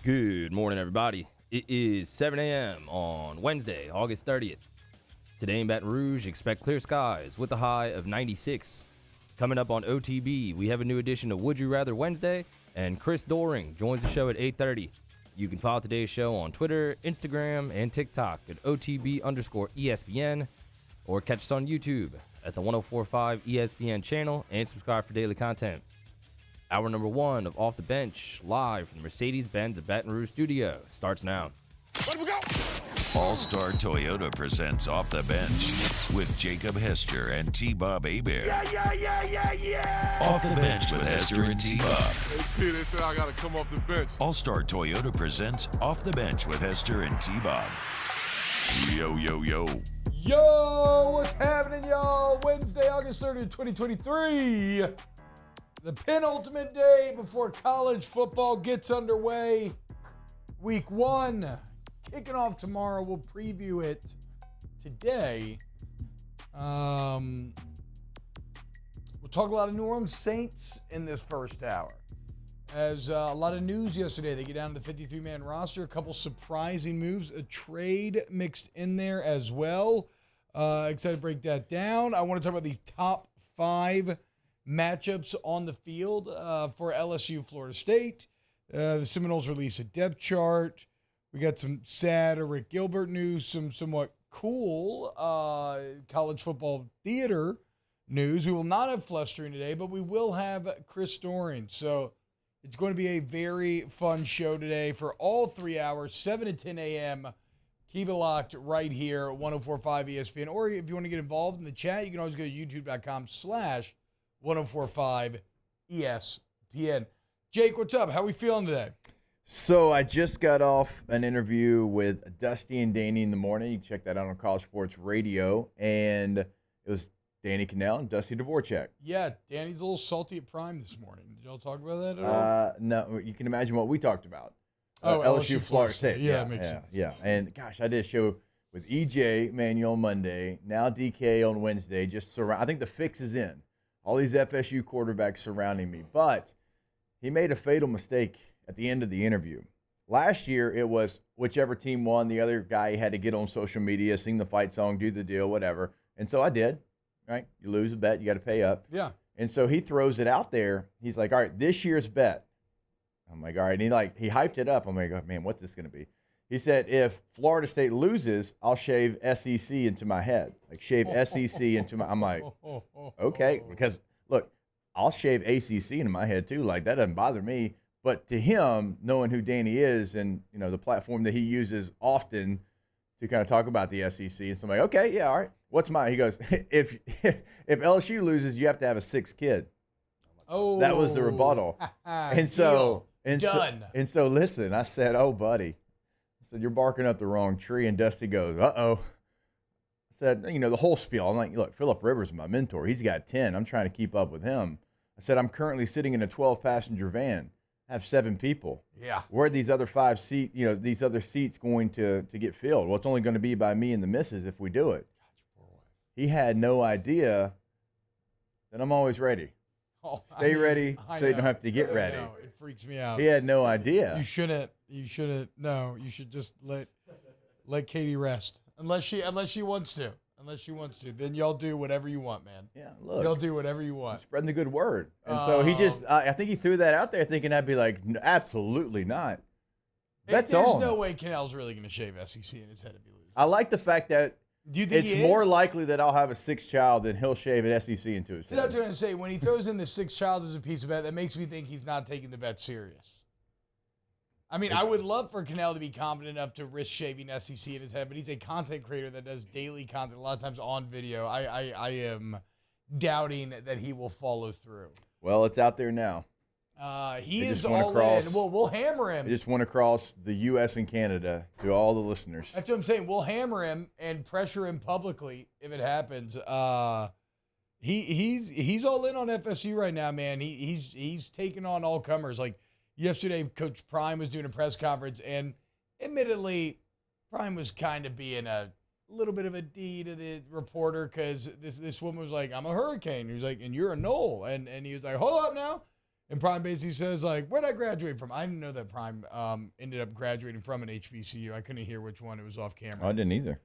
Good morning, everybody. It is 7 a.m. on Wednesday, August 30th. Today in Baton Rouge, expect clear skies with a high of 96. Coming up on OTB, we have a new edition of Would You Rather Wednesday, and Chris Doring joins the show at 8:30. You can follow today's show on Twitter, Instagram, and TikTok at OTB_ESPN, or catch us on YouTube at the 104.5 ESPN channel and subscribe for daily content. Hour number 1 of Off the Bench, live from the Mercedes-Benz of Baton Rouge studio, starts now. Let we go! All-Star Toyota presents Off the Bench with Jacob Hester and T-Bob Hebert. Yeah! Off the Bench with Hester and T-Bob. Hey, P, they said I gotta come off the bench. All-Star Toyota presents Off the Bench with Hester and T-Bob. Yo. Yo, what's happening, y'all? Wednesday, August 30th, 2023. The penultimate day before college football gets underway. Week 1 kicking off tomorrow. We'll preview it today. We'll talk a lot of New Orleans Saints in this first hour. As a lot of news yesterday, they get down to the 53-man roster. A couple surprising moves, a trade mixed in there as well. Excited to break that down. I want to talk about the top 5 matchups on the field for LSU Florida State. The Seminoles release a depth chart. We got some sad Rick Gilbert news, some somewhat cool college football theater news. We will not have Flustering today, but we will have Chris Doring. So it's going to be a very fun show today for all 3 hours, 7 to 10 a.m. Keep it locked right here, 104.5 ESPN. Or if you want to get involved in the chat, you can always go to youtube.com/1045 ESPN. Jake, what's up? How are we feeling today? So I just got off an interview with Dusty and Danny in the morning. You can check that out on College Sports Radio. And it was Danny Cannell and Dusty Dvorak. Yeah, Danny's a little salty at Prime this morning. Did y'all talk about that at all? No, you can imagine what we talked about. LSU Florida State. Yeah, that makes sense. Yeah, and gosh, I did a show with EJ Manuel on Monday, now DK on Wednesday. I think the fix is in. All these FSU quarterbacks surrounding me. But he made a fatal mistake at the end of the interview. Last year, it was whichever team won, the other guy had to get on social media, sing the fight song, do the deal, whatever. And so I did, right? You lose a bet, you got to pay up. Yeah. And so he throws it out there. He's like, all right, this year's bet. I'm like, all right. And he hyped it up. I'm like, oh, man, what's this going to be? He said, if Florida State loses, I'll shave SEC into my head. Like, shave SEC into my – I'm like, okay. Because, look, I'll shave ACC into my head too. Like, that doesn't bother me. But to him, knowing who Danny is and, you know, the platform that he uses often to kind of talk about the SEC, and so I'm like, okay, yeah, all right. What's mine? He goes, if LSU loses, you have to have a 6th kid. Oh. That was the rebuttal. And so listen, I said, oh, buddy. I said, you're barking up the wrong tree. And Dusty goes, uh-oh. I said, you know, the whole spiel. I'm like, look, Phillip Rivers is my mentor. He's got 10. I'm trying to keep up with him. I said, I'm currently sitting in a 12-passenger van. I have 7 people. Yeah. Where are these other 5 seats, you know, these other seats going to get filled? Well, it's only going to be by me and the missus if we do it. He had no idea that I'm always ready. Stay ready so you don't have to get ready. Know. It freaks me out. He had no idea. You shouldn't. No, you should just let Katie rest. Unless she wants to. Then y'all do whatever you want, man. Yeah, look. Y'all do whatever you want. Spreading the good word. And so he just, I think he threw that out there thinking I'd be like, absolutely not. That's all. There's no way Cannell's really going to shave SEC in his head if he loses. I like the fact that do you think it's more likely that I'll have a 6th child than he'll shave an SEC into his head. That's what I'm going to say. When he throws in the 6th child as a piece of bet, that makes me think he's not taking the bet serious. I mean, I would love for Cannell to be confident enough to risk shaving SEC in his head, but he's a content creator that does daily content, a lot of times on video. I am doubting that he will follow through. Well, it's out there now. He is all in. We'll hammer him. I just went across the U.S. and Canada to all the listeners. That's what I'm saying. We'll hammer him and pressure him publicly if it happens. He's all in on FSU right now, man. He's taking on all comers. Like yesterday, Coach Prime was doing a press conference, and admittedly, Prime was kind of being a little bit of a D to the reporter because this woman was like, "I'm a hurricane." He was like, "And you're a knoll," and he was like, "Hold up now." And Prime basically says, like, where'd I graduate from? I didn't know that Prime ended up graduating from an HBCU. I couldn't hear which one. It was off camera. I didn't either.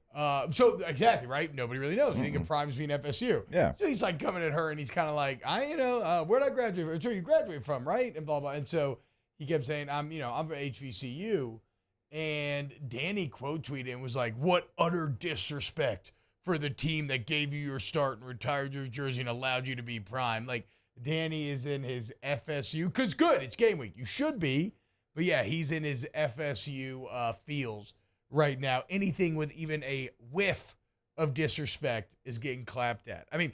So, exactly, right? Nobody really knows. You think of Prime's being FSU. Yeah. So he's, like, coming at her, and he's kind of like, where'd I graduate from? It's where you graduate from, right? And blah, blah. And so he kept saying, I'm from HBCU. And Danny quote tweeted and was like, what utter disrespect for the team that gave you your start and retired your jersey and allowed you to be Prime. Like, Danny is in his FSU, because good, it's game week. You should be. But, yeah, he's in his FSU feels right now. Anything with even a whiff of disrespect is getting clapped at. I mean,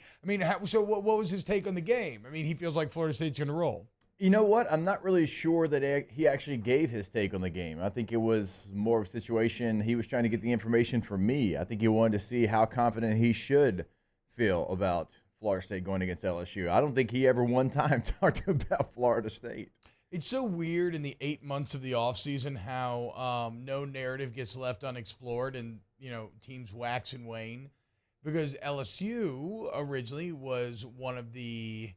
so what was his take on the game? I mean, he feels like Florida State's going to roll. You know what? I'm not really sure that he actually gave his take on the game. I think it was more of a situation. He was trying to get the information from me. I think he wanted to see how confident he should feel about Florida State going against LSU. I don't think he ever one time talked about Florida State. It's so weird in the 8 months of the offseason how no narrative gets left unexplored and, teams wax and wane, because LSU originally was one of the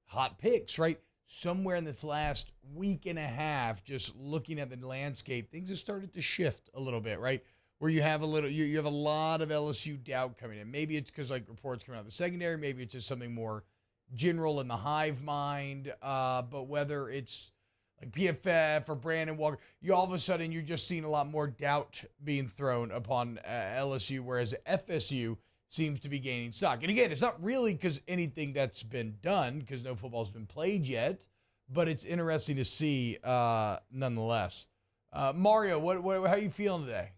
hot picks, right? Somewhere in this last week and a half, just looking at the landscape, things have started to shift a little bit, right? Where you have you have a lot of LSU doubt coming in. Maybe it's because reports coming out of the secondary. Maybe it's just something more general in the hive mind. But whether it's like PFF or Brandon Walker, all of a sudden you're just seeing a lot more doubt being thrown upon LSU, whereas FSU seems to be gaining stock. And again, it's not really because anything that's been done, because no football's been played yet, but it's interesting to see nonetheless. Mario, how are you feeling today?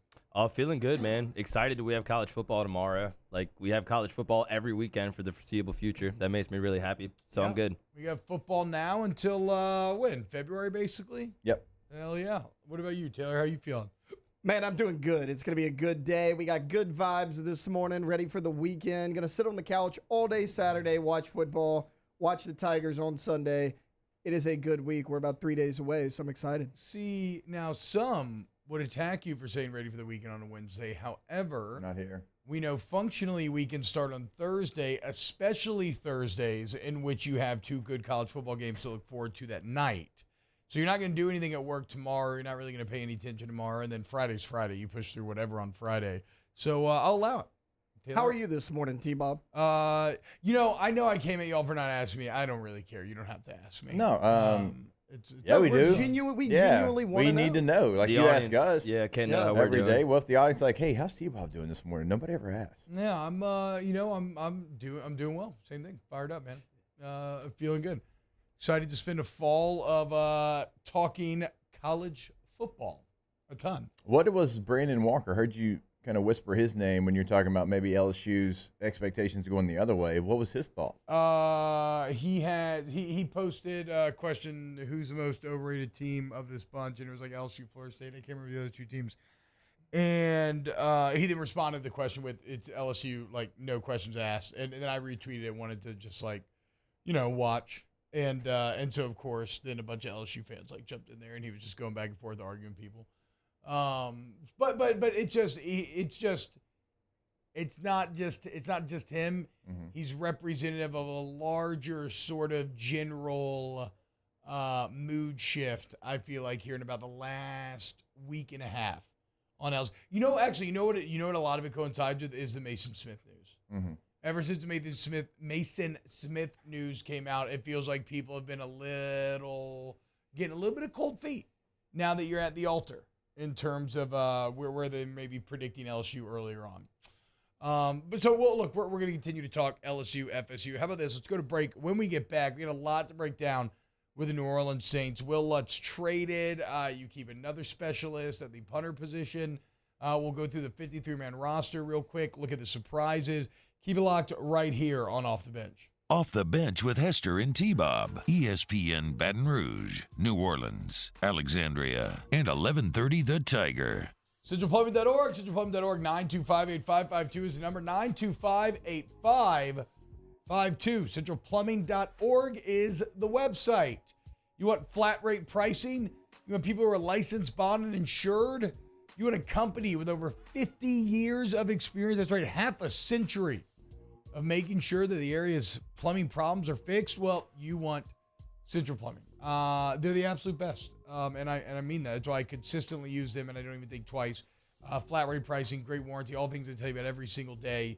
Feeling good, man. Excited that we have college football tomorrow. Like, we have college football every weekend for the foreseeable future. That makes me really happy. So yeah, I'm good. We got football now until when? February, basically? Yep. Hell yeah. What about you, Taylor? How are you feeling? Man, I'm doing good. It's going to be a good day. We got good vibes this morning, ready for the weekend. Going to sit on the couch all day Saturday, watch football, watch the Tigers on Sunday. It is a good week. We're about 3 days away, so I'm excited. See, now some would attack you for saying ready for the weekend on a Wednesday. However, not here. We know functionally we can start on Thursday, especially Thursdays, in which you have two good college football games to look forward to that night. So you're not going to do anything at work tomorrow. You're not really going to pay any attention tomorrow. And then Friday's Friday. You push through whatever on Friday. So I'll allow it. Taylor? How are you this morning, T-Bob? I know I came at y'all for not asking me. I don't really care. You don't have to ask me. No. Yeah, we do. We genuinely want to know. We need to know. Like, you ask us. Yeah, can't know how we're every doing. day. Well, if the audience is like, hey, how's T-Bob doing this morning? Nobody ever asks. Yeah, I'm doing well. Same thing. Fired up, man. Feeling good. Excited to spend a fall of talking college football a ton. What was Brandon Walker? Heard you kind of whisper his name when you're talking about maybe LSU's expectations going the other way. What was his thought? He posted a question, who's the most overrated team of this bunch? And it was like LSU, Florida State. I can't remember the other two teams. And he then responded to the question with, it's LSU, like, no questions asked. And then I retweeted it, wanted to just, like, watch. And so, of course, then a bunch of LSU fans, like, jumped in there, and he was just going back and forth arguing people. But it's not just him. Mm-hmm. He's representative of a larger sort of general mood shift, I feel like, here in about the last week and a half on LSU. You know what a lot of it coincides with is the Mason Smith news. Mm-hmm. Ever since the Mason Smith news came out, it feels like people have been getting a little bit of cold feet now that you're at the altar in terms of where they may be predicting LSU earlier on. Look, we're going to continue to talk LSU-FSU. How about this? Let's go to break. When we get back, we got a lot to break down with the New Orleans Saints. Will Lutz traded. You keep another specialist at the punter position. We'll go through the 53-man roster real quick, look at the surprises. Keep it locked right here on Off the Bench. Off the Bench with Hester and T-Bob. ESPN Baton Rouge, New Orleans, Alexandria, and 1130 The Tiger. CentralPlumbing.org, CentralPlumbing.org, 925-8552 is the number, 925-8552. CentralPlumbing.org is the website. You want flat rate pricing? You want people who are licensed, bonded, insured? You want a company with over 50 years of experience, that's right, half a century of making sure that the area's plumbing problems are fixed? Well, you want Central Plumbing. They're the absolute best, and I mean that. That's why I consistently use them, and I don't even think twice. Flat rate pricing, great warranty, all things I tell you about every single day.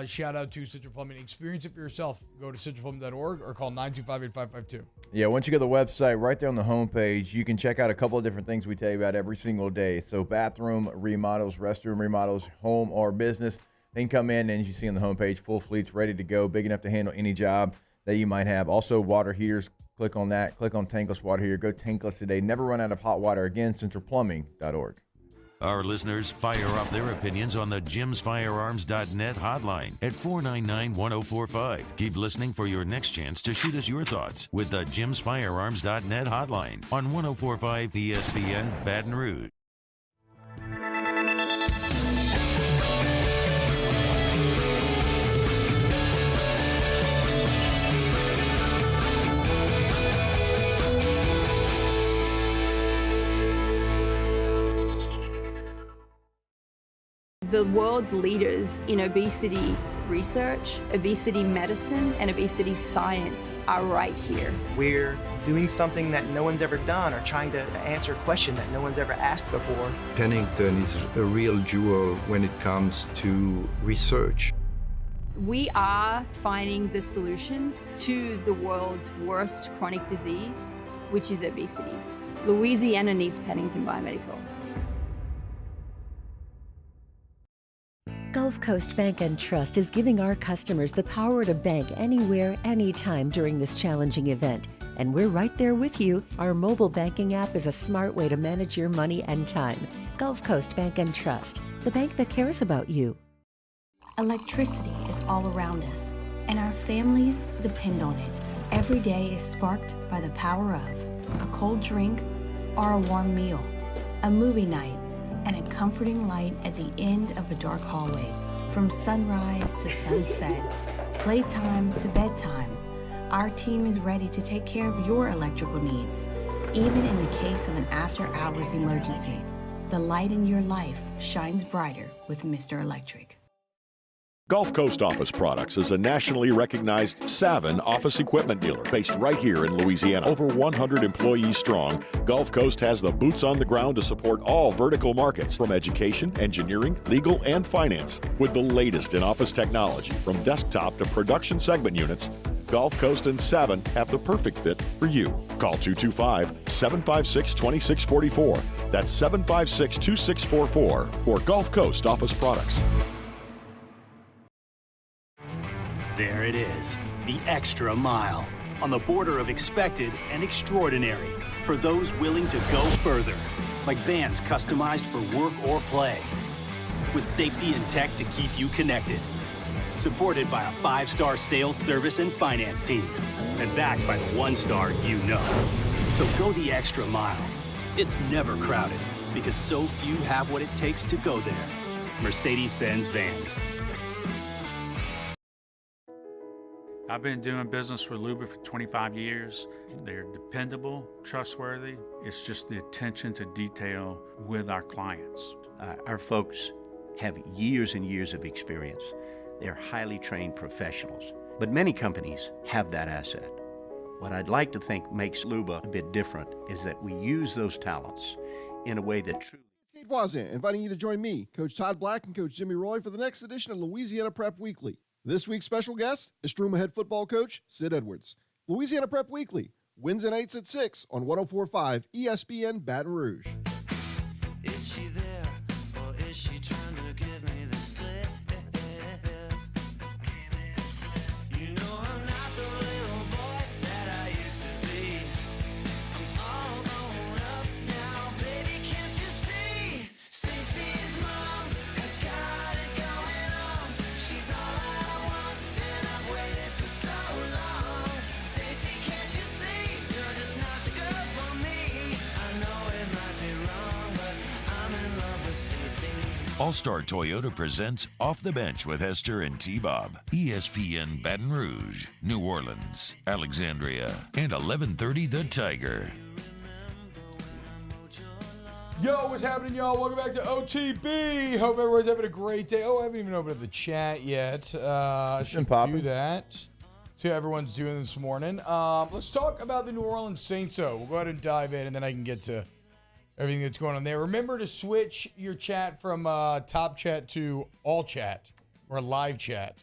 Shout out to Central Plumbing. Experience it for yourself. Go to centralplumbing.org or call 925-8552. Yeah, once you go to the website, right there on the homepage, you can check out a couple of different things we tell you about every single day. So bathroom remodels, restroom remodels, home or business. They can come in, and as you see on the homepage, full fleets ready to go, big enough to handle any job that you might have. Also, water heaters. Click on that. Click on Tankless Water Heater. Go tankless today. Never run out of hot water. Again, centralplumbing.org. Our listeners fire off their opinions on the jimsfirearms.net hotline at 499-1045. Keep listening for your next chance to shoot us your thoughts with the jimsfirearms.net hotline on 1045 ESPN Baton Rouge. The world's leaders in obesity research, obesity medicine, and obesity science are right here. We're doing something that no one's ever done or trying to answer a question that no one's ever asked before. Pennington is a real jewel when it comes to research. We are finding the solutions to the world's worst chronic disease, which is obesity. Louisiana needs Pennington Biomedical. Gulf Coast Bank and Trust is giving our customers the power to bank anywhere, anytime during this challenging event. And we're right there with you. Our mobile banking app is a smart way to manage your money and time. Gulf Coast Bank and Trust, the bank that cares about you. Electricity is all around us, and our families depend on it. Every day is sparked by the power of a cold drink or a warm meal, a movie night, and a comforting light at the end of a dark hallway. From sunrise to sunset, playtime to bedtime, our team is ready to take care of your electrical needs. Even in the case of an after-hours emergency, the light in your life shines brighter with Mr. Electric. Gulf Coast Office Products is a nationally recognized Savin office equipment dealer based right here in Louisiana. Over 100 employees strong, Gulf Coast has the boots on the ground to support all vertical markets from education, engineering, legal, and finance. With the latest in office technology from desktop to production segment units, Gulf Coast and Savin have the perfect fit for you. Call 225-756-2644. That's 756-2644 for Gulf Coast Office Products. There it is, the extra mile, on the border of expected and extraordinary, for those willing to go further, like vans customized for work or play, with safety and tech to keep you connected, supported by a 5-star sales, service, and finance team, and backed by the 1-star you know. So go the extra mile. It's never crowded, because so few have what it takes to go there. Mercedes-Benz Vans. I've been doing business with Luba for 25 years. They're dependable, trustworthy. It's just the attention to detail with our clients. Our folks have years and years of experience. They're highly trained professionals. But many companies have that asset. What I'd like to think makes Luba a bit different is that we use those talents in a way that truly... Kate Voisin inviting you to join me, Coach Todd Black, and Coach Jimmy Roy for the next edition of Louisiana Prep Weekly. This week's special guest is Struma head football coach Sid Edwards. Louisiana Prep Weekly, Wednesday nights at 6 on 104.5 ESPN Baton Rouge. Is she there, or is she trying to give me the slip? You know I'm not the little boy that I used to be. I'm all grown up now, baby, can't you see? Stacy's mom has got it going on. She's all I want, and I've waited for so long. Stacy, can't you see? You're just not the girl for me. I know it might be wrong, but I'm in love with Stacy's. All-Star Toyota presents Off the Bench with Hester and T-Bob. ESPN Baton Rouge, New Orleans, Alexandria, and 1130 The Tiger. Yo, what's happening, y'all? Welcome back to OTB. Hope everyone's having a great day. Oh, I haven't even opened up the chat yet. I should do that. See how everyone's doing this morning. Let's talk about the New Orleans Saints, though. We'll go ahead and dive in, and then I can get to everything that's going on there. Remember to switch your chat from top chat to all chat or live chat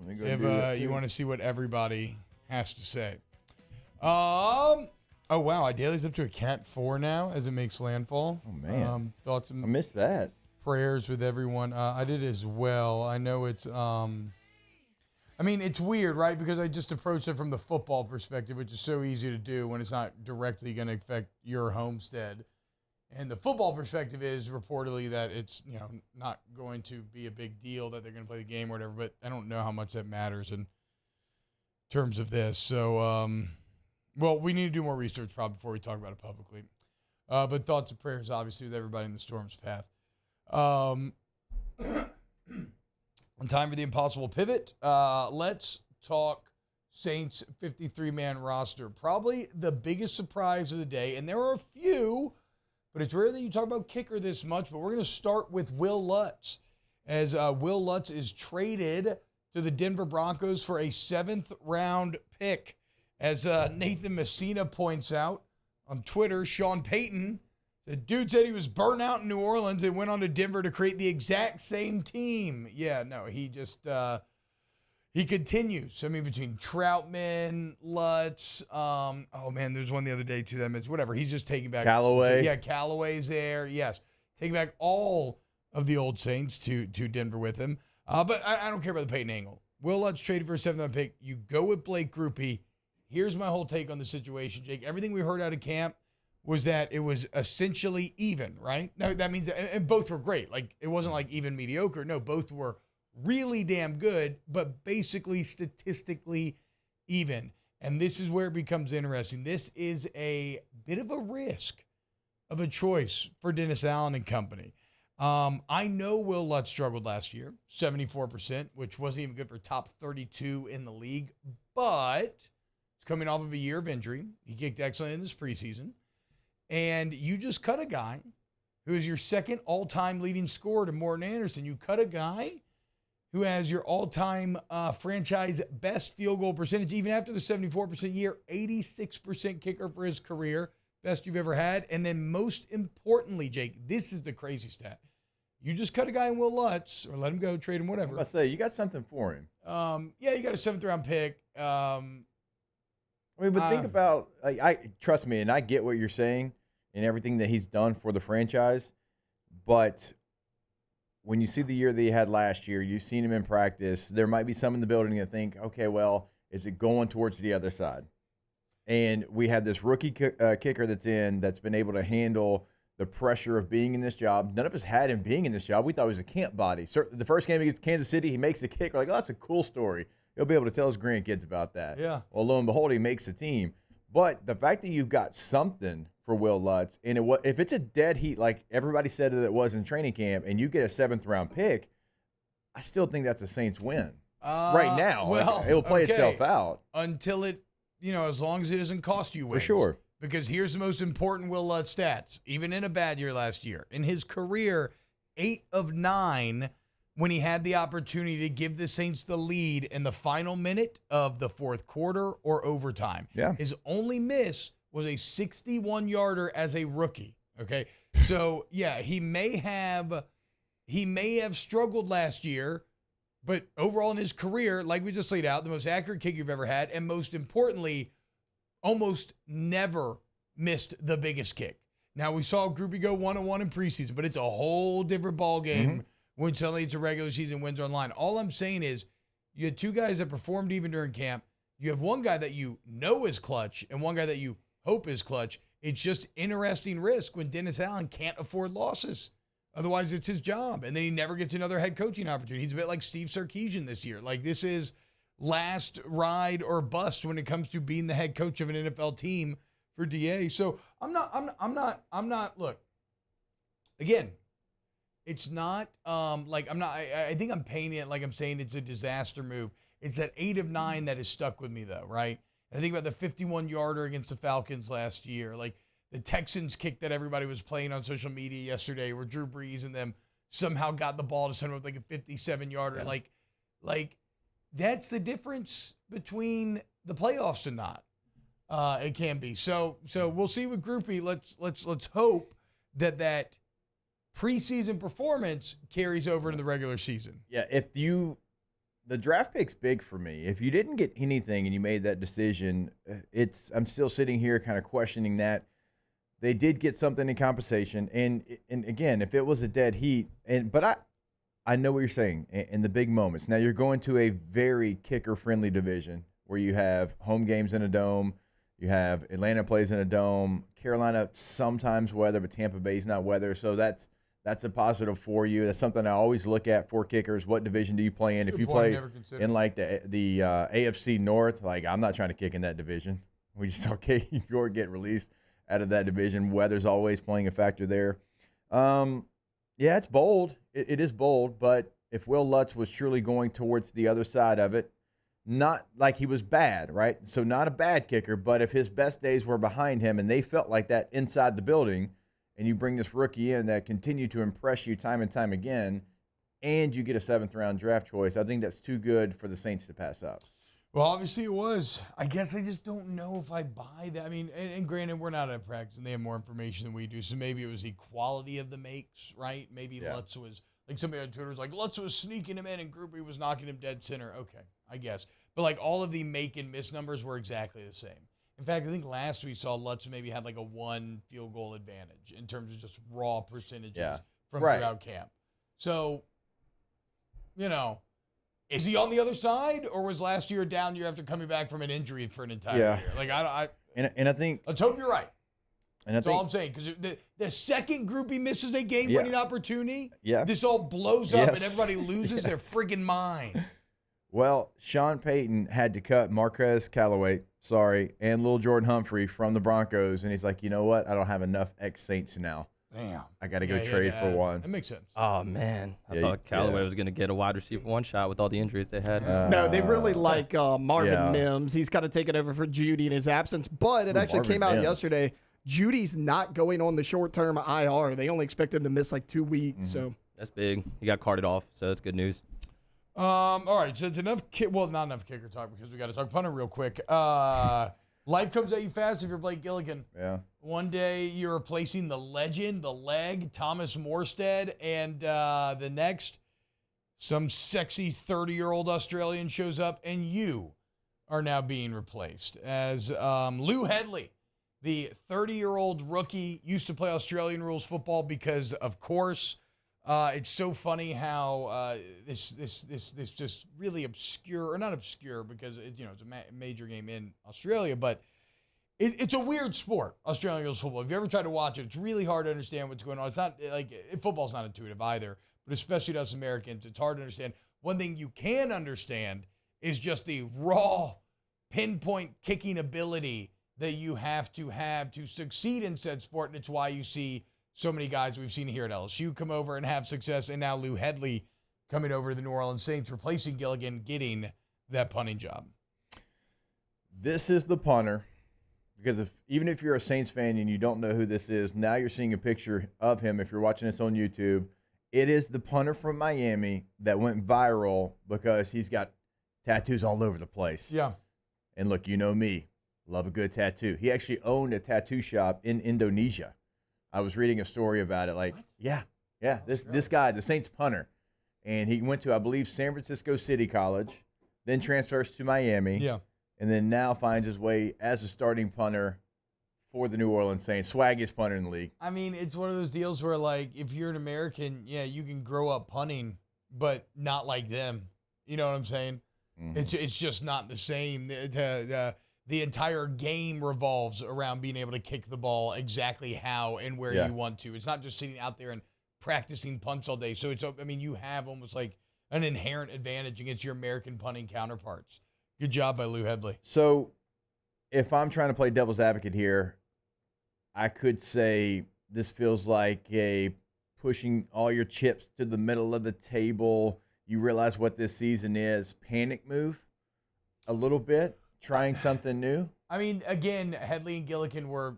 if you want to see what everybody has to say. Oh, wow. Ideally's up to a Cat 4 now as it makes landfall. Oh, man. Thoughts and I missed that. prayers with everyone. I did as well. I know it's... I mean, it's weird, right? Because I just approached it from the football perspective, which is so easy to do when it's not directly going to affect your homestead. And the football perspective is reportedly that it's, not going to be a big deal that they're going to play the game or whatever, but I don't know how much that matters in terms of this. So, well, we need to do more research probably before we talk about it publicly. But thoughts and prayers, obviously, with everybody in the storm's path. Time for the impossible pivot. Let's talk Saints 53-man roster. Probably the biggest surprise of the day, and there are a few, but it's rare that you talk about kicker this much, but we're going to start with Will Lutz, as Will Lutz is traded to the Denver Broncos for a 7th-round pick. As Nathan Messina points out on Twitter, Sean Payton, the dude said he was burnt out in New Orleans and went on to Denver to create the exact same team. Yeah, no, he just, he continues. I mean, between Troutman, Lutz, oh man, there's one the other day too that I missed. Whatever, he's just taking back. Callaway. Yeah, Callaway's there. Yes, taking back all of the old Saints to Denver with him. But I don't care about the Peyton angle. Will Lutz traded for a 7th-round pick. You go with Blake Grupe. Here's my whole take on the situation, Jake. Everything we heard out of camp was that it was essentially even, right? No, that means, and both were great. Like, it wasn't like even mediocre. No, both were really damn good, but basically statistically even. And this is where it becomes interesting. This is a bit of a risk of a choice for Dennis Allen and company. I know Will Lutz struggled last year, 74%, which wasn't even good for top 32 in the league, but it's coming off of a year of injury. He kicked excellent in this preseason. And you just cut a guy who is your second all-time leading scorer to Morton Anderson. You cut a guy who has your all-time franchise best field goal percentage, even after the 74% year, 86% kicker for his career, best you've ever had. And then most importantly, Jake, this is the crazy stat. You just cut a guy in Will Lutz, or let him go, trade him, whatever. I say, you got something for him. Yeah, you got a 7th-round pick. I mean, but think about, trust me, and I get what you're saying and everything that he's done for the franchise, but when you see the year that he had last year, you've seen him in practice, there might be some in the building that think, okay, well, is it going towards the other side? And we have this rookie kicker that's been able to handle the pressure of being in this job. None of us had him being in this job. We thought he was a camp body. The first game against Kansas City, he makes the kick. We're like, oh, that's a cool story. He'll be able to tell his grandkids about that. Yeah. Well, lo and behold, he makes the team. But the fact that you've got something for Will Lutz, and if it's a dead heat like everybody said that it was in training camp, and you get a 7th-round pick, I still think that's a Saints win. Right now, well, it'll play itself out. Until it, as long as it doesn't cost you wins. For sure. Because here's the most important Will Lutz stats, even in a bad year last year. In his career, 8 of 9 when he had the opportunity to give the Saints the lead in the final minute of the fourth quarter or overtime. Yeah. His only miss was a 61-yarder as a rookie. Okay. So yeah, he may have struggled last year, but overall in his career, like we just laid out, the most accurate kick you've ever had, and most importantly, almost never missed the biggest kick. Now we saw Grupe go 1-1 in preseason, but it's a whole different ball game when suddenly it's a regular season wins online. All I'm saying is you had 2 guys that performed even during camp. You have one guy that you know is clutch and one guy that you hope is clutch. It's just interesting risk when Dennis Allen can't afford losses. Otherwise, it's his job. And then he never gets another head coaching opportunity. He's a bit like Steve Sarkisian this year. Like, this is last ride or bust when it comes to being the head coach of an NFL team for DA. So I'm not, look, again, it's not I think I'm painting it like I'm saying it's a disaster move. It's that 8 of 9 that has stuck with me though, right? And I think about the 51-yarder against the Falcons last year, like the Texans kick that everybody was playing on social media yesterday where Drew Brees and them somehow got the ball to center with like a 57-yarder. Yeah. Like that's the difference between the playoffs and not. It can be. So we'll see with Groupie. Let's hope that preseason performance carries over into the regular season. Yeah, the draft pick's big for me. If you didn't get anything and you made that decision, I'm still sitting here kind of questioning that. They did get something in compensation, and again, if it was a dead heat, but I know what you're saying in the big moments. Now you're going to a very kicker-friendly division where you have home games in a dome, you have Atlanta plays in a dome, Carolina sometimes weather, but Tampa Bay's not weather, so that's a positive for you. That's something I always look at for kickers. What division do you play in? If you play in like the AFC North, like I'm not trying to kick in that division. We just saw Katie York get released out of that division. Weather's always playing a factor there. Yeah, it's bold. It is bold, but if Will Lutz was truly going towards the other side of it, not like he was bad, right? So not a bad kicker, but if his best days were behind him and they felt like that inside the building, and you bring this rookie in that continued to impress you time and time again, and you get a 7th-round draft choice, I think that's too good for the Saints to pass up. Well, obviously it was. I guess I just don't know if I buy that. I mean, and granted, we're not at practice, and they have more information than we do, so maybe it was the quality of the makes, right? Maybe Lutz was, like somebody on Twitter was like, Lutz was sneaking him in, and Groupie was knocking him dead center. Okay, I guess. But, like, all of the make and miss numbers were exactly the same. In fact, I think last we saw Lutz maybe had like a 1 field goal advantage in terms of just raw percentages from throughout camp. So, is he on the other side, or was last year a down year after coming back from an injury for an entire year? Like and I think let's hope you're right. And That's all I'm saying, because the second Groupie misses a game-winning opportunity, this all blows up and everybody loses their friggin' mind. Well, Sean Payton had to cut Marquez Callaway, and Lil Jordan Humphrey from the Broncos, and he's like, you know what? I don't have enough ex-Saints now. Damn. I got to go trade for one. That makes sense. Oh, man. I thought Callaway was going to get a wide receiver one shot with all the injuries they had. No, they really like Marvin Mims. He's kind of taken over for Judy in his absence, but it actually came out yesterday. Judy's not going on the short-term IR. They only expect him to miss like 2 weeks. So that's big. He got carted off, so that's good news. All right, so it's enough. Not enough kicker talk because we got to talk punter real quick. Life comes at you fast if you're Blake Gilligan. Yeah. One day you're replacing the legend, the leg, Thomas Morstead, and the next, some sexy 30-year-old Australian shows up, and you are now being replaced as Lou Hedley, the 30-year-old rookie, used to play Australian rules football because, of course. It's so funny how this just really obscure, or not obscure because it's a major game in Australia, but it's a weird sport, Australian rules football. If you ever try to watch it, it's really hard to understand what's going on. It's not like football's not intuitive either, but especially to us Americans, it's hard to understand. One thing you can understand is just the raw pinpoint kicking ability that you have to succeed in said sport, and it's why you see so many guys we've seen here at LSU come over and have success, and now Lou Hedley coming over to the New Orleans Saints, replacing Gilligan, getting that punting job. This is the punter, because even if you're a Saints fan and you don't know who this is, now you're seeing a picture of him if you're watching this on YouTube. It is the punter from Miami that went viral because he's got tattoos all over the place. Yeah. And look, you know me, love a good tattoo. He actually owned a tattoo shop in Indonesia. I was reading a story about it. Like, this guy, the Saints punter, and he went to, I believe, San Francisco City College, then transfers to Miami, and then now finds his way as a starting punter for the New Orleans Saints, swaggiest punter in the league. I mean, it's one of those deals where, like, if you're an American, you can grow up punting, but not like them. You know what I'm saying? Mm-hmm. It's just not the same. The entire game revolves around being able to kick the ball exactly how and where you want to. It's not just sitting out there and practicing punts all day. So you have almost like an inherent advantage against your American punting counterparts. Good job by Lou Hedley. So if I'm trying to play devil's advocate here, I could say this feels like a pushing all your chips to the middle of the table. You realize what this season is. Panic move a little bit. Trying something new? I mean, again, Hedley and Gilligan were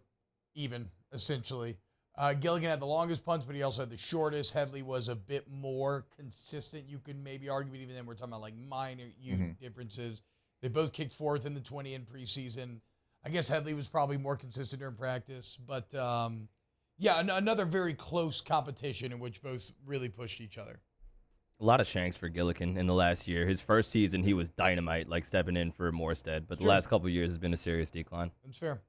even, essentially. Gilligan had the longest punts, but he also had the shortest. Hedley was a bit more consistent, you could maybe argue, but even then we're talking about like minor differences. They both kicked fourth in the 20 in preseason. I guess Headley was probably more consistent during practice. But, another very close competition in which both really pushed each other. A lot of shanks for Gillikin in the last year. His first season, he was dynamite, like stepping in for Morstead. But the last couple of years has been a serious decline. That's fair.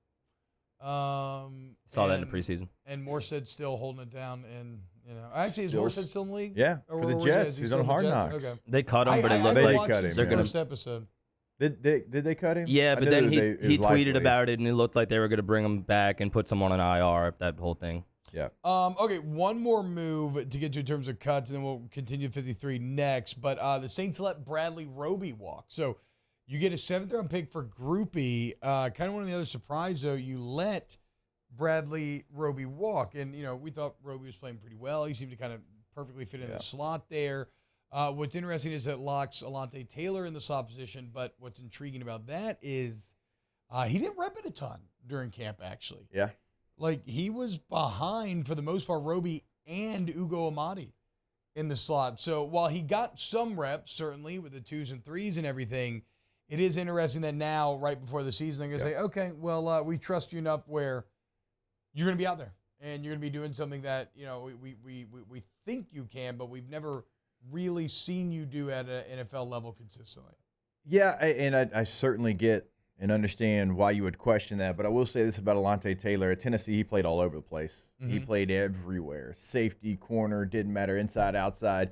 Saw that in the preseason. And Morstead's still holding it down. And, actually, is Morstead still in the league? Yeah, for the Jets. He's on Hard Knocks. Okay. They cut him, but it looked like they're going to. First episode. Did they cut him? Yeah, but then he tweeted about it, and it looked like they were going to bring him back and put someone on IR, that whole thing. Yeah. Okay, one more move to get to in terms of cuts, and then we'll continue 53 next. But the Saints let Bradley Roby walk. So you get a 7th-round pick for Groupie. Kind of one of the other surprise, though, you let Bradley Roby walk. And, we thought Roby was playing pretty well. He seemed to kind of perfectly fit in the slot there. What's interesting is that locks Alontae Taylor in the slot position, but what's intriguing about that is he didn't rep it a ton during camp, actually. Yeah. Like, he was behind, for the most part, Roby and Ugo Amadi in the slot. So while he got some reps, certainly, with the 2s and 3s and everything, it is interesting that now, right before the season, they're going to say, okay, well, we trust you enough where you're going to be out there, and you're going to be doing something that, we think you can, but we've never really seen you do at an NFL level consistently. Yeah, and I certainly get and understand why you would question that, but I will say this about Alontae Taylor. At Tennessee, he played all over the place. Mm-hmm. He played everywhere. Safety, corner, didn't matter, inside, outside.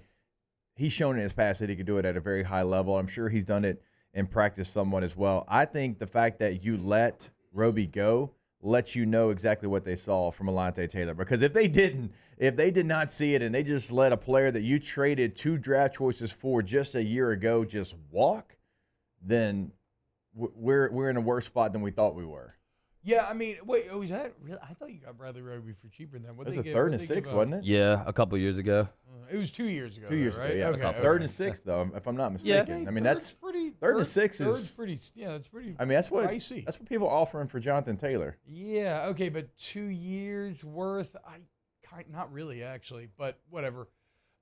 He's shown in his past that he could do it at a very high level. I'm sure he's done it in practice somewhat as well. I think the fact that you let Roby go lets you know exactly what they saw from Alontae Taylor. Because if they did not see it and they just let a player that you traded 2 draft choices for just a year ago just walk, then we're in a worse spot than we thought we were. Yeah, I mean, wait, was that real? I thought you got Bradley Roby for cheaper than that. It was a 3rd and 6th, wasn't it? Yeah, a couple years ago. It was 2 years ago. 2 years right? ago, yeah. Okay, 3rd and 6th, though, if I'm not mistaken. Yeah. I mean, that's pretty. 3rd and 6 is. Third's pretty. Yeah, that's pretty. I mean, that's what pricey. That's what people are offering for Jonathan Taylor. Yeah. Okay, but 2 years worth. Not really actually, but whatever.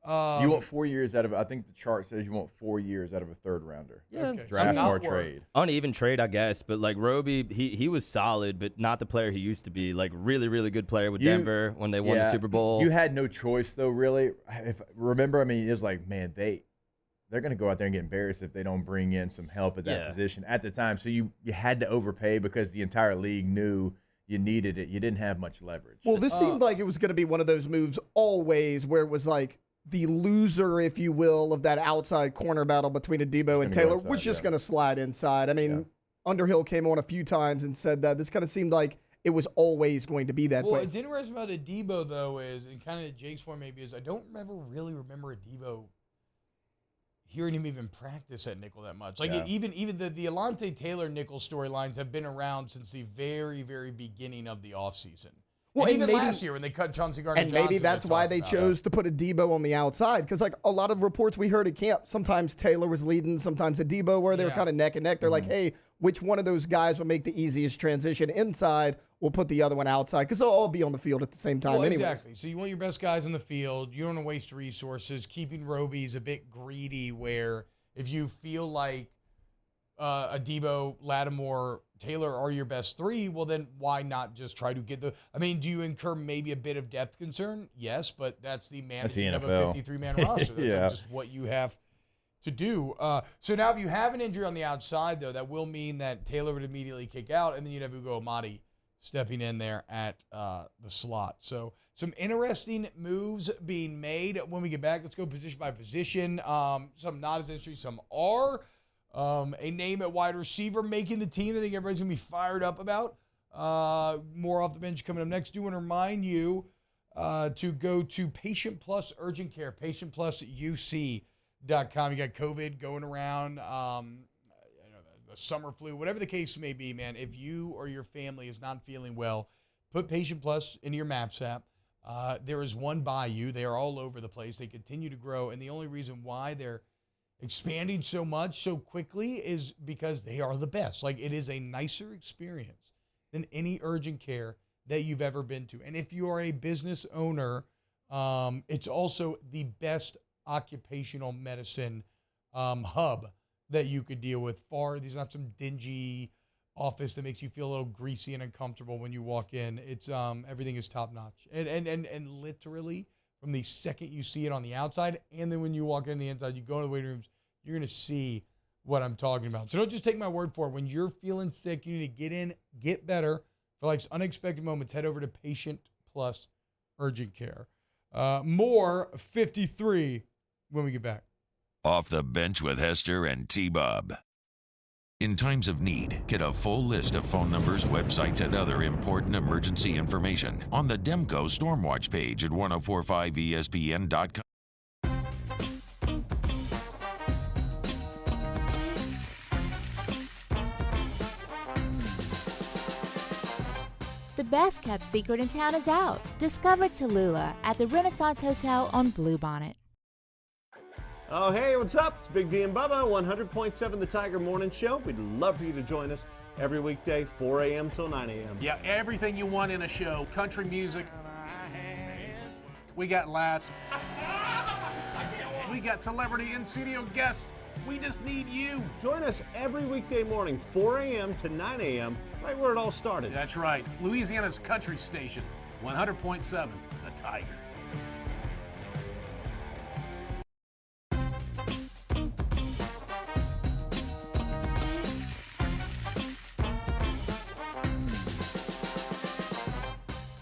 You want 4 years out of. I think the chart says you want 4 years out of a 3rd rounder. Yeah, okay. Draft so or trade. Uneven trade, I guess, but like Roby, he was solid, but not the player he used to be. Like really, really good player with Denver when they won the Super Bowl. You had no choice though, really. Remember, I mean, it was like, man, they're going to go out there and get embarrassed if they don't bring in some help at that position at the time. So you had to overpay because the entire league knew you needed it. You didn't have much leverage. Well, this seemed like it was going to be one of those moves always where it was like the loser, if you will, of that outside corner battle between Adebo and Taylor was just going to slide inside. I mean, Underhill came on a few times and said that this kind of seemed like it was always going to be that way. Well, what's interesting about Adebo, though, is, and kind of Jake's point maybe, is I don't really remember Adebo hearing him even practice at nickel that much. Like even the Alontae Taylor nickel storylines have been around since the very, very beginning of the offseason. Well, and even last year when they cut Chauncey Gardner-Johnson. And maybe that's why they chose to put Adebo on the outside. Because like a lot of reports we heard at camp, sometimes Taylor was leading, sometimes Adebo, where they were kind of neck and neck. They're like, hey, which one of those guys will make the easiest transition inside? We'll put the other one outside because they'll all be on the field at the same time anyway. Exactly. So you want your best guys in the field. You don't want to waste resources. Keeping Roby's a bit greedy where if you feel like Adebo, Lattimore, Taylor are your best 3, well, then why not just try to get I mean, do you incur maybe a bit of depth concern? Yes, but that's the management of a 53-man roster. That's just what you have to do. So now if you have an injury on the outside, though, that will mean that Taylor would immediately kick out, and then you'd have Ugo Amadi stepping in there at the slot. So some interesting moves being made. When we get back, let's go position by position. Some not as interesting, some are. A name at wide receiver making the team that I think everybody's going to be fired up about. More off the bench coming up next. Do want to remind you to go to Patient Plus Urgent Care, patientplusuc.com. You got COVID going around, the summer flu, whatever the case may be, man. If you or your family is not feeling well, put Patient Plus into your Maps app. There is one by you. They are all over the place. They continue to grow, and the only reason why they're expanding so much so quickly is because they are the best. Like, it is a nicer experience than any urgent care that you've ever been to. And if you are a business owner, it's also the best occupational medicine hub that you could deal with. These are not some dingy office that makes you feel a little greasy and uncomfortable when you walk in. It's everything is top notch, and literally from the second you see it on the outside, and then when you walk in the inside, you go to the waiting rooms, you're gonna see what I'm talking about. So don't just take my word for it. When you're feeling sick, you need to get in, get better. For life's unexpected moments, head over to Patient Plus Urgent Care. More 53 when we get back. Off the Bench with Hester and T-Bob. In times of need, get a full list of phone numbers, websites, and other important emergency information on the Demco Stormwatch page at 1045ESPN.com. The best kept secret in town is out. Discover Tallulah at the Renaissance Hotel on Bluebonnet. Oh, hey, what's up? It's Big D and Bubba, 100.7 The Tiger Morning Show. We'd love for you to join us every weekday, 4 a.m. till 9 a.m. Yeah, everything you want in a show. Country music. We got laughs. We got celebrity in-studio guests. We just need you. Join us every weekday morning, 4 a.m. to 9 a.m., right where it all started. That's right. Louisiana's country station, 100.7 The Tiger.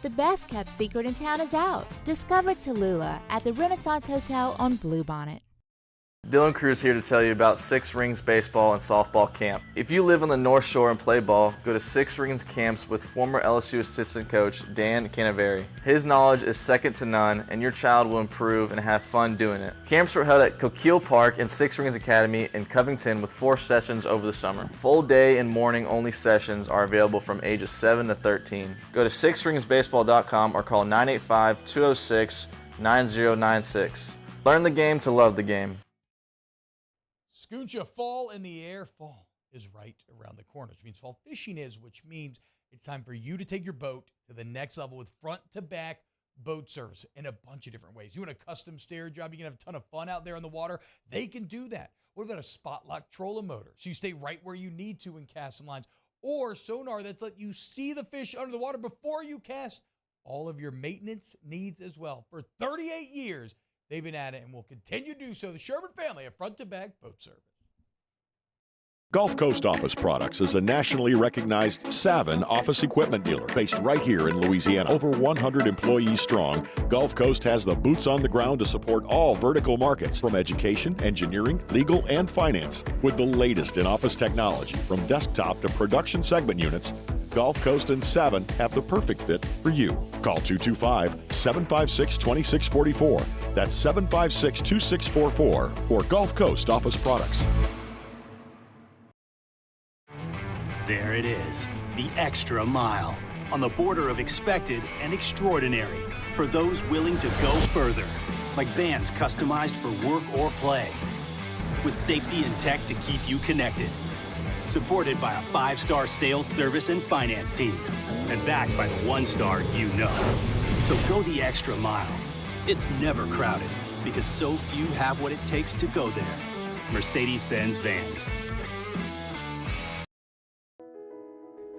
The best kept secret in town is out. Discover Tallulah at the Renaissance Hotel on Bluebonnet. Dylan Cruz here to tell you about Six Rings Baseball and Softball Camp. If you live on the North Shore and play ball, go to Six Rings Camps with former LSU assistant coach Dan Canaveri. His knowledge is second to none, and your child will improve and have fun doing it. Camps were held at Coquille Park and Six Rings Academy in Covington with 4 sessions over the summer. Full day and morning only sessions are available from ages 7 to 13. Go to sixringsbaseball.com or call 985-206-9096. Learn the game to love the game. Scooncha, fall in the air. Fall is right around the corner, which means fall fishing is, which means it's time for you to take your boat to the next level with front-to-back boat service in a bunch of different ways. You want a custom stair job, you can have a ton of fun out there on the water. They can do that. What about a spot lock trolling motor? So you stay right where you need to in casting lines. Or sonar that's let you see the fish under the water before you cast. All of your maintenance needs as well. For 38 years, they've been at it and will continue to do so. The Sherman family of front-to-back boat service. Gulf Coast Office Products is a nationally recognized Savin office equipment dealer based right here in Louisiana. Over 100 employees strong, Gulf Coast has the boots on the ground to support all vertical markets from education, engineering, legal, and finance. With the latest in office technology from desktop to production segment units, Gulf Coast and Savin have the perfect fit for you. Call 225-756-2644. That's 756-2644 for Gulf Coast Office Products. There it is, the extra mile, on the border of expected and extraordinary, for those willing to go further, like vans customized for work or play, with safety and tech to keep you connected, supported by a 5-star sales, service, and finance team, and backed by the 1-star you know. So go the extra mile. It's never crowded, because so few have what it takes to go there. Mercedes-Benz Vans.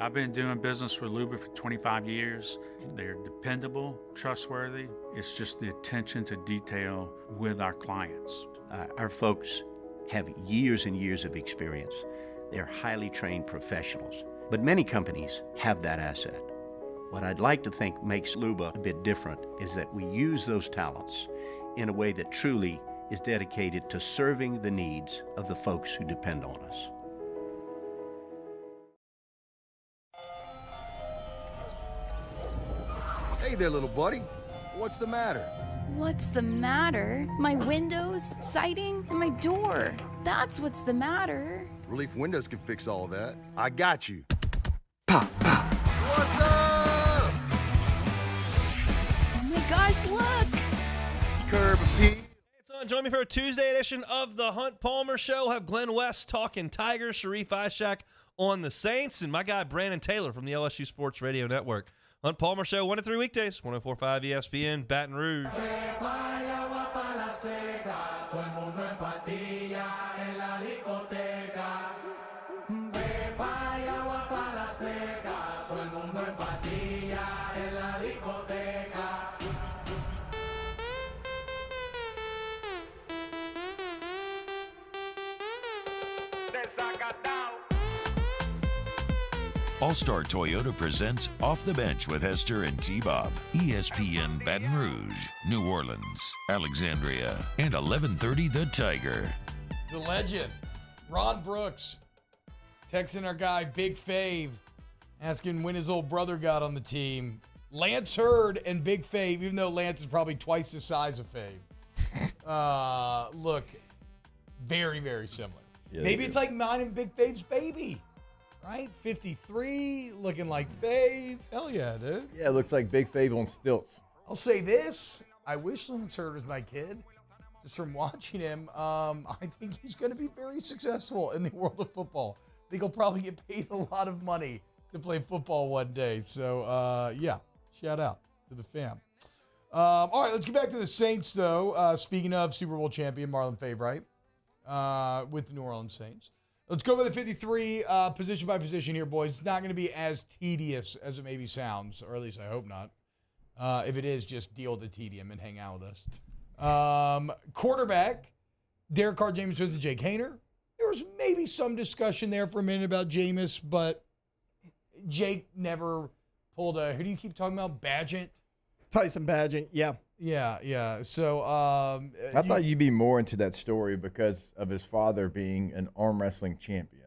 I've been doing business with Luba for 25 years. They're dependable, trustworthy. It's just the attention to detail with our clients. Our folks have years and years of experience. They're highly trained professionals. But many companies have that asset. What I'd like to think makes Luba a bit different is that we use those talents in a way that truly is dedicated to serving the needs of the folks who depend on us. Hey there, little buddy. What's the matter? What's the matter? My windows, siding, and my door. That's what's the matter. Relief Windows can fix all of that. I got you. Pop, pop. What's up? Oh my gosh, look! Curb appeal. Join me for a Tuesday edition of the Hunt Palmer Show. We'll have Glenn West talking Tigers, Sharif Ishak on the Saints, and my guy Brandon Taylor from the LSU Sports Radio Network. Hunt Palmer Show, 1 to 3 weekdays, 104.5 ESPN, Baton Rouge. All-Star Toyota presents Off the Bench with Hester and T-Bob. ESPN Baton Rouge, New Orleans, Alexandria, and 1130 The Tiger. The legend, Ron Brooks, texting our guy Big Fave, asking when his old brother got on the team. Lance Hurd and Big Fave, even though Lance is probably twice the size of Fave, look very, very similar. Yeah, Maybe it's like mine and Big Fave's baby, right? 53, looking like Fave. Hell yeah, dude. Yeah, it looks like Big Fave on stilts. I'll say this. I wish Lance Hurd was my kid. Just from watching him, I think he's going to be very successful in the world of football. I think he'll probably get paid a lot of money to play football one day. So, yeah, shout out to the fam. All right, let's get back to the Saints, though. Speaking of Super Bowl champion Marlon Favre, right, with the New Orleans Saints. Let's go by the 53 position by position here, boys. It's not going to be as tedious as it maybe sounds, or at least I hope not. If it is, just deal with the tedium and hang out with us. Quarterback, Derek Carr, Jameis Winston, and Jake Haener. There was maybe some discussion there for a minute about Jameis, but Jake never pulled a, who do you keep talking about? Badgett? Tyson Badgett, yeah. Yeah. So, I thought you'd be more into that story because of his father being an arm wrestling champion.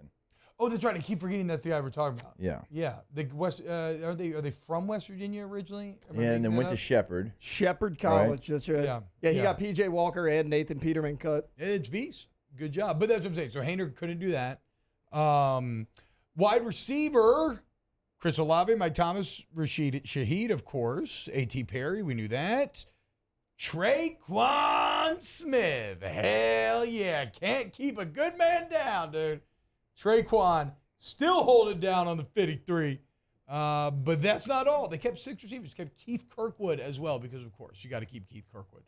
Oh, that's right. I keep forgetting that's the guy we're talking about. Yeah. Yeah. The West, are they from West Virginia originally? Yeah, and then went to Shepherd. Shepherd College, that's right. Yeah. He got P.J. Walker and Nathan Peterman cut. It's beast. Good job. But that's what I'm saying. So Haener couldn't do that. Wide receiver, Chris Olave, Mike Thomas, Rashid Shaheed, of course. A.T. Perry, we knew that. Traquan Smith. Hell yeah. Can't keep a good man down, dude. Traquan still holding down on the 53. But that's not all. They kept 6 receivers. Kept Keith Kirkwood as well because, of course, you got to keep Keith Kirkwood.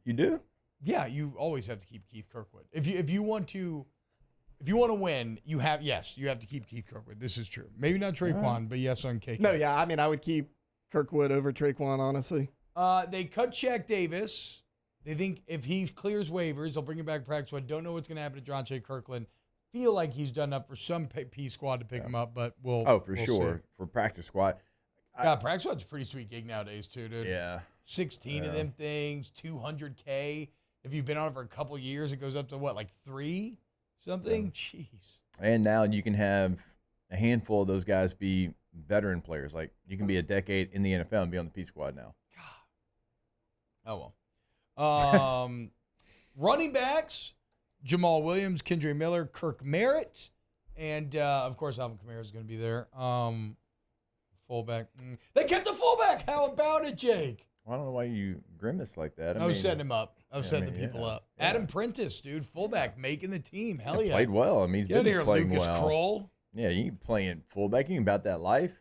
You do? Yeah, you always have to keep Keith Kirkwood. If you want to win, you have to keep Keith Kirkwood. This is true. Maybe not Traquan, but yes on KK. No, yeah, I mean I would keep Kirkwood over Traquan, honestly. They cut Shaq Davis. They think if he clears waivers, they'll bring him back practice squad. Don't know what's going to happen to Jonte Kirkland. Feel like he's done enough for some P squad to pick him up, but we'll sure. See. For practice squad. Yeah, practice squad's a pretty sweet gig nowadays too, dude. Yeah. 16 of them things, $200K. If you've been on it for a couple years, it goes up to what, like 3 something? Jeez. And now you can have a handful of those guys be veteran players. Like you can be a decade in the NFL and be on the P squad now. Oh well. Running backs, Jamal Williams, Kendre Miller, Kirk Merritt, and of course Alvin Kamara is going to be there. Fullback. They kept the fullback. How about it, Jake? Well, I don't know why you grimace like that. I was setting him up. I was setting the people up. Yeah. Adam Prentice, dude, fullback, making the team. Hell yeah. Played well. I mean, he's been here playing Lucas well. Kroll. Yeah, you can play in fullback. You can about that life.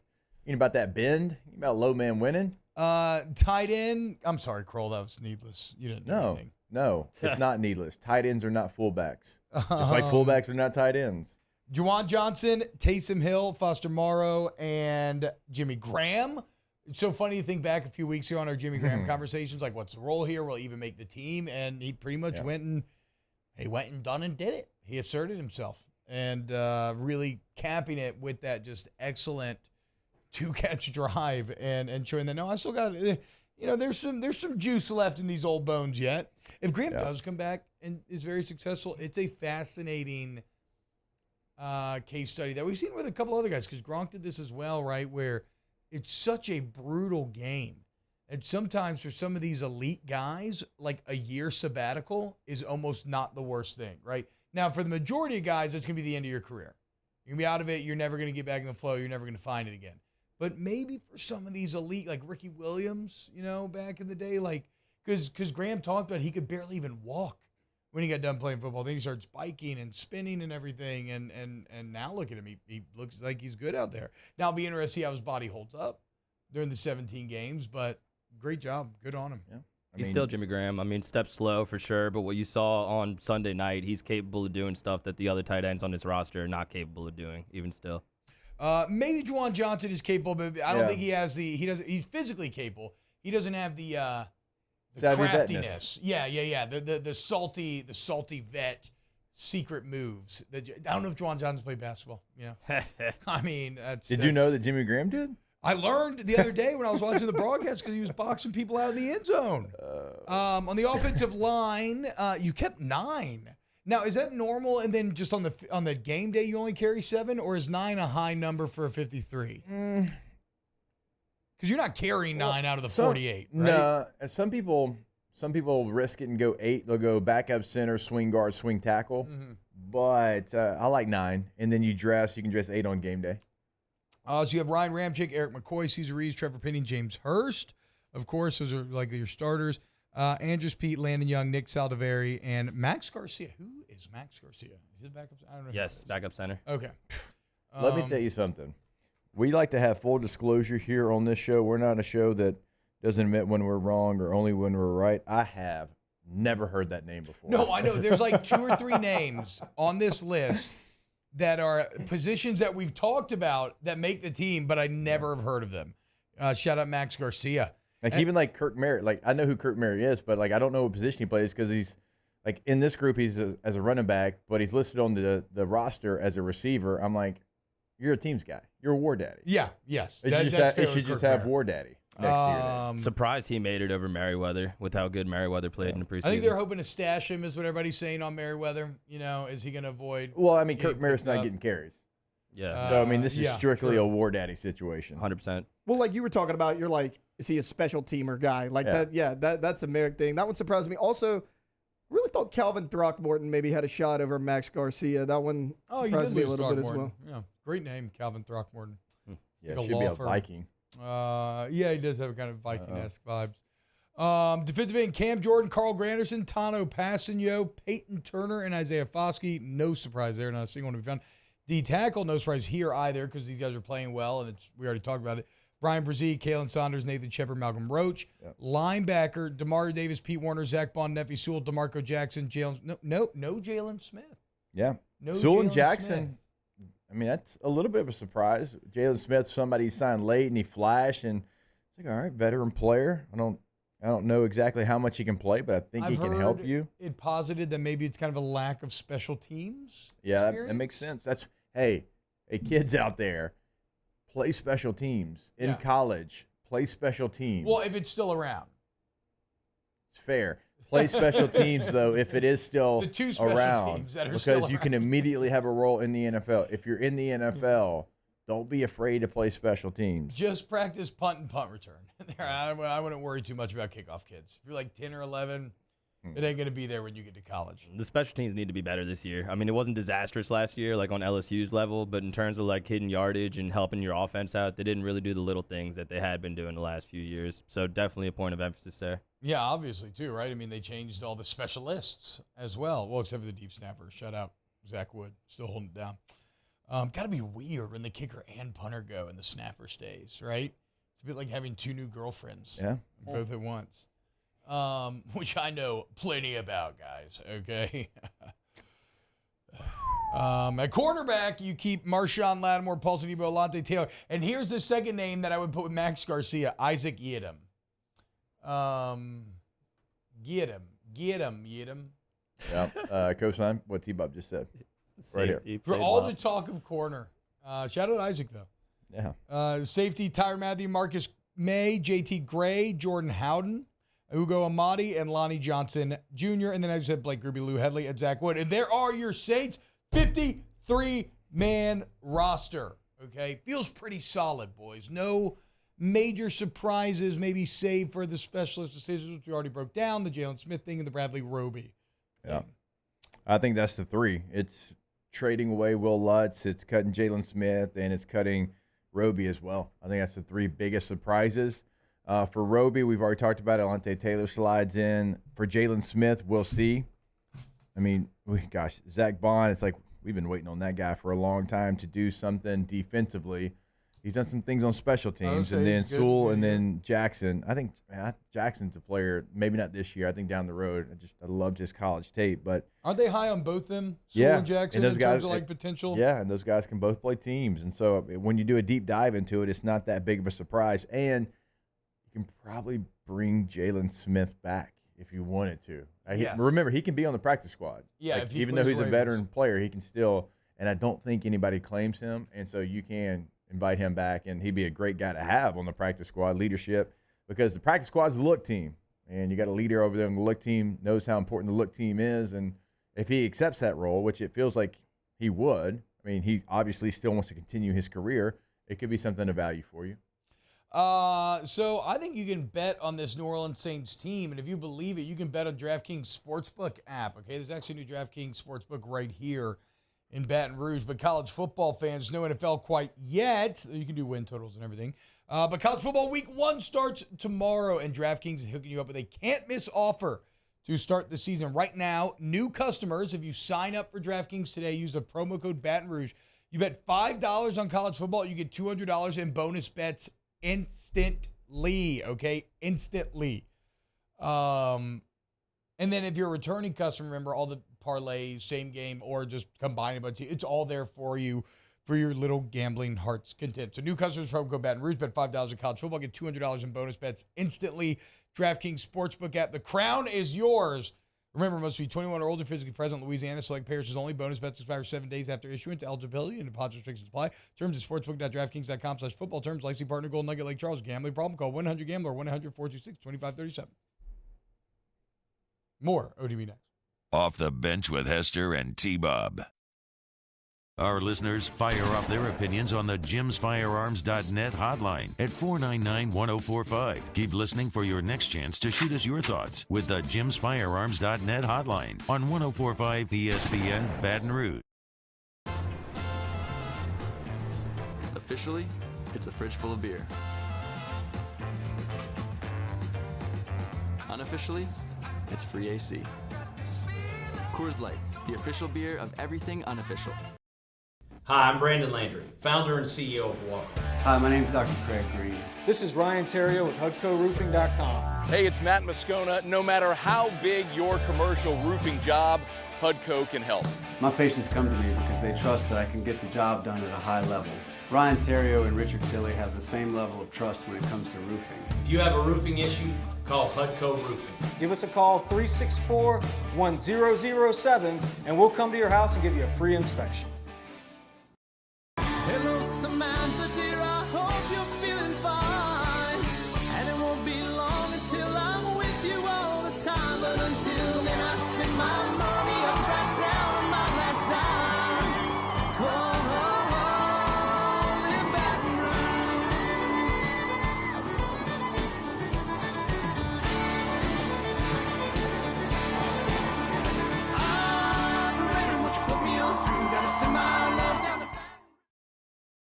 You can about that bend. You can about low man winning. Tight end. I'm sorry, Kroll. That was needless. You didn't do anything. No, it's not needless. Tight ends are not fullbacks. Just like fullbacks are not tight ends. Juwan Johnson, Taysom Hill, Foster Morrow, and Jimmy Graham. It's so funny to think back a few weeks ago on our Jimmy Graham conversations, like what's the role here? Will he even make the team? And he pretty much went and done and did it. He asserted himself and really capping it with that just excellent 2-catch drive and showing that, no, I still got, there's some juice left in these old bones yet. If Graham does come back and is very successful, it's a fascinating case study that we've seen with a couple other guys, because Gronk did this as well, right, where it's such a brutal game. And sometimes for some of these elite guys, like a year sabbatical is almost not the worst thing, right? Now, for the majority of guys, it's going to be the end of your career. You're going to be out of it. You're never going to get back in the flow. You're never going to find it again. But maybe for some of these elite, like Ricky Williams, back in the day, like, because Graham talked about he could barely even walk when he got done playing football. Then he started spiking and spinning and everything. And now look at him. He looks like he's good out there. Now I'll be interested to see how his body holds up during the 17 games. But great job. Good on him. Yeah. He's still Jimmy Graham. I mean, step slow for sure. But what you saw on Sunday night, he's capable of doing stuff that the other tight ends on his roster are not capable of doing, even still. Maybe Juwan Johnson is capable, but I don't think he has he's physically capable. He doesn't have the craftiness. Yeah. The salty vet secret moves. I don't know if Juwan Johnson played basketball. I mean, Did you know that Jimmy Graham did? I learned the other day when I was watching the broadcast because he was boxing people out in the end zone. On the offensive line, you kept 9. Now, is that normal? And then just on the game day, you only carry 7, or is 9 a high number for a 53? Because you're not carrying 9 out of the 48, right? No, some people risk it and go 8. They'll go backup center, swing guard, swing tackle. Mm-hmm. But I like 9, and then you can dress 8 on game day. So you have Ryan Ramchick, Eric McCoy, Cesar Reeves, Trevor Penning, James Hurst. Of course, those are like your starters. Andrews Pete, Landon Young, Nick Saldivari, and Max Garcia. Who is Max Garcia? Is he backup? I don't know. Yes, backup center. Okay. Let me tell you something. We like to have full disclosure here on this show. We're not a show that doesn't admit when we're wrong or only when we're right. I have never heard that name before. No, I know. There's like 2 or 3 names on this list that are positions that we've talked about that make the team, but I never have heard of them. Shout out Max Garcia. Even like Kirk Merritt. Like, I know who Kirk Merritt is, but like I don't know what position he plays because he's like in this group he's as a running back, but he's listed on the roster as a receiver. I'm like, you're a team's guy. You're a war daddy. Yeah. Yes. It should just have war daddy next year. Then. Surprised he made it over Merriweather with how good Merriweather played in the preseason. I think they're hoping to stash him, is what everybody's saying on Merriweather. Is he going to avoid? Well, I mean, Kirk Merritt's not getting carries. Yeah. So I mean, this is strictly a war daddy situation. 100%. Well, like you were talking about, you're like, is he a special teamer guy? Like that? Yeah, that's a Merrick thing. That one surprised me. Also, really thought Calvin Throckmorton maybe had a shot over Max Garcia. That one surprised me a little bit as well. Yeah, great name, Calvin Throckmorton. Yeah, like should be a Viking. Yeah, he does have kind of Viking-esque vibes. Defensive end, Cam Jordan, Carl Granderson, Tano Passanio, Peyton Turner, and Isaiah Foskey. No surprise there. Not a single one to be found. D tackle, no surprise here either because these guys are playing well, and we already talked about it. Brian Brzee, Kalen Saunders, Nathan Shepard, Malcolm Roach. Yep. Linebacker, Demario Davis, Pete Warner, Zach Bond, Nephi Sewell, DeMarco Jackson, Jalen. No Jalen Smith. Yeah. No Sewell and Jalen Jackson. Smith. I mean, that's a little bit of a surprise. Jalen Smith, somebody signed late, and he flashed, and it's like, all right, veteran player. I don't know exactly how much he can play, but I think he can help you. It posited that maybe it's kind of a lack of special teams. Yeah, that makes sense. Hey, kids out there, play special teams in college. Play special teams. Well, if it's still around, it's fair. Play special teams, though, if it is still the 2 special around, teams that are because still you can immediately have a role in the NFL. If you're in the NFL, don't be afraid to play special teams. Just practice punt and punt return. I wouldn't worry too much about kickoff kids. If you're like 10 or 11, it ain't going to be there when you get to college. The special teams need to be better this year. I mean, it wasn't disastrous last year, like on LSU's level, but in terms of like hidden yardage and helping your offense out, they didn't really do the little things that they had been doing the last few years. So definitely a point of emphasis there. Yeah, obviously, too, right? I mean, they changed all the specialists as well. Well, except for the deep snapper. Shout out Zach Wood. Still holding it down. Got to be weird when the kicker and punter go and the snapper stays, right? It's a bit like having 2 new girlfriends. Yeah. Both at once. Which I know plenty about, guys, okay? At cornerback, you keep Marshawn Lattimore, Paulson Debo, Alante Taylor. And here's the second name that I would put with Max Garcia, Isaac Yiadom. Get him. Yeah. Cosign what T-Bob just said. Right here. For all the talk of corner. Shout out Isaac, though. Yeah. Safety, Tyrann Mathieu, Marcus May, JT Gray, Jordan Howden, Ugo Amadi, and Lonnie Johnson Jr. And then I just said Blake Gruby, Lou Headley, and Zach Wood. And there are your Saints 53-man roster. Okay? Feels pretty solid, boys. No major surprises, maybe save for the specialist decisions, which we already broke down, the Jalen Smith thing and the Bradley Roby. Yeah. I think that's the 3. It's trading away Will Lutz, it's cutting Jalen Smith, and it's cutting Roby as well. I think that's the 3 biggest surprises. For Roby, we've already talked about it. Alante Taylor slides in. For Jalen Smith, we'll see. I mean, Zach Bond, it's like we've been waiting on that guy for a long time to do something defensively. He's done some things on special teams, and then Sewell, and then Jackson. I think Jackson's a player. Maybe not this year. I think down the road. I loved his college tape. But aren't they high on both them? Sewell and Jackson, in terms of like potential. Yeah, and those guys can both play teams. And so when you do a deep dive into it, it's not that big of a surprise. And you can probably bring Jalen Smith back if you wanted to. Remember, he can be on the practice squad. Yeah, even though he's a veteran player, he can still. And I don't think anybody claims him. And so you can invite him back, and he'd be a great guy to have on the practice squad, leadership, because the practice squad is the look team, and you got a leader over there on the look team, knows how important the look team is, and if he accepts that role, which it feels like he would, I mean, he obviously still wants to continue his career, it could be something of value for you. So I think you can bet on this New Orleans Saints team, and if you believe it, you can bet on DraftKings Sportsbook app, okay? There's actually a new DraftKings Sportsbook right here in Baton Rouge, but college football fans, no NFL quite yet. You can do win totals and everything. But college football week 1 starts tomorrow, and DraftKings is hooking you up with a can't-miss offer to start the season. Right now, new customers, if you sign up for DraftKings today, use the promo code Baton Rouge. You bet $5 on college football, you get $200 in bonus bets instantly, okay? Instantly. And then if you're a returning customer, remember all the parlays, same game, or just combine a bunch. It's all there for you for your little gambling heart's content. So new customers, promo code Baton Rouge, bet $5 in college football, get $200 in bonus bets instantly. DraftKings Sportsbook app. The crown is yours. Remember, must be 21 or older, physically present in Louisiana. Select parishes only. Bonus bets expire 7 days after issuance. Eligibility and deposit restrictions apply. Terms at sportsbook.draftkings.com/football. Terms, licensing partner, Golden Nugget Lake Charles. Gambling problem? Call 1-800-GAMBLER, 1-800-426-2537. More ODB next. Off the Bench with Hester and T-Bob. Our listeners fire off their opinions on the jimsfirearms.net hotline at 499-1045. Keep listening for your next chance to shoot us your thoughts with the jimsfirearms.net hotline on 1045 ESPN Baton Rouge. Officially, it's a fridge full of beer. Unofficially, it's free AC. Coors Light, the official beer of everything unofficial. Hi, I'm Brandon Landry, founder and CEO of Walker. Hi, my name is Dr. Craig Green. This is Ryan Terrio with HUDCORoofing.com. Hey, it's Matt Moscona. No matter how big your commercial roofing job, HUDCO can help. My patients come to me because they trust that I can get the job done at a high level. Ryan Terrio and Richard Tilley have the same level of trust when it comes to roofing. If you have a roofing issue, call HUDCO Roofing. Give us a call, 364-1007, and we'll come to your house and give you a free inspection. Hello, Samantha, dear, I hope you're feeling fine. And it won't be long until I'm with you all the time. But until then, I spend my money up right down on my last dime. Come on, in Baton Rouge. I'm ready, what you put me on through. Gotta send my love down to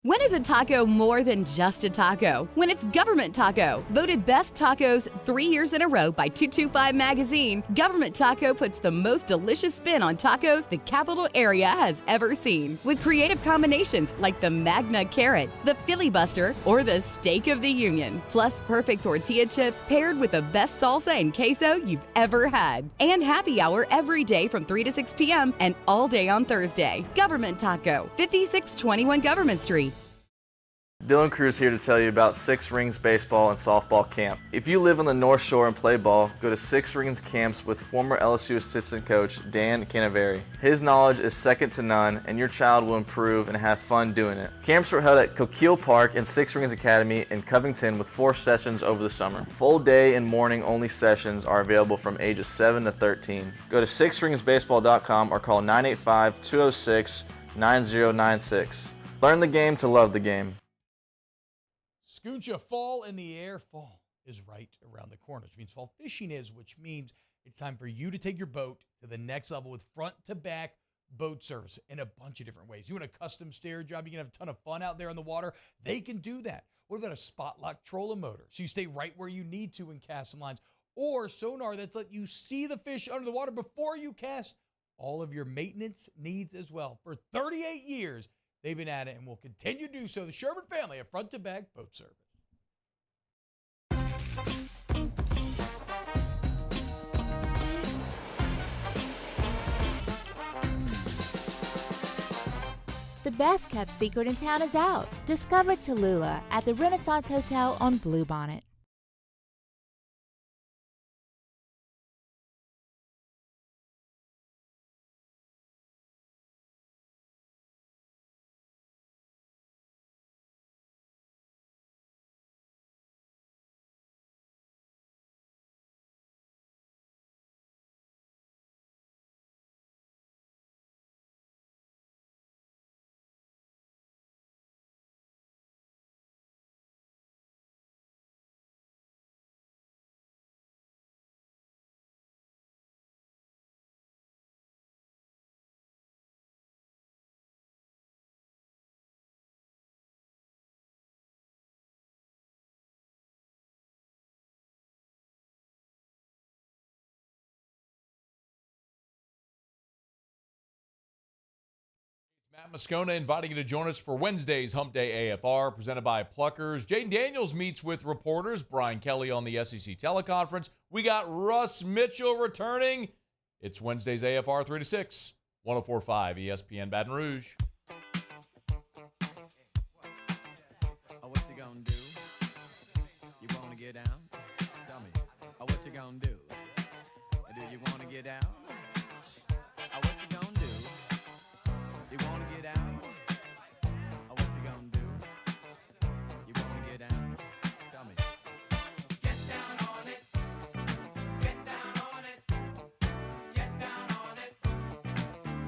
When is a taco more than just a taco? When it's Government Taco. Voted best tacos 3 years in a row by 225 Magazine, Government Taco puts the most delicious spin on tacos the capital area has ever seen. With creative combinations like the Magna Carrot, the Filibuster, or the Steak of the Union. Plus perfect tortilla chips paired with the best salsa and queso you've ever had. And happy hour every day from 3 to 6 p.m. and all day on Thursday. Government Taco, 5621 Government Street. Dylan Cruz here to tell you about Six Rings Baseball and Softball Camp. If you live on the North Shore and play ball, go to Six Rings Camps with former LSU assistant coach Dan Canaveri. His knowledge is second to none, and your child will improve and have fun doing it. Camps are held at Coquille Park and Six Rings Academy in Covington with 4 sessions over the summer. Full day and morning only sessions are available from ages 7 to 13. Go to sixringsbaseball.com or call 985-206-9096. Learn the game to love the game. Scooncha, fall in the air. Fall is right around the corner, which means fall fishing is, which means it's time for you to take your boat to the next level with front-to-back boat service in a bunch of different ways. You want a custom stair job, you can have a ton of fun out there on the water. They can do that. What about a spot lock trolling motor? So you stay right where you need to in casting lines. Or sonar that's let you see the fish under the water before you cast. All of your maintenance needs as well. For 38 years, They've been at it and will continue to do so. The Sherman family, a front-to-back boat service. The best kept secret in town is out. Discover Tallulah at the Renaissance Hotel on Bluebonnet. Matt Moscona inviting you to join us for Wednesday's Hump Day AFR presented by Pluckers. Jaden Daniels meets with reporters. Brian Kelly on the SEC teleconference. We got Russ Mitchell returning. It's Wednesday's AFR 3 to 6, 104.5 ESPN Baton Rouge. What you gonna do? You wanna get down? Tell me. What you gonna do? Do you wanna get down? What you gonna do? You wanna get down? What you gonna do? You wanna get down? Tell me. Get down on it. Get down on it. Get down on it.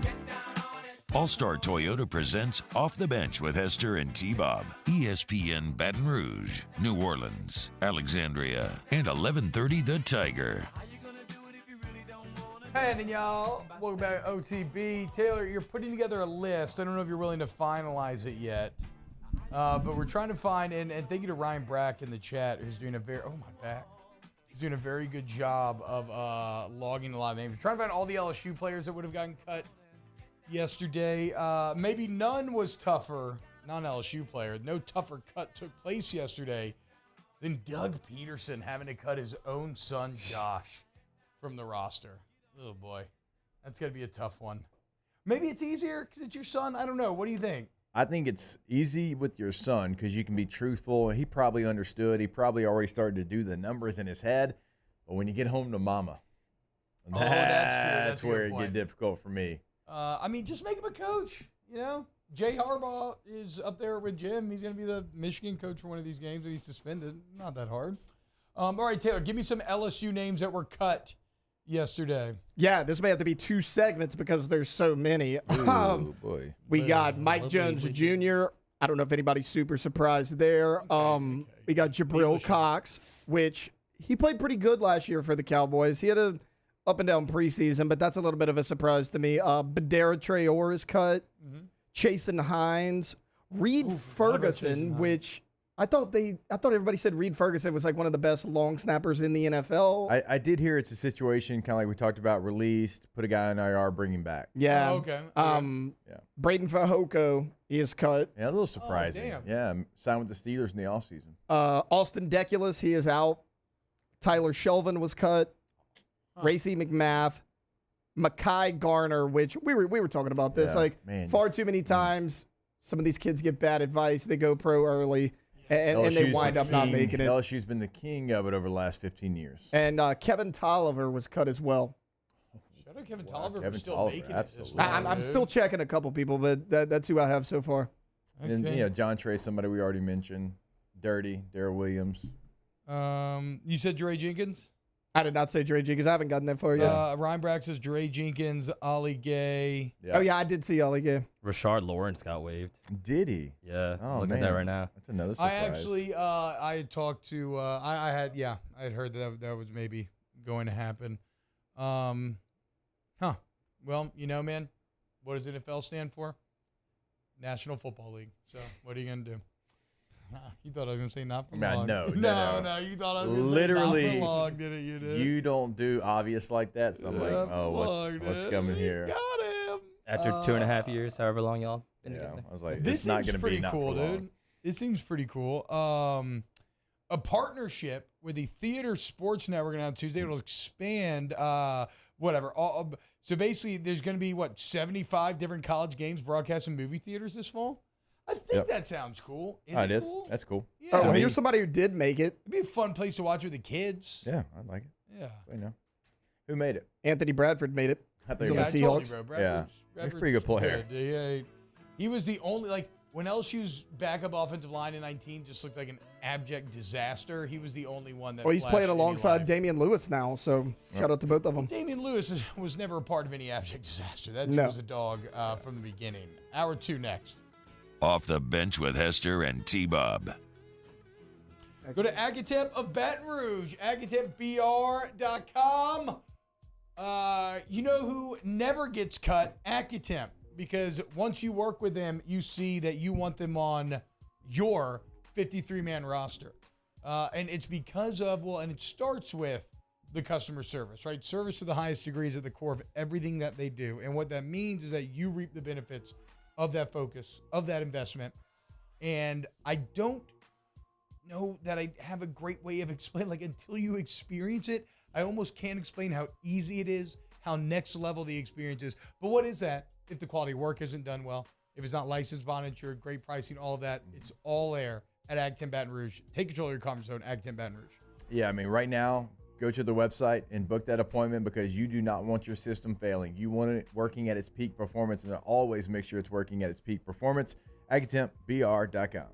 Get down on it. All-Star Toyota presents Off the Bench with Hester and T-Bob. ESPN Baton Rouge, New Orleans, Alexandria, and 1130 The Tiger. Hey, and y'all, welcome back to OTB. Taylor, you're putting together a list. I don't know if you're willing to finalize it yet, but we're trying to find, and thank you to Ryan Brack in the chat, who's doing a very, he's doing a very good job of logging a lot of names. We're trying to find all the LSU players that would have gotten cut yesterday. Maybe none was tougher, non-LSU player, no tougher cut took place yesterday than Doug Peterson having to cut his own son, Josh, from the roster. Oh, boy. That's going to be a tough one. Maybe it's easier because it's your son. I don't know. What do you think? I think it's easy with your son because you can be truthful. He probably understood. He probably already started to do the numbers in his head. But when you get home to mama, That's true. That's where it gets difficult for me. I mean, just make him a coach, you know? Jay Harbaugh is up there with Jim. He's going to be the Michigan coach for one of these games when he's suspended. Not that hard. All right, Taylor, give me some LSU names that were cut yesterday. Yeah, this may have to be 2 segments because there's so many. Oh, boy. We got Mike Jones Jr. I don't know if anybody's super surprised there. We got Jabril Cox, which he played pretty good last year for the Cowboys. He had a up and down preseason, but that's a little bit of a surprise to me. Badera Traore is cut. Chasen Hines. Reed Ferguson, which I thought everybody said Reed Ferguson was like one of the best long snappers in the NFL. I did hear it's a situation kind of like we talked about, released, put a guy on IR, bring him back. Yeah. Oh, okay. Braden Fehoko is cut. Yeah, a little surprising. damn. Yeah, signed with the Steelers in the offseason. Austin Deculus, he is out. Tyler Shelvin was cut. Racy McMath. Mekhi Garner, which we were talking about this. Far too many times, some of these kids get bad advice. They go pro early. And they wind up not making it. LSU's been the king of it over the last 15 years. And Kevin Tolliver was cut as well. Shout out Kevin Tolliver for still making it. I'm still checking a couple people, but that's who I have so far. Okay. And then, John Trey, somebody we already mentioned. Dirty, Darrell Williams. You said Dre Jenkins? I did not say Dre Jenkins. I haven't gotten that far yet. Ryan Brack says Dre Jenkins, Ollie Gay. Yeah. Oh, yeah, I did see Ollie Gay. Rashard Lawrence got waived. Did he? Yeah. Oh, Look at that right now. That's another surprise. I actually, I had talked to, I had heard that was maybe going to happen. Well, man, what does NFL stand for? National Football League. So what are you going to do? You thought I was going to say not for long. No. You thought I was going to say not for long, didn't you? You don't do obvious like that. So I'm like, what's coming here? Got him. After 2.5 years, however long y'all Yeah, I was like, this it's not seems going to be pretty not cool, for long. dude. It seems pretty cool. A partnership with the Theater Sports Network on Tuesday will expand whatever. So basically, there's going to be, 75 different college games broadcast in movie theaters this fall? I think that sounds cool. It is. Cool? That's cool. Yeah. Oh, well, you're somebody who did make it. It'd be a fun place to watch with the kids. Yeah, I like it. Yeah. So, you know. Who made it? Anthony Bradford made it. I He's think on the I told Seahawks. you, bro. Yeah. He's a pretty good player. Yeah, he was the only, when LSU's backup offensive line in 19 just looked like an abject disaster, he was the only one that Well, he's flashed playing any alongside life. Damian Lewis now, so shout out to both of them. Damian Lewis was never a part of any abject disaster. That dude No. was a dog from the beginning. Hour 2 next. Off the bench with Hester and T-Bob. Go to Agatemp of Baton Rouge, agatempbr.com. You know who never gets cut? Accutemp. Because once you work with them, you see that you want them on your 53-man roster. And it's because of, and it starts with the customer service, right? Service to the highest degree is at the core of everything that they do. And what that means is that you reap the benefits of that focus, of that investment. And I don't know that I have a great way of explaining, until you experience it, I almost can't explain how easy it is, how next level the experience is. But what is that if the quality of work isn't done well, if it's not licensed, bond insured, great pricing, all of that? It's all there at Ag10 Baton Rouge. Take control of your comfort zone, Ag10 Baton Rouge. Yeah, I mean, right now, go to the website and book that appointment because you do not want your system failing. You want it working at its peak performance, and always make sure it's working at its peak performance. AgTempBR.com.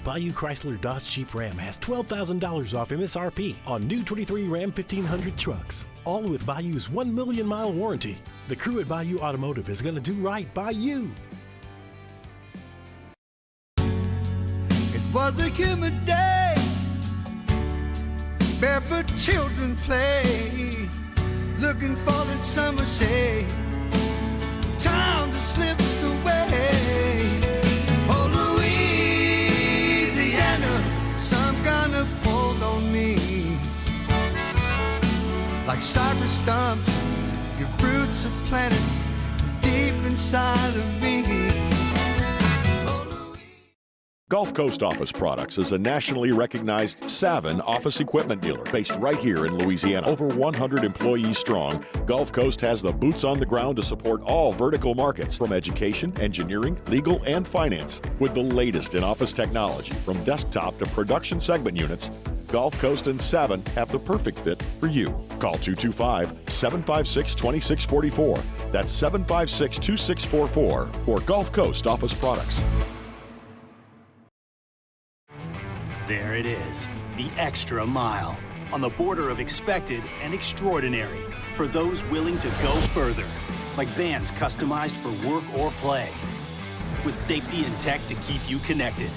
Bayou Chrysler Dodge Jeep Ram has $12,000 off MSRP on new 23 Ram 1500 trucks, all with Bayou's 1 million mile warranty. The crew at Bayou Automotive is going to do right by you. It was a humid day, barefoot children play, looking for that summer shade. Time just slips away. Oh, Louisiana, some kind of hold on me. Like cypress stumps, your roots are planted deep inside of me. Gulf Coast Office Products is a nationally recognized Savin office equipment dealer based right here in Louisiana. Over 100 employees strong, Gulf Coast has the boots on the ground to support all vertical markets, from education, engineering, legal, and finance. With the latest in office technology, from desktop to production segment units, Gulf Coast and Savin have the perfect fit for you. Call 225-756-2644. That's 756-2644 for Gulf Coast Office Products. There it is, the extra mile, on the border of expected and extraordinary, for those willing to go further, like vans customized for work or play, with safety and tech to keep you connected,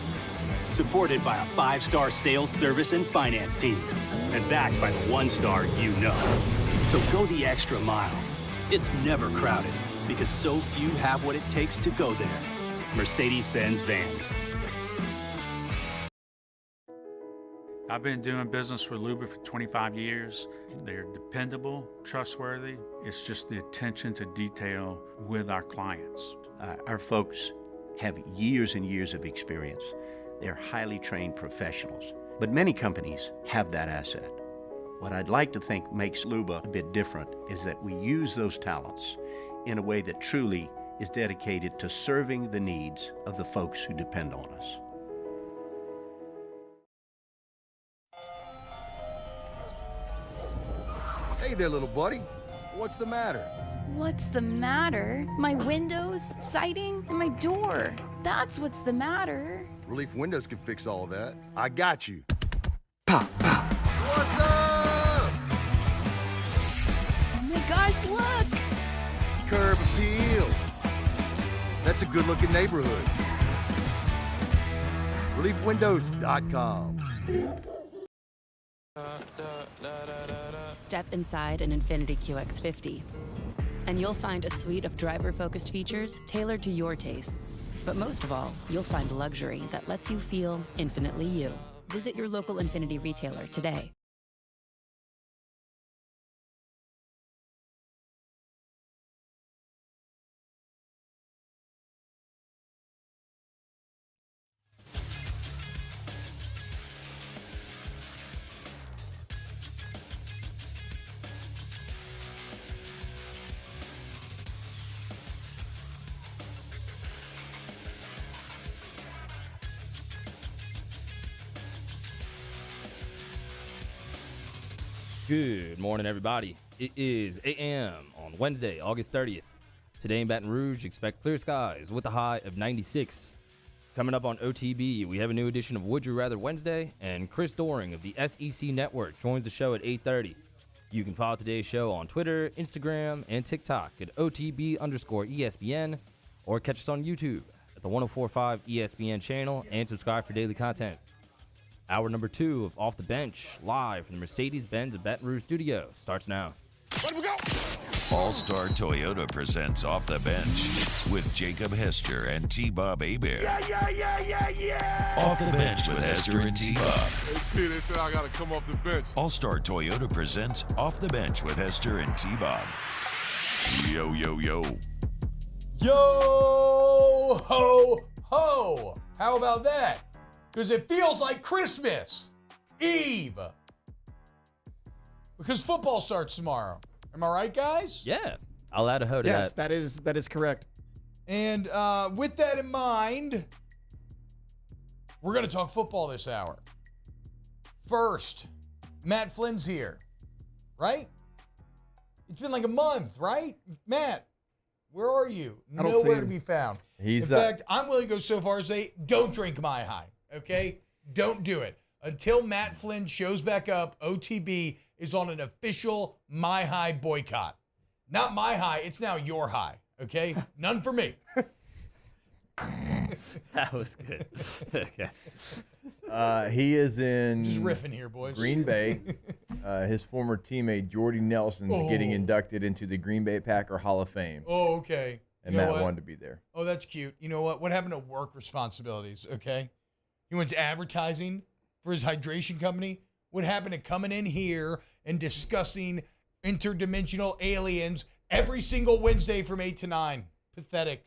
supported by a 5-star sales, service, and finance team, and backed by the 1-star you know. So go the extra mile. It's never crowded, because so few have what it takes to go there. Mercedes-Benz Vans. I've been doing business with Luba for 25 years. They're dependable, trustworthy. It's just the attention to detail with our clients. Our folks have years and years of experience. They're highly trained professionals, but many companies have that asset. What I'd like to think makes Luba a bit different is that we use those talents in a way that truly is dedicated to serving the needs of the folks who depend on us. Hey there, little buddy. What's the matter? What's the matter? My windows, siding, and my door. That's what's the matter. Relief Windows can fix all that. I got you. Pop, pop. What's up? Oh my gosh, look! Curb appeal. That's a good-looking neighborhood. ReliefWindows.com. Step inside an Infiniti QX50, and you'll find a suite of driver-focused features tailored to your tastes. But most of all, you'll find luxury that lets you feel infinitely you. Visit your local Infiniti retailer today. Good morning, everybody. It is 8 a.m. on Wednesday, August 30th. Today in Baton Rouge, expect clear skies with a high of 96. Coming up on OTB, we have a new edition of Would You Rather Wednesday, and Chris Doring of the SEC Network joins the show at 8:30. You can follow today's show on Twitter, Instagram, and TikTok at OTB_ESPN, or catch us on YouTube at the 104.5 ESPN channel and subscribe for daily content. Hour number 2 of Off the Bench, live from the Mercedes-Benz of Baton Rouge studio, starts now. All-Star Toyota presents Off the Bench with Jacob Hester and T-Bob Hebert. Yeah. Off the Bench with Hester and T-Bob. Hey, P, they said I got to come off the bench. All-Star Toyota presents Off the Bench with Hester and T-Bob. Yo, yo, yo. Yo, ho, ho. How about that? Because it feels like Christmas Eve. Because football starts tomorrow. Am I right, guys? Yeah, I'll add a ho to Yes, that. that is correct. And with that in mind, we're going to talk football this hour. First, Matt Flynn's here, right? It's been like a month, right? Matt, where are you? I don't see Nowhere to him. be found. He's, in fact, I'm willing to go so far as say, don't drink my high, okay? Don't do it. Until Matt Flynn shows back up, OTB is on an official My High boycott. Not my high, it's now your high, okay? None for me. That was good. Okay. He is in Just riffing here, boys. Green Bay. His former teammate Jordy Nelson's getting inducted into the Green Bay Packer Hall of Fame. Oh, okay. And You know Matt what? wanted to be there. Oh, that's cute. You know what? What happened to work responsibilities, okay? He went to advertising for his hydration company. What happened to coming in here and discussing interdimensional aliens every single Wednesday from 8 to 9? Pathetic.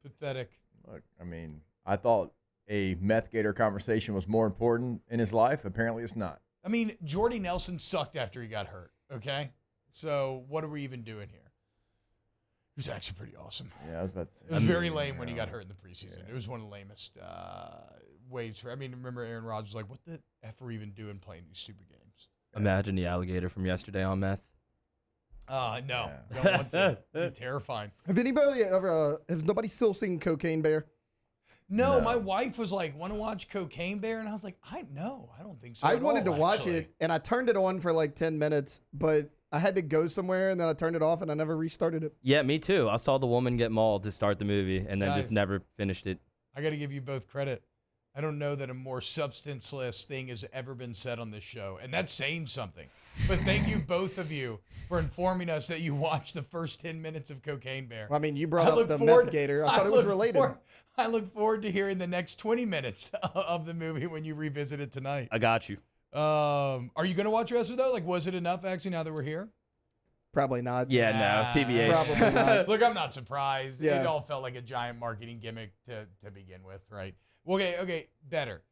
Look, I mean, I thought a meth gator conversation was more important in his life. Apparently it's not. I mean, Jordy Nelson sucked after he got hurt, okay? So what are we even doing here? He was actually pretty awesome. Yeah, I was about to say. It was very lame when he got hurt in the preseason. Yeah. It was one of the lamest ways for. I mean, remember Aaron Rodgers was like, "What the f are we even doing playing these stupid games?" Imagine the alligator from yesterday on meth. No, don't want to. It'd be terrifying. Have anybody ever? Has nobody still seen Cocaine Bear? No, my wife was like, "Want to watch Cocaine Bear?" And I was like, "I don't think so." I at wanted all, to watch actually. it, and I turned it on for like 10 minutes, but I had to go somewhere, and then I turned it off, and I never restarted it. Yeah, me too. I saw the woman get mauled to start the movie and then Guys. just never finished it. I got to give you both credit. I don't know that a more substanceless thing has ever been said on this show, and that's saying something. But thank you, both of you, for informing us that you watched the first 10 minutes of Cocaine Bear. Well, I mean, you brought up the meth gator. I thought it was related. I look forward to hearing the next 20 minutes of the movie when you revisit it tonight. I got you. Are you going to watch the rest of it, though? Like, was it enough, actually, now that we're here? Probably not. Yeah, no, TBH. Probably not. Look, I'm not surprised. Yeah. It all felt like a giant marketing gimmick to begin with, right? Okay, better.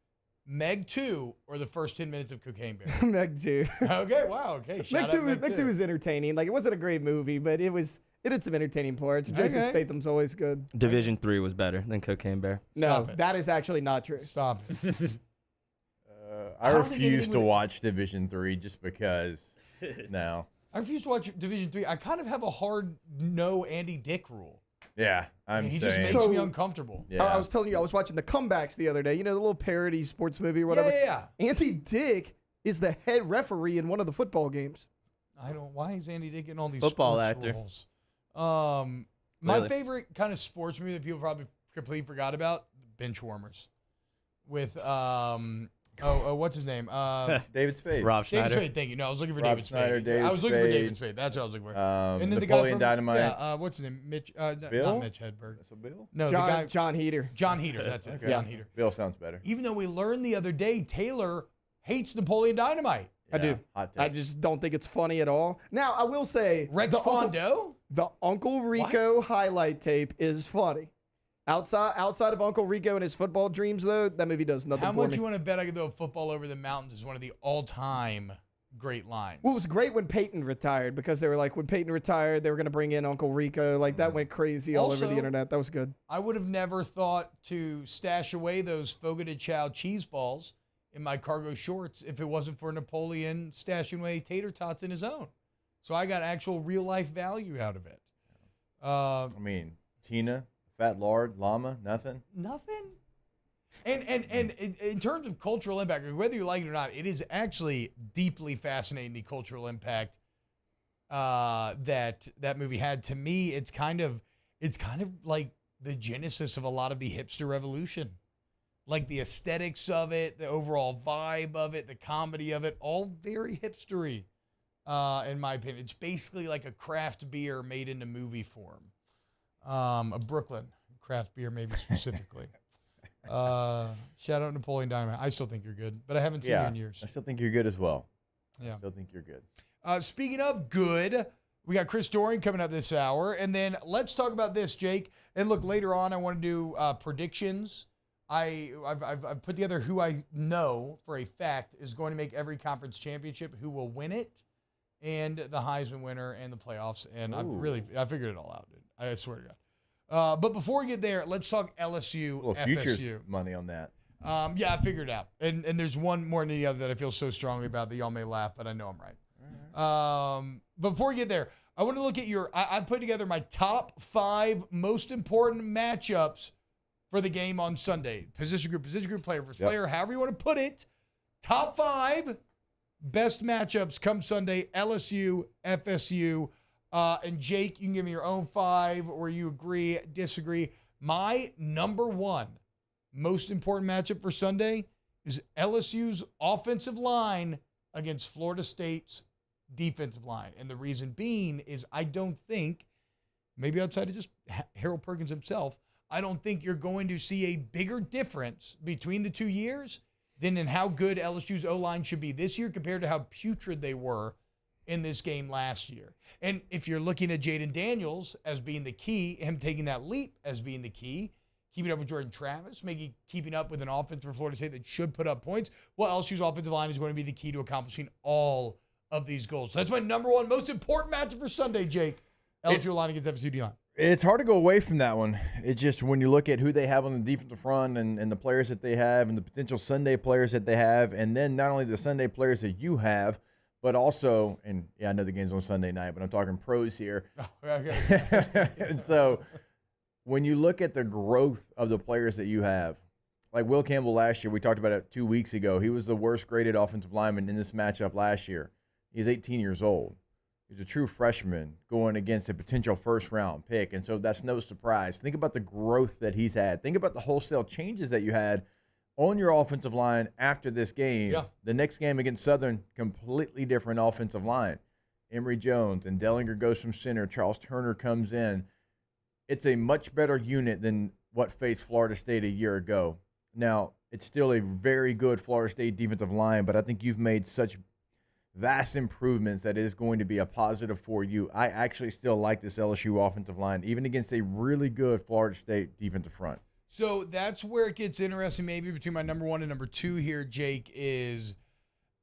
Meg 2 or the first 10 minutes of Cocaine Bear? Meg 2. Okay, wow, okay. Meg 2 was entertaining. Like, it wasn't a great movie, but it had some entertaining parts. Jason Okay. Statham's always good. Division 3 was better than Cocaine Bear. No, that is actually not true. Stop it. I don't think refuse anything to would- watch Division 3 just because. No. I refuse to watch Division 3. I kind of have a hard no Andy Dick rule. Yeah, I'm He saying. just makes me uncomfortable. Yeah. I was telling you, I was watching The Comebacks the other day. You know, the little parody sports movie or whatever. Yeah. Andy Dick is the head referee in one of the football games. Why is Andy Dick getting all these Football sports actor. roles? My Really? favorite kind of sports movie that people probably completely forgot about, Benchwarmers. With what's his name? David Spade. Rob David Schneider. Spade, thank you. No, I was looking for Rob David Schneider, Spade. David I was looking for Spade. David Spade. That's what I was looking for. and then the guy Napoleon from Dynamite. Yeah, what's his name? Mitch. Bill? Not Mitch Hedberg. That's a Bill? No, John, the guy. John Heater. John Heater. That's it. Okay. John Heater. Bill sounds better. Even though we learned the other day, Taylor hates Napoleon Dynamite. I do. Hot take. I just don't think it's funny at all. Now, I will say Rex Kwando? The Uncle Rico highlight tape is funny. Outside of Uncle Rico and his football dreams, though, that movie does nothing How for much me. you want to bet I could throw a football over the mountains is one of the all-time great lines. Well, it was great when Peyton retired because they were like, when Peyton retired, they were going to bring in Uncle Rico. Like, that went crazy all over Also- the internet. That was good. I would have never thought to stash away those Fogo de Chao cheese balls in my cargo shorts if it wasn't for Napoleon stashing away tater tots in his own. So I got actual real life value out of it. I mean, Tina, Fat Lard, Llama, nothing. Nothing. And in terms of cultural impact, whether you like it or not, it is actually deeply fascinating, the cultural impact that movie had. To me, it's kind of like the genesis of a lot of the hipster revolution. Like the aesthetics of it, the overall vibe of it, the comedy of it, all very hipstery, in my opinion. It's basically like a craft beer made into movie form. A Brooklyn craft beer, maybe specifically. Shout out Napoleon Dynamite. I still think you're good, but I haven't seen you in years. I still think you're good as well. Yeah. I still think you're good. Speaking of good, we got Chris Dorian coming up this hour. And then let's talk about this, Jake. And look, later on, I want to do predictions. I've put together who I know for a fact is going to make every conference championship, who will win it, and the Heisman winner and the playoffs. And I figured it all out, dude. I swear to God. But before we get there, let's talk LSU-FSU. Futures money on that. Yeah, I figured it out. And there's one more than the other that I feel so strongly about that y'all may laugh, but I know I'm right. But before we get there, I want to look at I put together my top 5 most important matchups for the game on Sunday. Position group, player versus player, however you want to put it. Top 5 best matchups come Sunday, LSU-FSU. And Jake, you can give me your own 5 where you agree, disagree. My number 1 most important matchup for Sunday is LSU's offensive line against Florida State's defensive line. And the reason being is I don't think, maybe outside of just Harold Perkins himself, I don't think you're going to see a bigger difference between the 2 years than in how good LSU's O-line should be this year compared to how putrid they were in this game last year. And if you're looking at Jaden Daniels as being the key, him taking that leap as being the key, keeping up with Jordan Travis, maybe keeping up with an offense for Florida State that should put up points, well, LSU's offensive line is going to be the key to accomplishing all of these goals. So that's my number 1 most important matchup for Sunday, Jake. LSU line against FSU D-line. It's hard to go away from that one. It's just when you look at who they have on the defensive front and the players that they have and the potential Sunday players that they have, and then not only the Sunday players that you have, but also, and yeah, I know the game's on Sunday night, but I'm talking pros here. And so when you look at the growth of the players that you have, like Will Campbell last year, we talked about it 2 weeks ago. He was the worst graded offensive lineman in this matchup last year. He's 18 years old. He's a true freshman going against a potential first-round pick, and so that's no surprise. Think about the growth that he's had. Think about the wholesale changes that you had on your offensive line after this game. Yeah. The next game against Southern, completely different offensive line. Emory Jones and Dellinger goes from center. Charles Turner comes in. It's a much better unit than what faced Florida State a year ago. Now, it's still a very good Florida State defensive line, but I think you've made such vast improvements that it is going to be a positive for you. I actually still like this LSU offensive line, even against a really good Florida State defensive front. So that's where it gets interesting maybe between my number 1 and number 2 here, Jake, is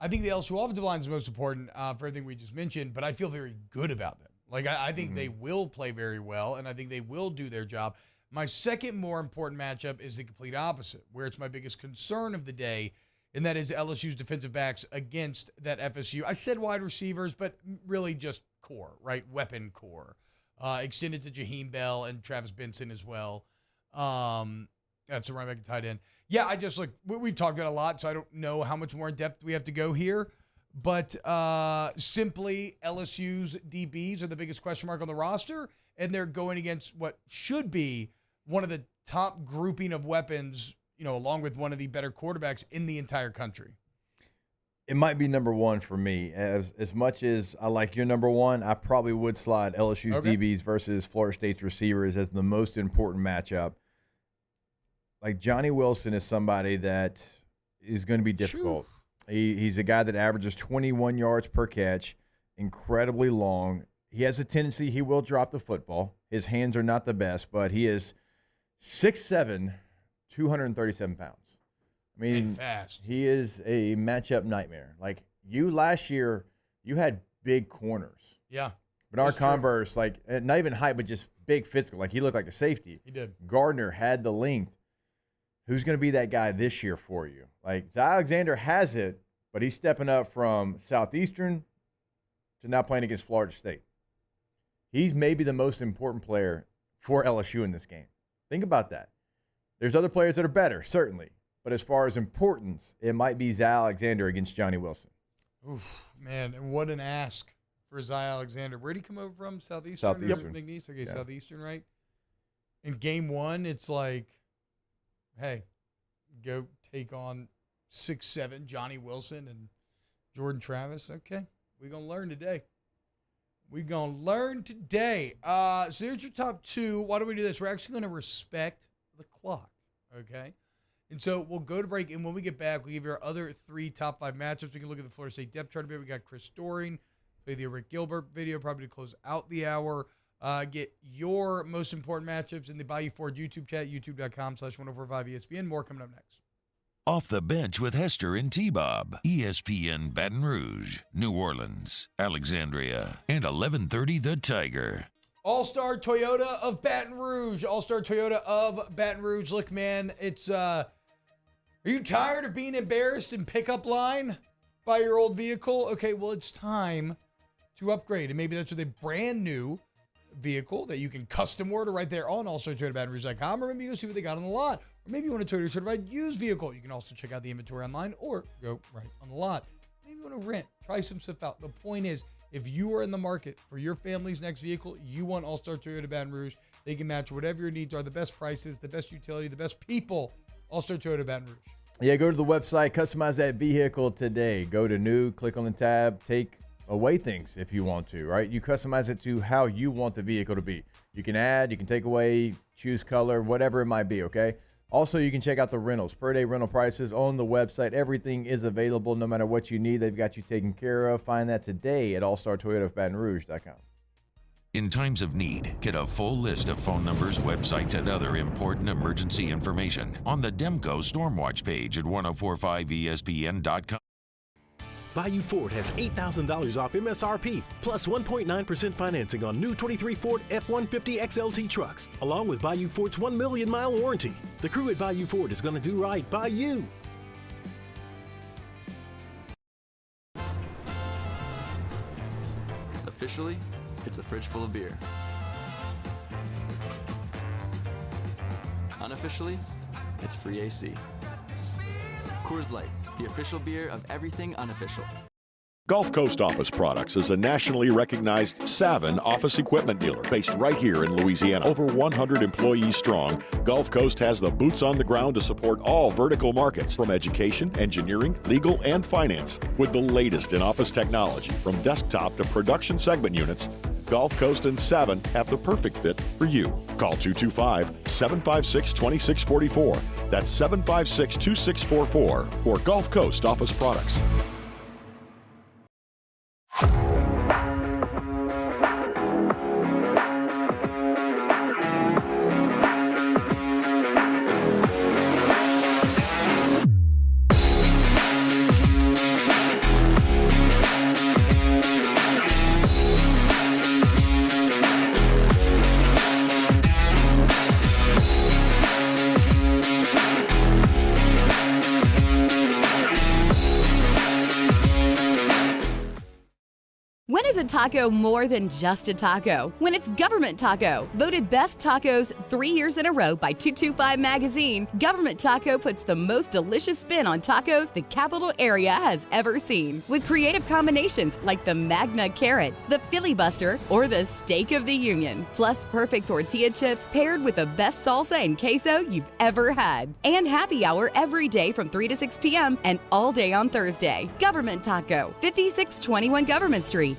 I think the LSU offensive line is most important for everything we just mentioned, but I feel very good about them. Like, I think they will play very well, and I think they will do their job. My second more important matchup is the complete opposite, where it's my biggest concern of the day, and that is LSU's defensive backs against that FSU. I said wide receivers, but really just core, right? Weapon core. Extended to Jaheim Bell and Travis Benson as well. That's a running back and tight end. Yeah, I just we've talked about it a lot, so I don't know how much more in depth we have to go here. But simply LSU's DBs are the biggest question mark on the roster, and they're going against what should be one of the top grouping of weapons, along with one of the better quarterbacks in the entire country. It might be number 1 for me. As much as I like your number 1, I probably would slide LSU's DBs versus Florida State's receivers as the most important matchup. Like Johnny Wilson is somebody that is going to be difficult. He's a guy that averages 21 yards per catch, incredibly long. He has a tendency, he will drop the football. His hands are not the best, but he is 6'7", 237 pounds. I mean, fast. He is a matchup nightmare. Like you last year, you had big corners. Yeah. Bernard Converse, not even height, but just big physical. Like he looked like a safety. He did. Gardner had the length. who's going to be that guy this year for you? Like, Zy Alexander has it, but he's stepping up from Southeastern to now playing against Florida State. He's maybe the most important player for LSU in this game. Think about that. There's other players that are better, certainly. But as far as importance, it might be Zy Alexander against Johnny Wilson. Oof, man, and what an ask for Zy Alexander. Where'd he come over from? Southeastern? Southeastern. McNeese? Okay, Yeah. Southeastern, right? In game one, it's like, hey, go take on 6'7" Johnny Wilson and Jordan Travis. Okay, we're going to learn today. We're going to learn today. So here's your top two. Why don't we do this? We're actually going to respect the clock, okay? And so we'll go to break, and when we get back, we'll give you our other 3 top 5 matchups. We can look at the Florida State depth chart a bit. We got Chris Doring, play the Rick Gilbert video, probably to close out the hour. Get your most important matchups in the Bayou Ford YouTube chat, youtube.com/1045ESPN. More coming up next. Off the Bench with Hester and T-Bob. ESPN Baton Rouge, New Orleans, Alexandria, and 1130 The Tiger. All-Star Toyota of Baton Rouge. All-Star Toyota of Baton Rouge. Look, man, it's are you tired of being embarrassed in pickup line by your old vehicle? Okay, well, it's time to upgrade. And maybe that's with a brand new vehicle that you can custom order right there on allstartoyotabatonrouge.com, or maybe you'll see what they got on the lot. Or maybe you want a Toyota certified used vehicle. You can also check out the inventory online or go right on the lot. Maybe you want to rent, try some stuff out. The point is, if you are in the market for your family's next vehicle, you want All-Star Toyota Baton Rouge. They can match whatever your needs are, the best prices, the best utility, the best people. All-Star Toyota Baton Rouge. Yeah, go to the website, customize that vehicle today. Go to new, click on the tab, take away things if you want to, right? You customize it to how you want the vehicle to be. You can add, you can take away, choose color, whatever it might be, okay? Also, you can check out the rentals, per-day rental prices on the website. Everything is available no matter what you need. They've got you taken care of. Find that today at allstartoyotabatonrouge.com. In times of need, get a full list of phone numbers, websites, and other important emergency information on the Demco Stormwatch page at 1045ESPN.com. Bayou Ford has $8,000 off MSRP, plus 1.9% financing on new 23 Ford F-150 XLT trucks, along with Bayou Ford's 1 million mile warranty. The crew at Bayou Ford is going to do right by you. Officially, it's a fridge full of beer. Unofficially, it's free AC. Coors Light, the official beer of everything unofficial. Gulf Coast Office Products is a nationally recognized Savin office equipment dealer based right here in Louisiana. Over 100 employees strong, Gulf Coast has the boots on the ground to support all vertical markets, from education, engineering, legal, and finance. With the latest in office technology, from desktop to production segment units, Gulf Coast and Savin have the perfect fit for you. Call 225-756-2644. That's 756-2644 for Gulf Coast Office Products. When is a taco more than just a taco? When it's Government Taco. Voted best tacos 3 years in a row by 225 Magazine, Government Taco puts the most delicious spin on tacos the capital area has ever seen. With creative combinations like the Magna Carrot, the Filibuster, or the Steak of the Union. Plus perfect tortilla chips paired with the best salsa and queso you've ever had. And happy hour every day from 3 to 6 p.m. and all day on Thursday. Government Taco, 5621 Government Street.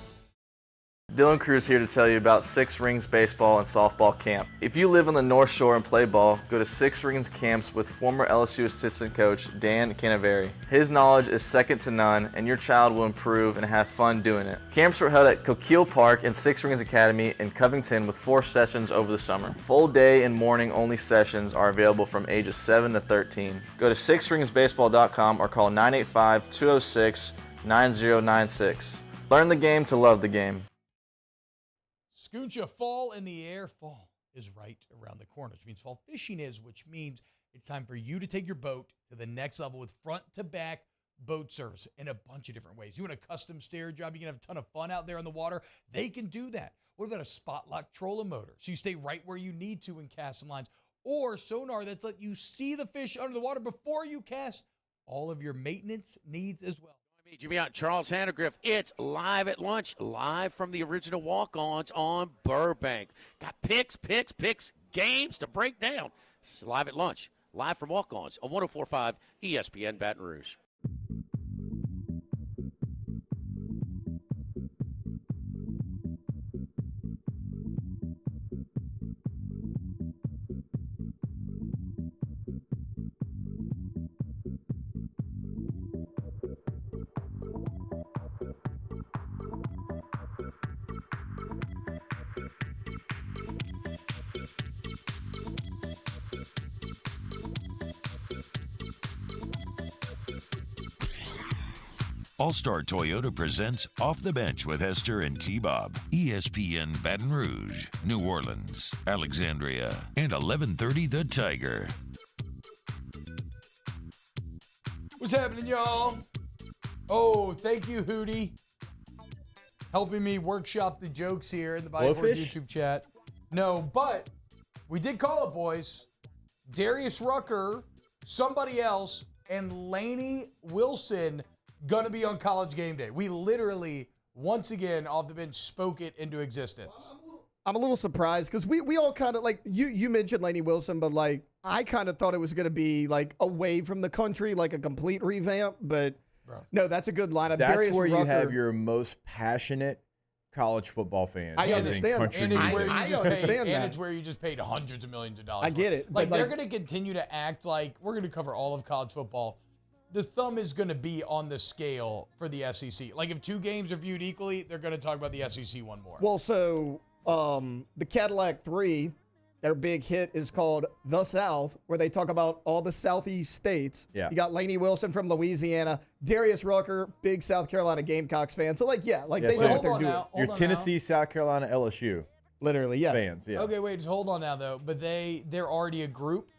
Dylan Cruz here to tell you about Six Rings Baseball and Softball Camp. If you live on the North Shore and play ball, go to Six Rings Camps with former LSU assistant coach Dan Canaveri. His knowledge is second to none, and your child will improve and have fun doing it. Camps were held at Coquille Park and Six Rings Academy in Covington with 4 sessions over the summer. Full day and morning only sessions are available from ages 7 to 13. Go to sixringsbaseball.com or call 985-206-9096. Learn the game to love the game. Scooncha, fall in the air. Fall is right around the corner, which means fall fishing is, which means It's time for you to take your boat to the next level with front-to-back boat service in a bunch of different ways. You want a custom stair job, you can have a ton of fun out there on the water. They can do that. What about a spot lock trolling motor? So you stay right where you need to in casting lines. Or sonar that's let you see the fish under the water before you cast. All of your maintenance needs as well. Jimmy out, Charles Handegriff. It's live at lunch, live from the original walk-ons on Burbank. Got picks, games to break down. This is live at lunch, live from walk-ons on 104.5 ESPN Baton Rouge. All-Star Toyota presents Off the Bench with Hester and T-Bob. ESPN Baton Rouge, New Orleans, Alexandria, and 1130 The Tiger. What's happening, y'all? Oh, thank you, Hootie. Helping me workshop the jokes here in the Bible YouTube chat. No, but we did call it, boys. Darius Rucker, somebody else, and Lainey Wilson gonna be on College Game Day. We literally, once again, off the bench, spoke it into existence. I'm a little surprised because we all kind of, like, you mentioned Lainey Wilson, but, like, I kind of thought it was going to be, like, away from the country, like a complete revamp, but no, that's a good lineup. That's Darius where Rucker, you have your most passionate college football fans. I understand. And it's where you just paid hundreds of millions of dollars. I get it. Like, they're going to continue to act like we're going to cover all of college football. The thumb is going to be on the scale for the SEC. Like, if two games are viewed equally, they're going to talk about the SEC one more. Well, so the Cadillac 3, their big hit is called The South, where they talk about all the Southeast states. Yeah. You got Lainey Wilson from Louisiana, Darius Rucker, big South Carolina Gamecocks fan. So, like, they know what they're doing. Your Tennessee, South Carolina, LSU. Literally, yeah. Fans, yeah. Okay, wait, just hold on now, though. But they're already a group?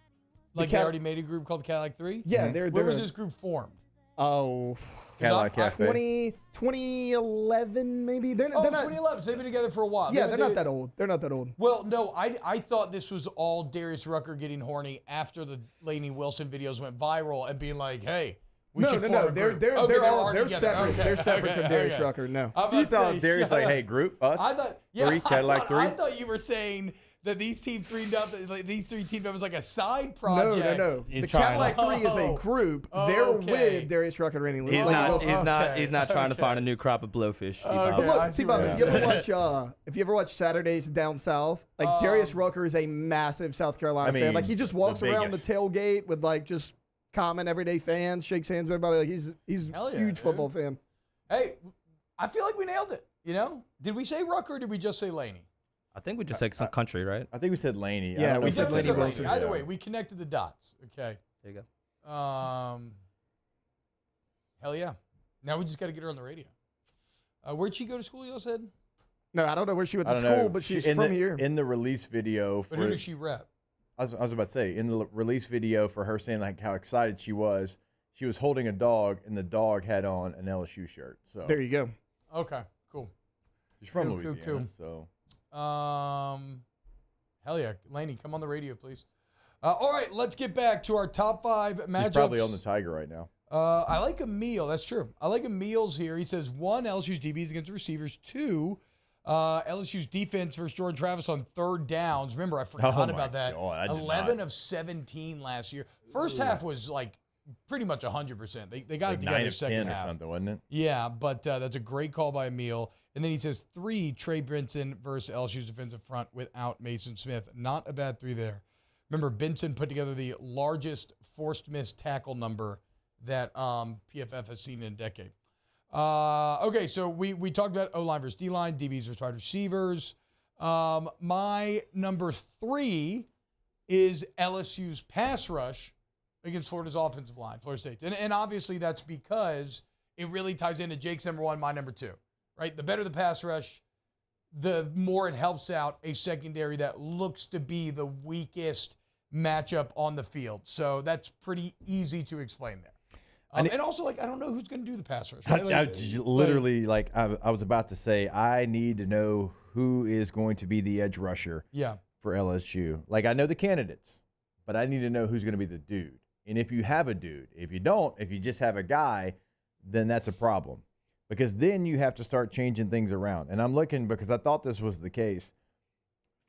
Like, they already made a group called the Cadillac 3? Yeah, Where was this group formed? Oh, Cadillac Cafe. 2011, maybe. They're not 2011. So they've been together for a while. Yeah, they're not that old. They're not that old. Well, no, I thought this was all Darius Rucker getting horny after the Lainey Wilson videos went viral and being like, hey, we should form a group. They're together. separate. Okay. They're separate from Darius Rucker. No. You thought Darius like, hey, group, us, Cadillac 3? I thought you were saying that these teams teamed up, these three teamed up as like a side project. No. The Cadillac 3 is a group. They're with Darius Rucker and Lainey Wilson. He's not trying to find a new crop of blowfish. But look, T-Bob, if you ever watch Saturdays Down South, like Darius Rucker is a massive South Carolina fan. Like, he just walks around the tailgate with, like, just common everyday fans, shakes hands with everybody. Like, he's a huge football fan. Hey, I feel like we nailed it. You know? Did we say Rucker or did we just say Lainey? I think we just said some country, right? I think we said Lainey. Yeah, we said Lainey Wilson. Wilson. Either way, we connected the dots. Okay. There you go. Hell yeah. Now we just got to get her on the radio. Where'd she go to school, you said? No, I don't know where she went to school, but she's from here. In the release video. But who does she rep? I was about to say, in the release video for her saying like how excited she was holding a dog, and the dog had on an LSU shirt. So there you go. Okay, cool. She's from Louisiana, so. Hell yeah. Lainey, come on the radio, please. All right, let's get back to our top 5 matchups. She's probably on the Tiger right now. I like Emil. That's true. I like Emil's here. He says, 1, LSU's DBs against receivers. 2, LSU's defense versus Jordan Travis on third downs. Remember, I forgot about that. God, 11 of 17 last year. First half was like pretty much 100%. They got like it together 9 of second 10 half. or something, wasn't it? Yeah, but that's a great call by Emil. And then he says 3, Trey Benson versus LSU's defensive front without Mason Smith. Not a bad 3 there. Remember, Benson put together the largest forced missed tackle number that PFF has seen in a decade. Okay, so we talked about O-line versus D-line, DBs versus wide receivers. My number 3 is LSU's pass rush against Florida's offensive line, Florida State's. And obviously that's because it really ties into Jake's number 1, my number 2. Right? The better the pass rush, the more it helps out a secondary that looks to be the weakest matchup on the field. So that's pretty easy to explain there. And also, I don't know who's going to do the pass rush. Right? I was about to say, I need to know who is going to be the edge rusher for LSU. I know the candidates, but I need to know who's going to be the dude. And if you have a dude, if you don't, if you just have a guy, then that's a problem. Because then you have to start changing things around. And I'm looking because I thought this was the case.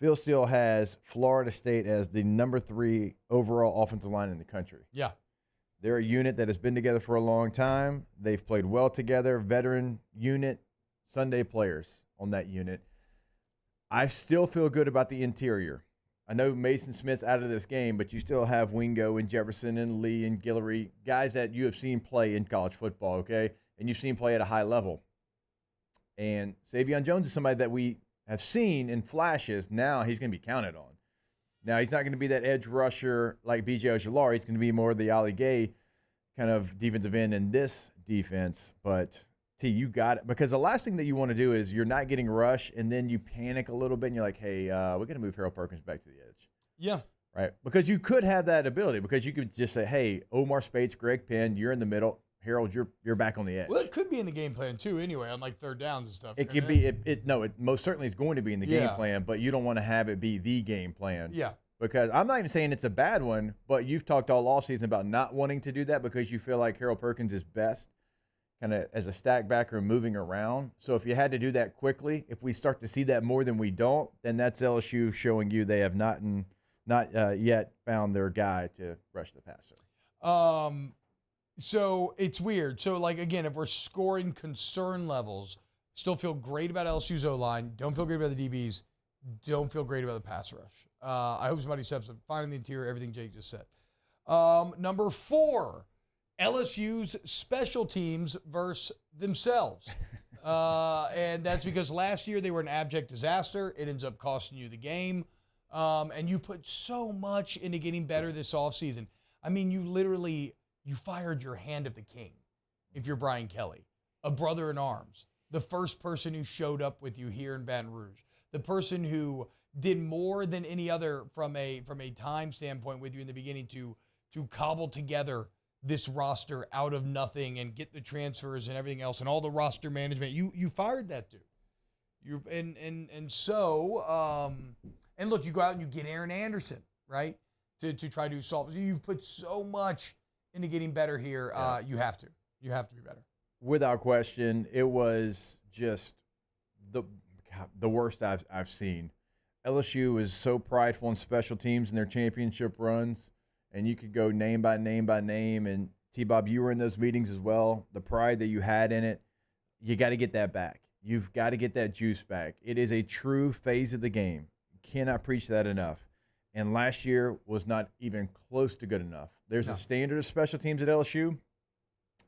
Phil Steele has Florida State as the number 3 overall offensive line in the country. Yeah. They're a unit that has been together for a long time. They've played well together, veteran unit, Sunday players on that unit. I still feel good about the interior. I know Mason Smith's out of this game, but you still have Wingo and Jefferson and Lee and Guillory, guys that you have seen play in college football, okay? And you've seen play at a high level. And Savion Jones is somebody that we have seen in flashes. Now he's going to be counted on. Now he's not going to be that edge rusher like B.J. Ojulari. He's going to be more the Ali Gay kind of defensive end in this defense. But, T, you got it. Because the last thing that you want to do is you're not getting rushed, and then you panic a little bit, and you're like, hey, we're going to move Harold Perkins back to the edge. Yeah. Right? Because you could have that ability. Because you could just say, hey, Omar Spates, Greg Penn, you're in the middle. Harold, you're back on the edge. Well, it could be in the game plan too. Anyway, on third downs and stuff. It could be. It most certainly is going to be in the game plan, but you don't want to have it be the game plan. Yeah. Because I'm not even saying it's a bad one, but you've talked all offseason about not wanting to do that because you feel like Harold Perkins is best kind of as a stack backer moving around. So if you had to do that quickly, if we start to see that more than we don't, then that's LSU showing you they have not yet found their guy to rush the passer. So it's weird. So, again, if we're scoring concern levels, still feel great about LSU's O-line, don't feel great about the DBs, don't feel great about the pass rush. I hope somebody steps up, finding the interior, everything Jake just said. Number 4, LSU's special teams versus themselves. And that's because last year they were an abject disaster. It ends up costing you the game. And you put so much into getting better this offseason. I mean, you fired your hand of the king if you're Brian Kelly, a brother in arms, the first person who showed up with you here in Baton Rouge, the person who did more than any other from a time standpoint with you in the beginning to cobble together this roster out of nothing and get the transfers and everything else and all the roster management. You fired that dude. So look, you go out and you get Aaron Anderson, right? To try to solve. You've put so much into getting better here. You have to be better. Without question, it was just the worst I've seen. LSU is so prideful in special teams and their championship runs, and you could go name by name by name. And T-Bob, you were in those meetings as well. The pride that you had in it, you got to get that back. You've got to get that juice back. It is a true phase of the game. You cannot preach that enough. And last year was not even close to good enough. There's a standard of special teams at LSU,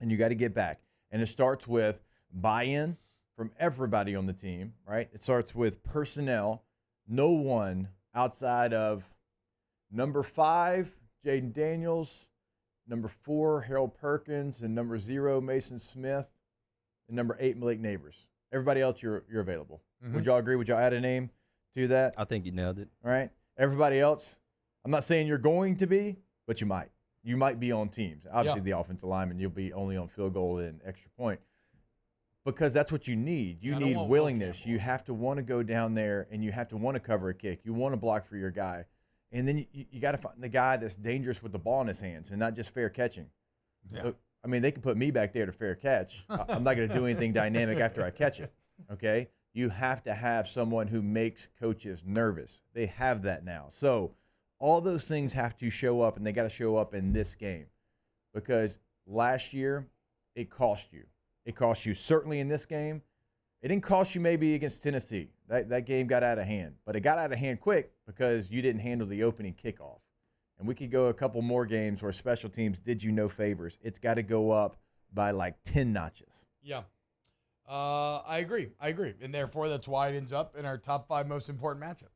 and you got to get back. And it starts with buy-in from everybody on the team, right? It starts with personnel. No one outside of number 5, Jaden Daniels, number 4, Harold Perkins, and number 0, Mason Smith, and number 8, Malik Neighbors. Everybody else, you're available. Mm-hmm. Would y'all agree? Would y'all add a name to that? I think you nailed it. All right. Everybody else, I'm not saying you're going to be, but you might. You might be on teams. Obviously, the offensive lineman, you'll be only on field goal and extra point. Because that's what you need. You need willingness. You have to want to go down there, and you have to want to cover a kick. You want to block for your guy. And then you got to find the guy that's dangerous with the ball in his hands and not just fair catching. Yeah. Look, I mean, they can put me back there to fair catch. I'm not going to do anything dynamic after I catch it, okay? You have to have someone who makes coaches nervous. They have that now. So all those things have to show up, and they got to show up in this game because last year it cost you. It cost you certainly in this game. It didn't cost you maybe against Tennessee. That game got out of hand. But it got out of hand quick because you didn't handle the opening kickoff. And we could go a couple more games where special teams did you no favors. It's got to go up by like 10 notches. Yeah. I agree. And therefore, that's why it ends up in our top 5 most important matchups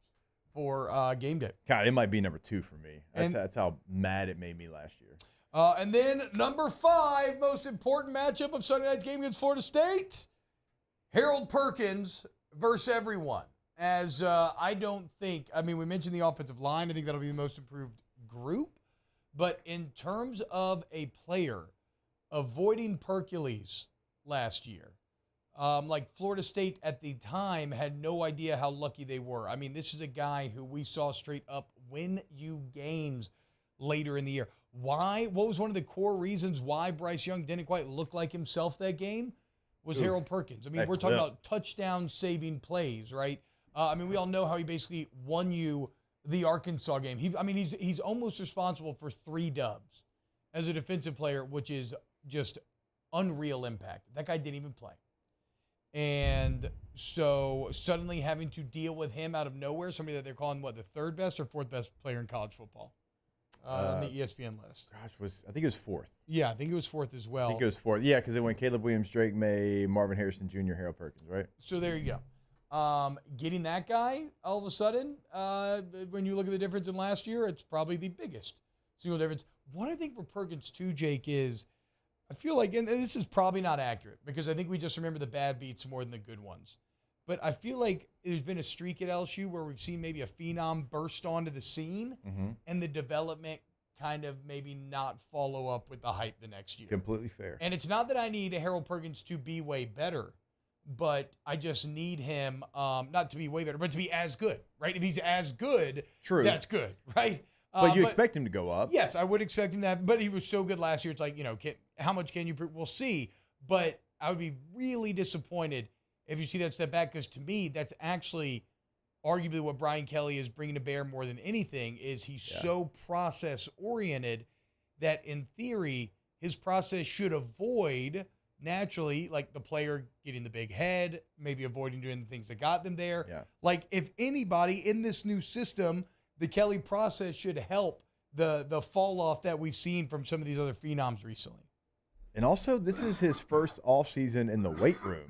for game day. God, it might be number 2 for me. That's how mad it made me last year. And then number 5 most important matchup of Sunday night's game against Florida State, Harold Perkins versus everyone. As I don't think, I mean, we mentioned the offensive line. I think that'll be the most improved group. But in terms of a player avoiding Percules last year, like Florida State at the time had no idea how lucky they were. I mean, this is a guy who we saw straight up win you games later in the year. Why? What was one of the core reasons why Bryce Young didn't quite look like himself that game? Was Harold Perkins. I mean, we're talking about touchdown-saving plays, right? I mean, we all know how he basically won you the Arkansas game. He's almost responsible for 3 dubs as a defensive player, which is just unreal impact. That guy didn't even play. And so suddenly having to deal with him out of nowhere, somebody that they're calling, the 3rd best or 4th best player in college football on the ESPN list. I think it was 4th. Yeah, I think it was 4th as well. I think it was 4th. Yeah, because it went Caleb Williams, Drake May, Marvin Harrison Jr., Harold Perkins, right? So there you go. Getting that guy, all of a sudden, when you look at the difference in last year, it's probably the biggest single difference. What I think for Perkins too, Jake, is I feel like, and this is probably not accurate because I think we just remember the bad beats more than the good ones. But I feel like there's been a streak at LSU where we've seen maybe a phenom burst onto the scene and the development kind of maybe not follow up with the hype the next year. Completely fair. And it's not that I need Harold Perkins to be way better, but I just need him not to be way better, but to be as good, right? If he's as good, that's good, right? But you expect him to go up. Yes, I would expect him to have, but he was so good last year. It's like, how much can you we'll see. But I would be really disappointed if you see that step back, because to me, that's actually arguably what Brian Kelly is bringing to bear more than anything, is he's so process-oriented that in theory, his process should avoid naturally, like the player getting the big head, maybe avoiding doing the things that got them there. Yeah. Like if anybody in this new system, the Kelly process should help the fall off that we've seen from some of these other phenoms recently. And also, this is his first offseason in the weight room.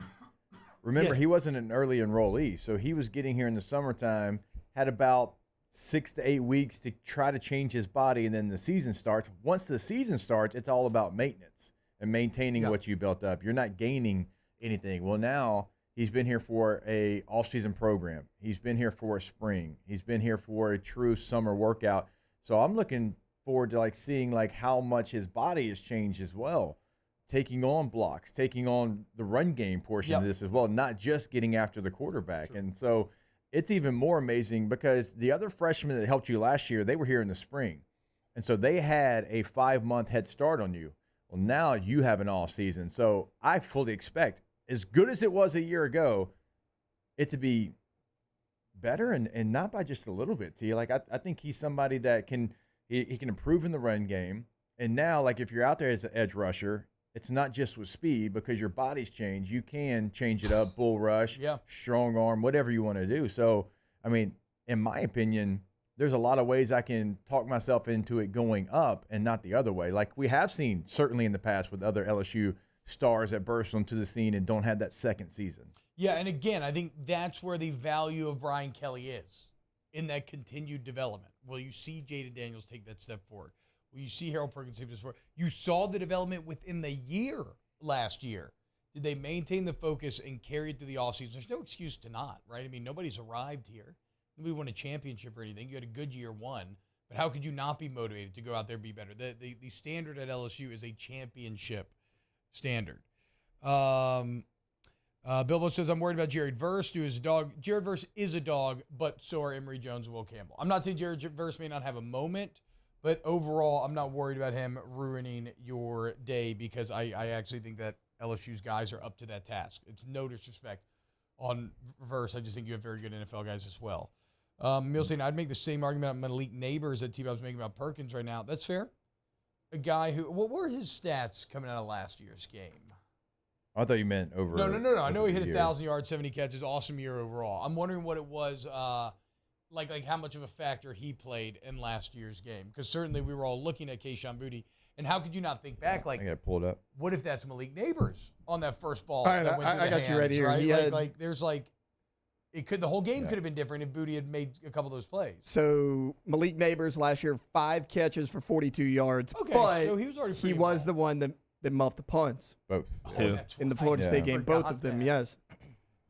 Remember, he wasn't an early enrollee, so he was getting here in the summertime, had about 6 to 8 weeks to try to change his body, and then the season starts. Once the season starts, it's all about maintenance and maintaining what you built up. You're not gaining anything. Well, now he's been here for a off-season program. He's been here for a spring. He's been here for a true summer workout. So I'm looking forward to seeing how much his body has changed as well. Taking on blocks, taking on the run game portion of this as well, not just getting after the quarterback. And so it's even more amazing because the other freshmen that helped you last year, they were here in the spring. And so they had a 5-month head start on you. Well, now you have an off season. So I fully expect, as good as it was a year ago, it to be better and not by just a little bit. See, I think he's somebody that can improve in the run game. And now, if you're out there as an edge rusher, it's not just with speed because your body's changed. You can change it up, bull rush, strong arm, whatever you want to do. So, I mean, in my opinion, there's a lot of ways I can talk myself into it going up and not the other way. Like we have seen certainly in the past with other LSU stars that burst onto the scene and don't have that second season. Yeah, and again, I think that's where the value of Brian Kelly is, in that continued development. Will you see Jaden Daniels take that step forward? Will you see Harold Perkins take this forward? You saw the development within the year last year. Did they maintain the focus and carry it through the offseason? There's no excuse to not, right? I mean, nobody's arrived here. Nobody won a championship or anything. You had a good year one. But how could you not be motivated to go out there and be better? The standard at LSU is a championship standard. Bilbo says, I'm worried about Jared Verse. His dog. Jared Verse is a dog, but so are Emory Jones and Will Campbell. I'm not saying Jared Verse may not have a moment, but overall, I'm not worried about him ruining your day because I actually think that LSU's guys are up to that task. It's no disrespect on Verse. I just think you have very good NFL guys as well. Emil saying, I'd make the same argument about Malik Neighbors that T-Bob's making about Perkins right now. That's fair. A guy who, what were his stats coming out of last year's game? I thought you meant over. No. I know he hit 1,000 yards, 70 catches, awesome year overall. I'm wondering what it was, like how much of a factor he played in last year's game. Because certainly we were all looking at Kayshon Boutte, and how could you not think back? I got pulled up. What if that's Malik Neighbors on that first ball? All right, that went through I the got hands, you right here. Right? There's it could, the whole game could have been different if Boutte had made a couple of those plays. So Malik Neighbors last year, 5 catches for 42 yards. Okay, but so he was already he was the one that muffed the punts. Both. Two. In the Florida State game, both of them, yes.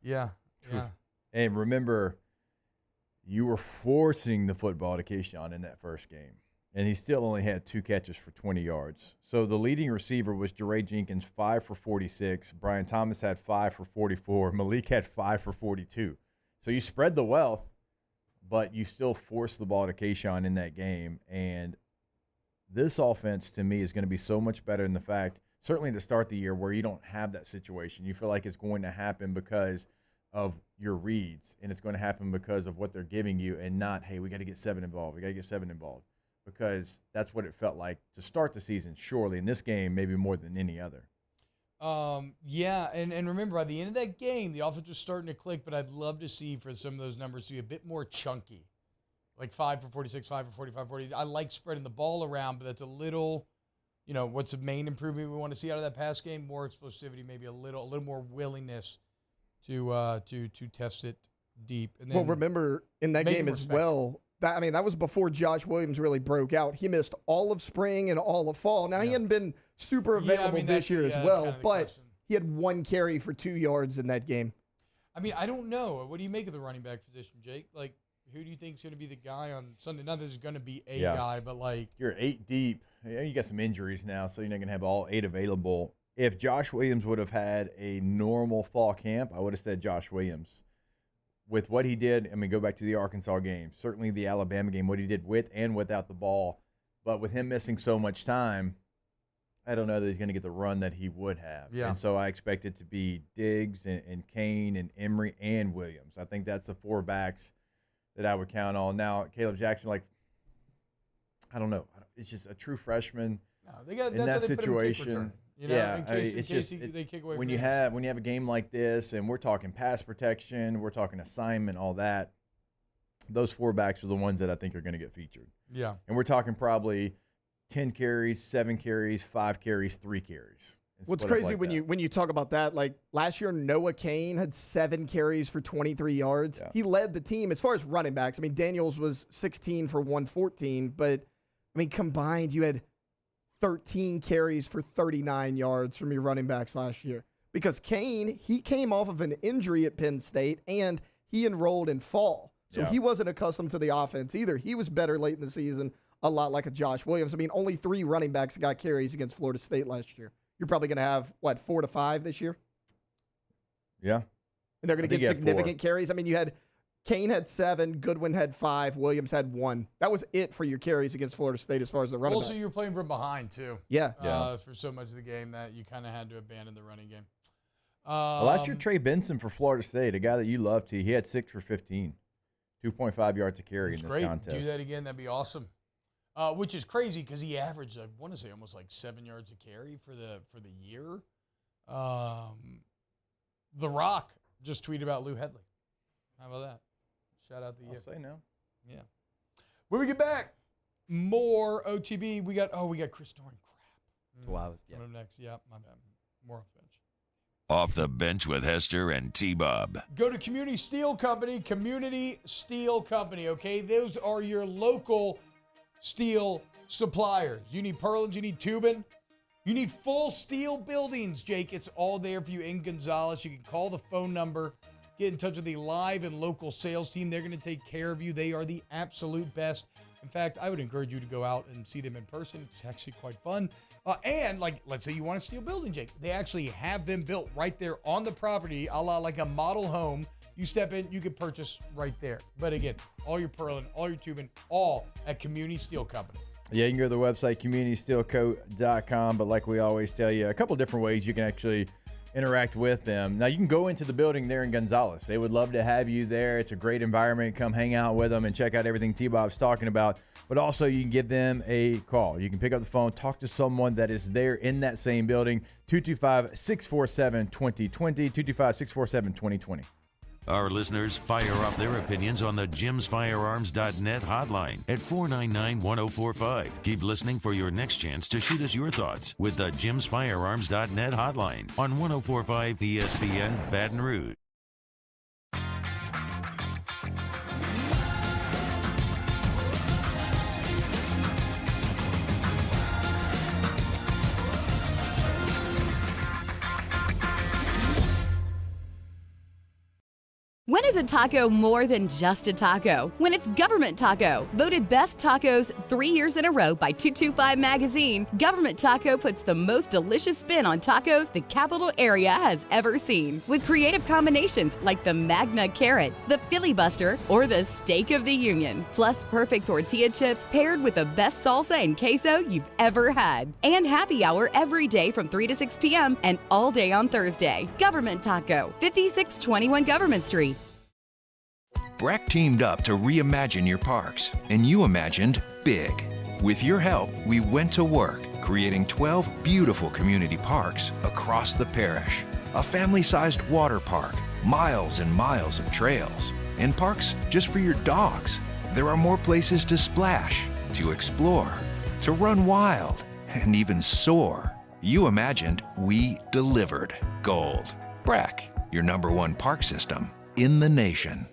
Yeah. And remember, you were forcing the football to Kayshon in that first game. and he still only had 2 catches for 20 yards. So the leading receiver was Jeray Jenkins, 5 for 46. Brian Thomas had 5 for 44. Malik had 5 for 42. So you spread the wealth, but you still force the ball to Kayshawn in that game. And this offense, to me, is going to be so much better in the fact, certainly to start the year, where you don't have that situation. You feel like it's going to happen because of your reads, and it's going to happen because of what they're giving you, and not, hey, we got to get 7 involved. We got to get 7 involved. Because that's what it felt like to start the season, surely. In this game, maybe more than any other. Yeah, and remember, by the end of that game, the offense was starting to click, but I'd love to see for some of those numbers to be a bit more chunky. Like 5 for 46, 5 for 45, 40. I like spreading the ball around, but that's a little, what's the main improvement we want to see out of that pass game? More explosivity, maybe a little more willingness to test it deep. And then well, remember, in that game as well, that was before Josh Williams really broke out. He missed all of spring and all of fall. Now, he hadn't been super available this year as well, but he had 1 carry for 2 yards in that game. I don't know. What do you make of the running back position, Jake? Like, who do you think is going to be the guy on Sunday? Not that there's going to be a guy, but like. You're 8 deep. You got some injuries now, so you're not going to have all 8 available. If Josh Williams would have had a normal fall camp, I would have said Josh Williams. With what he did, go back to the Arkansas game, certainly the Alabama game, what he did with and without the ball. But with him missing so much time, I don't know that he's going to get the run that he would have. Yeah. And so I expect it to be Diggs and Kane and Emery and Williams. I think that's the 4 backs that I would count on. Now, Caleb Jackson, I don't know. It's just a true freshman in that situation. They kick away when from you have a game like this, and we're talking pass protection, we're talking assignment, all that. Those 4 backs are the ones that I think are going to get featured. Yeah, and we're talking probably 10 carries, 7 carries, 5 carries, 3 carries. What's crazy when you talk about that, like last year, Noah Kane had 7 carries for 23 yards. Yeah. He led the team as far as running backs. Daniels was 16 for 114, but combined you had 13 carries for 39 yards from your running backs last year. Because Kane, he came off of an injury at Penn State, and he enrolled in fall. So he wasn't accustomed to the offense either. He was better late in the season, a lot like a Josh Williams. Only 3 running backs got carries against Florida State last year. You're probably going to have, 4 to 5 this year? Yeah. And they're going to get significant carries. You had Kane had 7, Goodwin had 5, Williams had 1. That was it for your carries against Florida State as far as the running backs. Also, you were playing from behind, too. Yeah. For so much of the game that you kind of had to abandon the running game. Last year, Trey Benson for Florida State, a guy that you love, he had 6 for 15, 2.5 yards a carry in this contest. Do that again. That'd be awesome. Which is crazy because he averaged, I want to say, almost 7 yards a carry for the year. The Rock just tweeted about Lou Hedley. How about that? Shout out to you. I'll say no. Yeah. When we get back, more OTB. We got Chris Doran. Crap. So I was Coming up next. Yeah, my bad. More off the bench. Off the Bench with Hester and T-Bob. Go to Community Steel Company. Community Steel Company, okay? Those are your local steel suppliers. You need purlins, you need tubing, you need full steel buildings, Jake. It's all there for you in Gonzales. You can call the phone number, get in touch with the live and local sales team. They're going to take care of you. They are the absolute best. In fact, I would encourage you to go out and see them in person. It's actually quite fun. And let's say you want a steel building, Jake. They actually have them built right there on the property, a la like a model home. You step in, you can purchase right there. But again, all your purlin, all your tubing, all at Community Steel Company. Yeah, you can go to the website, communitysteelco.com. But like we always tell you, a couple different ways you can actually interact with them. Now, you can go into the building there in Gonzales. They would love to have you there. It's a great environment. Come hang out with them and check out everything T-Bob's talking about. But also, you can give them a call. You can pick up the phone, talk to someone that is there in that same building, 225-647-2020, 225-647-2020. Our listeners fire off their opinions on the jimsfirearms.net hotline at 499-1045. Keep listening for your next chance to shoot us your thoughts with the jimsfirearms.net hotline on 1045 ESPN Baton Rouge. When is a taco more than just a taco? When it's Government Taco. Voted best tacos 3 years in a row by 225 Magazine, Government Taco puts the most delicious spin on tacos the capital area has ever seen. With creative combinations like the Magna Carrot, the Filibuster, or the Steak of the Union. Plus perfect tortilla chips paired with the best salsa and queso you've ever had. And happy hour every day from 3 to 6 p.m. and all day on Thursday. Government Taco, 5621 Government Street. BRAC teamed up to reimagine your parks, and you imagined big. With your help, we went to work, creating 12 beautiful community parks across the parish. A family-sized water park, miles and miles of trails, and parks just for your dogs. There are more places to splash, to explore, to run wild, and even soar. You imagined, we delivered. Gold. BRAC, your #1 park system in the nation.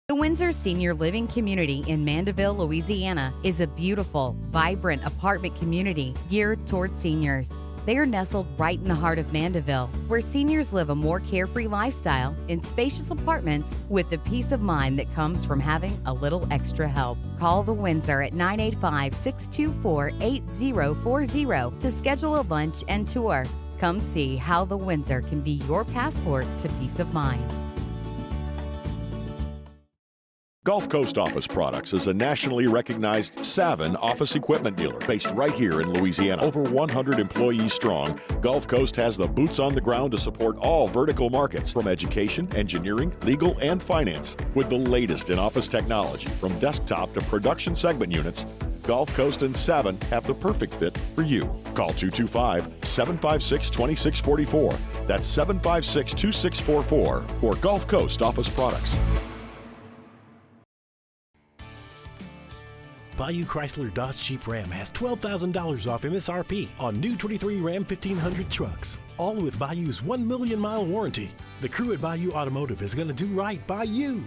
The Windsor Senior Living Community in Mandeville, Louisiana is a beautiful, vibrant apartment community geared towards seniors. They are nestled right in the heart of Mandeville, where seniors live a more carefree lifestyle in spacious apartments with the peace of mind that comes from having a little extra help. Call the Windsor at 985-624-8040 to schedule a lunch and tour. Come see how the Windsor can be your passport to peace of mind. Gulf Coast Office Products is a nationally recognized Savin office equipment dealer based right here in Louisiana. Over 100 employees strong, Gulf Coast has the boots on the ground to support all vertical markets, from education, engineering, legal, and finance. With the latest in office technology, from desktop to production segment units, Gulf Coast and Savin have the perfect fit for you. Call 225-756-2644. That's 756-2644 for Gulf Coast Office Products. Bayou Chrysler Dodge Jeep Ram has $12,000 off MSRP on new 23 Ram 1500 trucks, all with Bayou's 1 million mile warranty. The crew at Bayou Automotive is going to do right by you.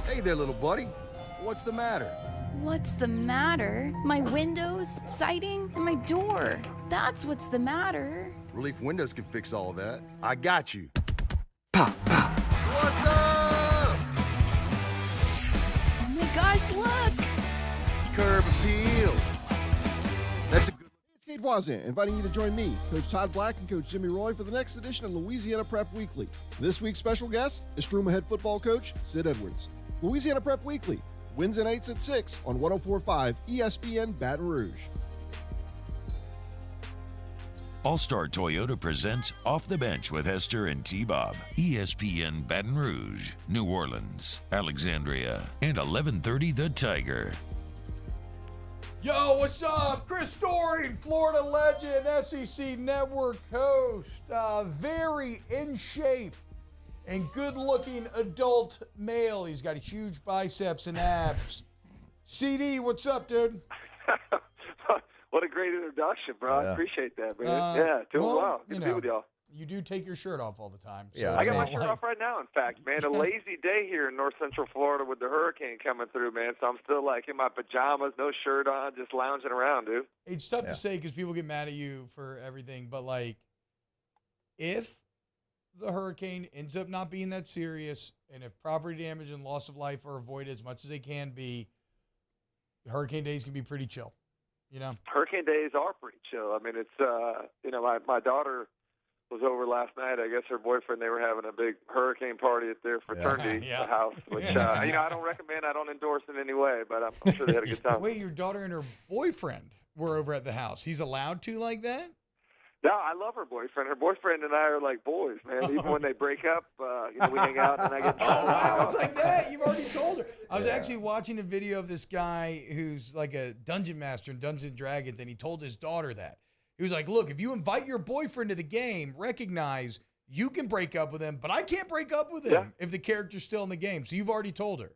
Hey there, little buddy. What's the matter? What's the matter? My windows, siding, and my door. That's what's the matter. Relief Windows can fix all of that. I got you. What's up? Oh my gosh, look! Curb appeal. That's a good. It's Kate Voisin, inviting you to join me, Coach Todd Black, and Coach Jimmy Roy for the next edition of Louisiana Prep Weekly. This week's special guest is Struma head football coach Sid Edwards. Louisiana Prep Weekly, wins and 8s at 6 on 104.5 ESPN Baton Rouge. All-Star Toyota presents Off the Bench with Hester and T-Bob. ESPN Baton Rouge, New Orleans, Alexandria, and 1130 The Tiger. Yo, what's up? Chris Doring, Florida legend, SEC Network host, very in shape and good-looking adult male. He's got huge biceps and abs. CD, what's up, dude? What a great introduction, bro. Yeah. I appreciate that, man. Doing well. Good to be with y'all. You do take your shirt off all the time. So Yeah. I got my shirt off right now, in fact, man. A lazy day here in north central Florida with the hurricane coming through, man. So I'm still like in my pajamas, no shirt on, just lounging around, dude. It's tough to say because people get mad at you for everything, but like, if the hurricane ends up not being that serious, and if property damage and loss of life are avoided as much as they can be, hurricane days can be pretty chill. You know, hurricane days are pretty chill. I mean, it's my daughter was over last night. I guess her boyfriend, they were having a big hurricane party at their fraternity house, which I don't recommend. I don't endorse in any way, but I'm sure they had a good time. Wait, your daughter and her boyfriend were over at the house. He's allowed to like that? No, I love her boyfriend. Her boyfriend and I are like boys, man. Even when they break up, we hang out and I get. Oh wow, it's like that. You've already told her. I was actually watching a video of this guy who's like a dungeon master in Dungeons and Dragons, and he told his daughter that. He was like, "Look, if you invite your boyfriend to the game, recognize you can break up with him, but I can't break up with him if the character's still in the game." So you've already told her.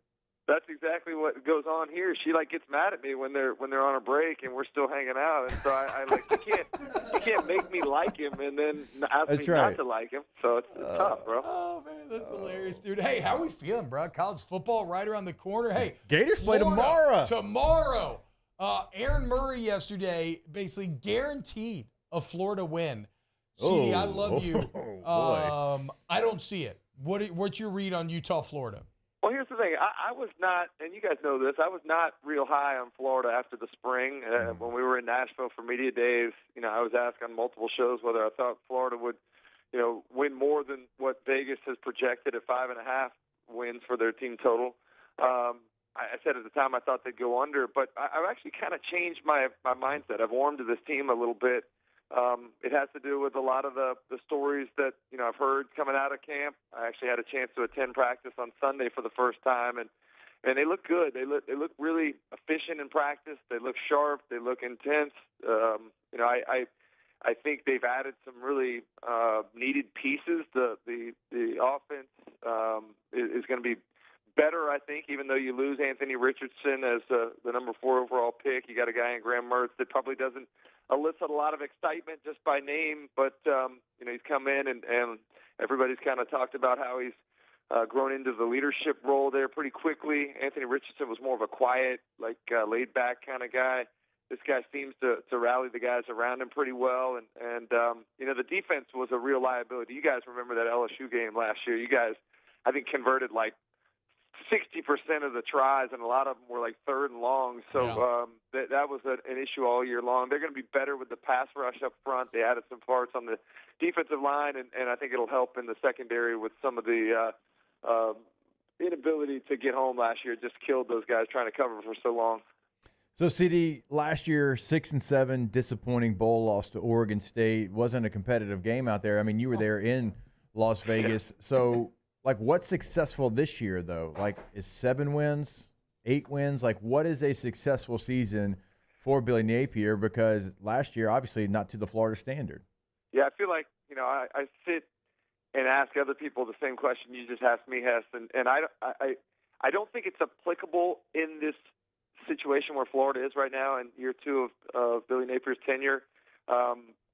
That's exactly what goes on here. She like gets mad at me when they're on a break and we're still hanging out, and so I like you can't make me like him and then ask me not to like him. So it's tough, bro. Oh man, that's hilarious, dude. Hey, how are we feeling, bro? College football right around the corner. Hey, Gators play Florida, tomorrow. Aaron Murray yesterday basically guaranteed a Florida win. CD, I love you. Boy. I don't see it. What's your read on Utah, Florida? Well, here's the thing. I was not, and you guys know this, I was not real high on Florida after the spring. When we were in Nashville for media days, I was asked on multiple shows whether I thought Florida would, win more than what Vegas has projected at 5.5 wins for their team total. I said at the time I thought they'd go under, but I've actually kind of changed my mindset. I've warmed to this team a little bit. It has to do with a lot of the stories that I've heard coming out of camp. I actually had a chance to attend practice on Sunday for the first time, and they look good. They look really efficient in practice. They look sharp. They look intense. I think they've added some really needed pieces. The offense is going to be better, I think, even though you lose Anthony Richardson as the number 4 overall pick. You got a guy in Graham Mertz that probably doesn't elicit a lot of excitement just by name, but he's come in and everybody's kind of talked about how he's grown into the leadership role there pretty quickly. Anthony Richardson was more of a quiet, laid back kind of guy. This guy seems to rally the guys around him pretty well, and the defense was a real liability. You guys remember that LSU game last year? You guys, I think, converted 60% of the tries, and a lot of them were 3rd and long. So that was an issue all year long. They're going to be better with the pass rush up front. They added some parts on the defensive line, and I think it'll help in the secondary with some of the inability to get home last year. Just killed those guys trying to cover for so long. So, CD, last year, 6-7, disappointing bowl loss to Oregon State. Wasn't a competitive game out there. I mean, you were there in Las Vegas. So, what's successful this year, though? Is 7 wins, 8 wins? What is a successful season for Billy Napier? Because last year, obviously, not to the Florida standard. Yeah, I feel like, I sit and ask other people the same question you just asked me, Hess, and I don't think it's applicable in this situation where Florida is right now in year 2 of Billy Napier's tenure.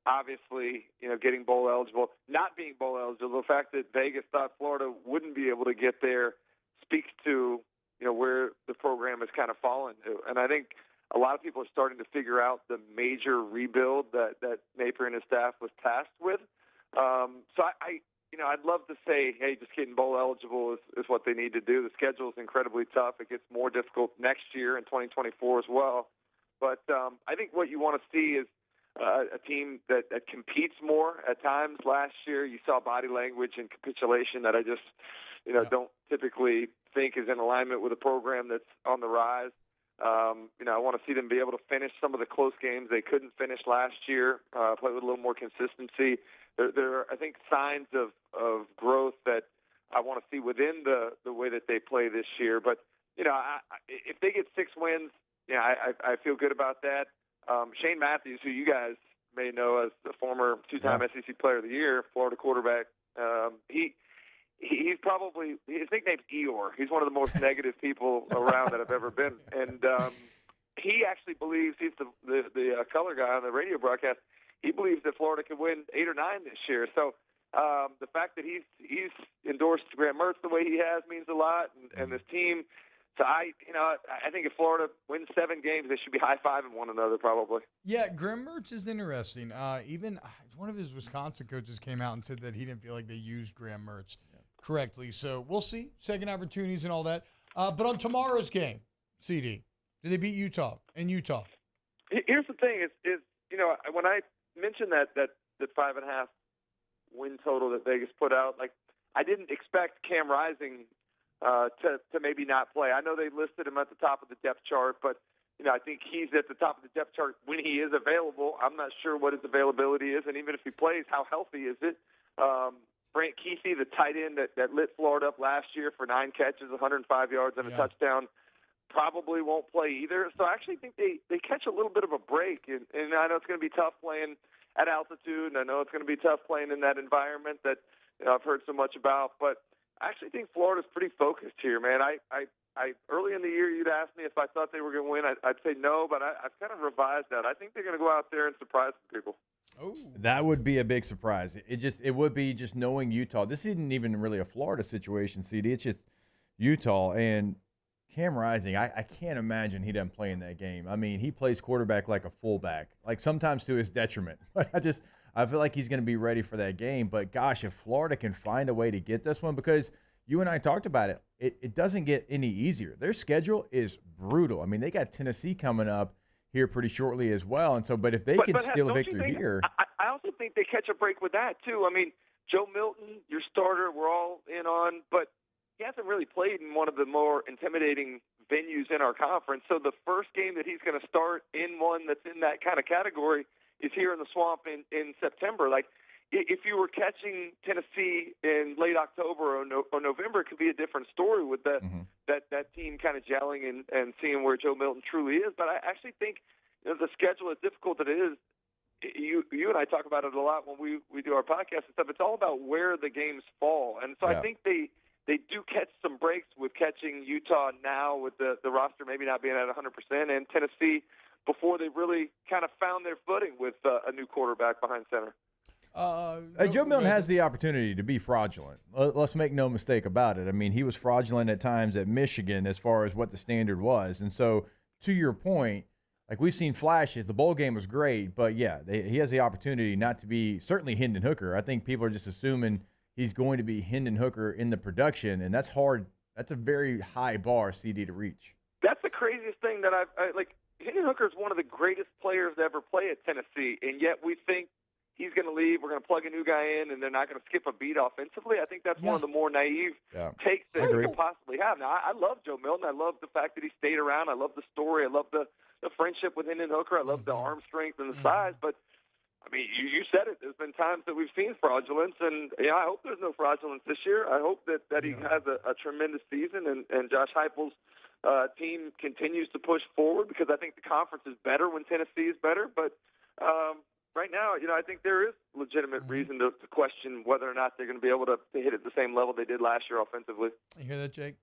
Obviously, getting bowl eligible, not being bowl eligible, the fact that Vegas thought Florida wouldn't be able to get there speaks to, where the program has kind of fallen to. And I think a lot of people are starting to figure out the major rebuild that Napier and his staff was tasked with. So I'd love to say, hey, just getting bowl eligible is what they need to do. The schedule is incredibly tough. It gets more difficult next year in 2024 as well. But I think what you want to see is a team that competes more at times. Last year, you saw body language and capitulation that I just, don't typically think is in alignment with a program that's on the rise. I want to see them be able to finish some of the close games they couldn't finish last year, play with a little more consistency. There are, I think, signs of growth that I want to see within the way that they play this year. But, if they get 6 wins, I feel good about that. Shane Matthews, who you guys may know as the former 2-time SEC Player of the Year, Florida quarterback, he's probably, his nickname's Eeyore. He's one of the most negative people around that I've ever been. And he actually believes, he's the color guy on the radio broadcast, he believes that Florida could win 8 or 9 this year. So the fact that he's endorsed Graham Mertz the way he has means a lot, and this team. So I think if Florida wins 7 games, they should be high-fiving one another probably. Yeah, Graham Mertz is interesting. Even one of his Wisconsin coaches came out and said that he didn't feel like they used Graham Mertz correctly. So we'll see. Second opportunities and all that. But on tomorrow's game, CD, do they beat Utah in Utah? Here's the thing: is when I mentioned that 5.5 win total that Vegas put out, I didn't expect Cam Rising to maybe not play. I know they listed him at the top of the depth chart, but I think he's at the top of the depth chart when he is available. I'm not sure what his availability is, and even if he plays, how healthy is it? Brant Keefe, the tight end that lit Florida up last year for 9 catches, 105 yards, and a touchdown, probably won't play either. So I actually think they catch a little bit of a break, and I know it's going to be tough playing at altitude, and I know it's going to be tough playing in that environment that I've heard so much about, but I actually think Florida's pretty focused here, man. I early in the year, you'd ask me if I thought they were going to win. I'd say no, but I've kind of revised that. I think they're going to go out there and surprise some people. Oh, that would be a big surprise. It would be just knowing Utah. This isn't even really a Florida situation, CD. It's just Utah, and Cam Rising, I can't imagine he doesn't play in that game. I mean, he plays quarterback like a fullback, like sometimes to his detriment. But I feel like he's going to be ready for that game. But, gosh, if Florida can find a way to get this one, because you and I talked about it, it doesn't get any easier. Their schedule is brutal. I mean, they got Tennessee coming up here pretty shortly as well. And so, but if they can steal a victory here. I also think they catch a break with that, too. I mean, Joe Milton, your starter, we're all in on, but he hasn't really played in one of the more intimidating venues in our conference. So the first game that he's going to start in one that's in that kind of category is here in the Swamp in September. Like, if you were catching Tennessee in late October or November, it could be a different story with that team kind of gelling and seeing where Joe Milton truly is. But I actually think the schedule, as difficult as it is, you and I talk about it a lot when we do our podcast and stuff. It's all about where the games fall. And so I think they do catch some breaks with catching Utah now with the roster maybe not being at 100%, and Tennessee before they really kind of found their footing with a new quarterback behind center. Joe Milton has the opportunity to be fraudulent. Let's make no mistake about it. I mean, he was fraudulent at times at Michigan as far as what the standard was. And so, to your point, like we've seen flashes. The bowl game was great, but, yeah, he has the opportunity not to be certainly Hendon Hooker. I think people are just assuming he's going to be Hendon Hooker in the production, and that's hard. That's a very high bar, CD, to reach. That's the craziest thing that I like. Hendon Hooker is one of the greatest players to ever play at Tennessee, and yet we think he's going to leave, we're going to plug a new guy in, and they're not going to skip a beat offensively. I think that's one of the more naive takes that you could possibly have. Now, I love Joe Milton. I love the fact that he stayed around. I love the story. I love the friendship with Hendon Hooker. I love the arm strength and the size. But, I mean, you said it. There's been times that we've seen fraudulence, and I hope there's no fraudulence this year. I hope that he has a tremendous season, and Josh Heupel's team continues to push forward, because I think the conference is better when Tennessee is better. But right now, I think there is legitimate reason to question whether or not they're going to be able to hit at the same level they did last year offensively. You hear that, Jake?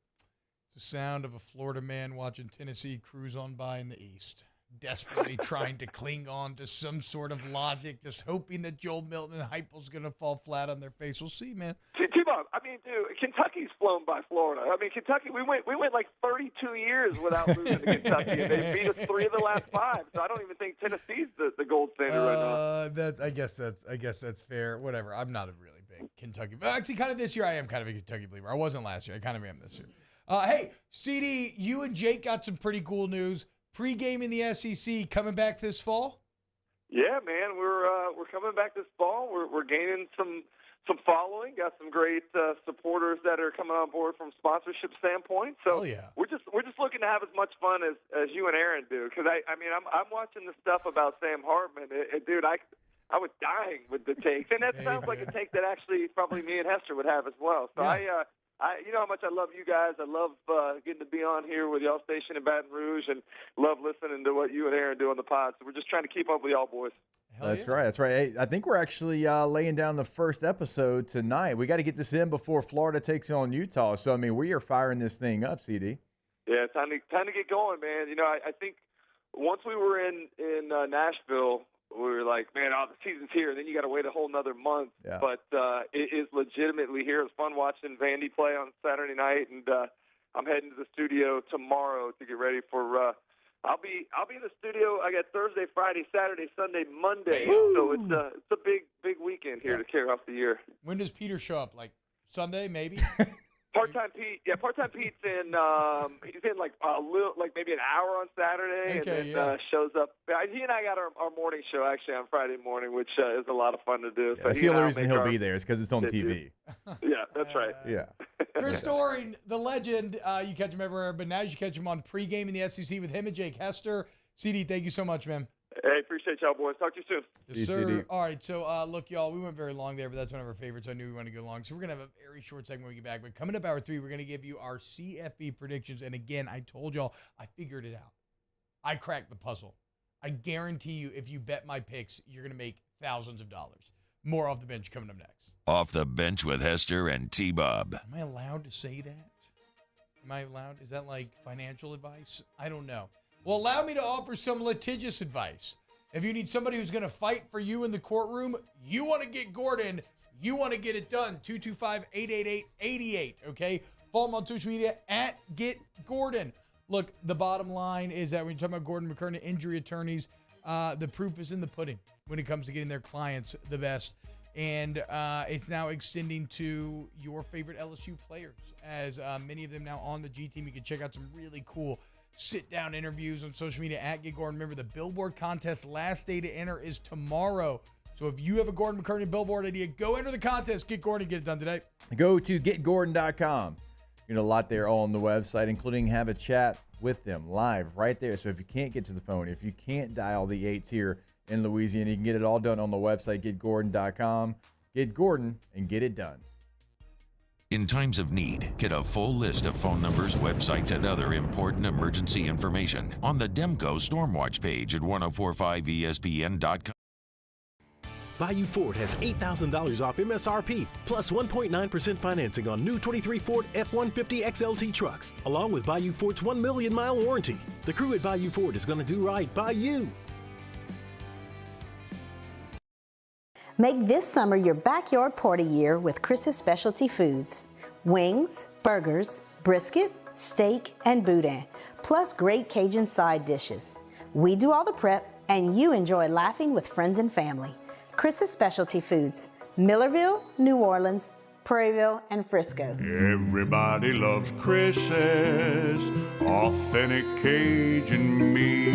It's the sound of a Florida man watching Tennessee cruise on by in the East, desperately trying to cling on to some sort of logic, just hoping that Joel Milton and Heupel's going to fall flat on their face. We'll see, man. T-Bob, I mean, dude, Kentucky's flown by Florida. I mean, Kentucky, we went like 32 years without losing to Kentucky, and they beat us 3 of the last 5. So I don't even think Tennessee's the gold standard right now. I guess that's fair. Whatever. I'm not a really big Kentucky. Actually, kind of this year, I am kind of a Kentucky believer. I wasn't last year. I kind of am this year. Hey, CD, you and Jake got some pretty cool news. Pre-game in the SEC coming back this fall? Yeah, man, we're coming back this fall. We're gaining some following. Got some great supporters that are coming on board from sponsorship standpoint. So we're just looking to have as much fun as you and Aaron do. Because I mean I'm watching the stuff about Sam Hartman, dude. I was dying with the takes, and that sounds like a take that actually probably me and Hester would have as well. So you know how much I love you guys. I love getting to be on here with y'all station in Baton Rouge, and love listening to what you and Aaron do on the pod. So we're just trying to keep up with y'all boys. That's right. Hey, I think we're actually laying down the first episode tonight. We got to get this in before Florida takes on Utah. So, I mean, we are firing this thing up, CD. Yeah, time to get going, man. I think once we were in Nashville, we were like, man, the season's here. And then you got to wait a whole nother month. Yeah. But it is legitimately here. It was fun watching Vandy play on Saturday night, and I'm heading to the studio tomorrow to get ready for. I'll be in the studio. I got Thursday, Friday, Saturday, Sunday, Monday. Ooh. So it's a big weekend here to carry off the year. When does Peter show up? Like Sunday, maybe? Part-time Pete. Yeah, Part-time Pete's in. He's in like a little, like maybe an hour on Saturday, and then shows up. He and I got our morning show actually on Friday morning, which is a lot of fun to do. Yeah, so that's the only reason he'll be there is because it's on TV. Yeah, that's right. Yeah. Chris Doering, the legend. You catch him everywhere, but now you catch him on pregame in the SEC with him and Jake Hester. CD, thank you so much, man. Hey, appreciate y'all, boys. Talk to you soon. Yes, sir. CD. All right, so look, y'all, we went very long there, but that's one of our favorites. I knew we wanted to go long, so we're going to have a very short segment when we get back. But coming up hour 3, we're going to give you our CFB predictions. And again, I told y'all, I figured it out. I cracked the puzzle. I guarantee you, if you bet my picks, you're going to make thousands of dollars. More Off the Bench coming up next. Off the Bench with Hester and T-Bob. Am I allowed to say that? Am I allowed? Is that like financial advice? I don't know. Well, allow me to offer some litigious advice. If you need somebody who's going to fight for you in the courtroom, you want to get Gordon, you want to get it done, 225-888-88, okay? Follow him on social media at Get Gordon. Look, the bottom line is that when you're talking about Gordon McKernan injury attorneys, the proof is in the pudding when it comes to getting their clients the best. And it's now extending to your favorite LSU players, as many of them now on the G team. You can check out some really cool sit-down interviews on social media at Get Gordon. Remember, the Billboard contest last day to enter is tomorrow. So if you have a Gordon McKernan Billboard idea, go enter the contest. Get Gordon, get it done today. Go to getgordon.com. You know, a lot there on the website, including have a chat with them live right there. So if you can't get to the phone, if you can't dial the 8s here in Louisiana, you can get it all done on the website, getgordon.com. Get Gordon and get it done. In times of need, get a full list of phone numbers, websites, and other important emergency information on the Demco Stormwatch page at 1045ESPN.com. Bayou Ford has $8,000 off MSRP, plus 1.9% financing on new 23 Ford F-150 XLT trucks, along with Bayou Ford's 1 million mile warranty. The crew at Bayou Ford is going to do right by you. Make this summer your backyard party year with Chris's Specialty Foods. Wings, burgers, brisket, steak, and boudin, plus great Cajun side dishes. We do all the prep, and you enjoy laughing with friends and family. Chris's Specialty Foods, Millerville, New Orleans, Prairieville, and Frisco. Everybody loves Chris's authentic Cajun meat.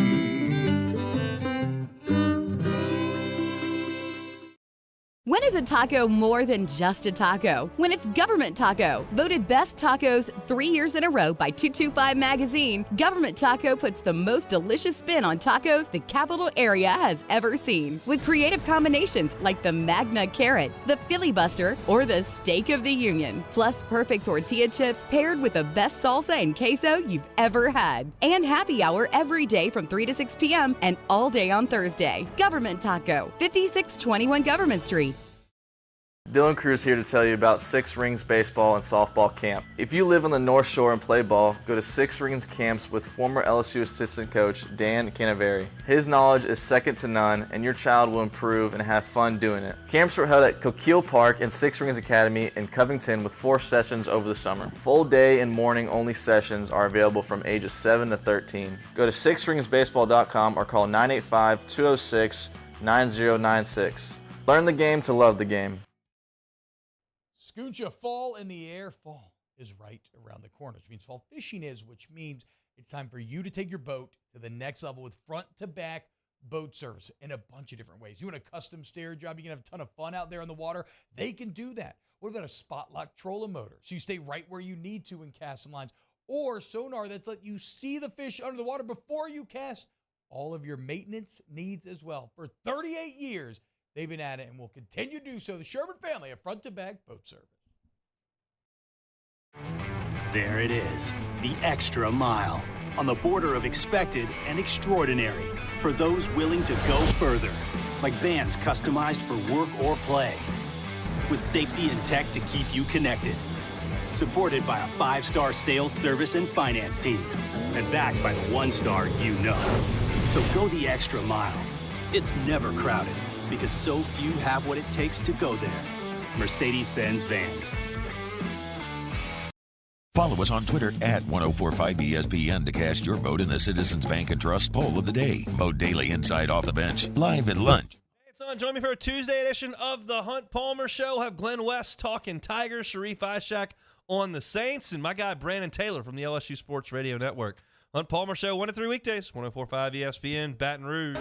When is a taco more than just a taco? When it's Government Taco. Voted best tacos 3 years in a row by 225 Magazine, Government Taco puts the most delicious spin on tacos the capital area has ever seen. With creative combinations like the Magna Carrot, the Filibuster, or the Steak of the Union. Plus perfect tortilla chips paired with the best salsa and queso you've ever had. And happy hour every day from 3 to 6 p.m. and all day on Thursday. Government Taco, 5621 Government Street. Dylan Cruz here to tell you about Six Rings Baseball and Softball Camp. If you live on the North Shore and play ball, go to Six Rings Camps with former LSU assistant coach Dan Canaveri. His knowledge is second to none, and your child will improve and have fun doing it. Camps were held at Coquille Park and Six Rings Academy in Covington with 4 sessions over the summer. Full day and morning only sessions are available from ages 7 to 13. Go to sixringsbaseball.com or call 985-206-9096. Learn the game to love the game. Scooncha, fall in the air. Fall is right around the corner, which means fall fishing is, which means it's time for you to take your boat to the next level with front-to-back boat service in a bunch of different ways. You want a custom stair job, you can have a ton of fun out there on the water. They can do that. What about a spot lock trolling motor? So you stay right where you need to in casting lines. Or sonar that's let you see the fish under the water before you cast. All of your maintenance needs as well. For 38 years, they've been at it and will continue to do so. The Sherman family of front-to-back boat service. There it is, the extra mile, on the border of expected and extraordinary for those willing to go further, like vans customized for work or play, with safety and tech to keep you connected, supported by a 5-star sales, service, and finance team, and backed by the 1-star you know. So go the extra mile. It's never crowded, because so few have what it takes to go there. Mercedes-Benz Vans. Follow us on Twitter at 1045ESPN to cast your vote in the Citizens Bank and Trust poll of the day. Vote daily inside Off the Bench, live at lunch. Hey, it's on. Join me for a Tuesday edition of the Hunt Palmer Show. Have Glenn West talking Tigers, Sharif Ishak on the Saints, and my guy Brandon Taylor from the LSU Sports Radio Network. Hunt Palmer Show, 1 to 3 weekdays, 1045 ESPN, Baton Rouge.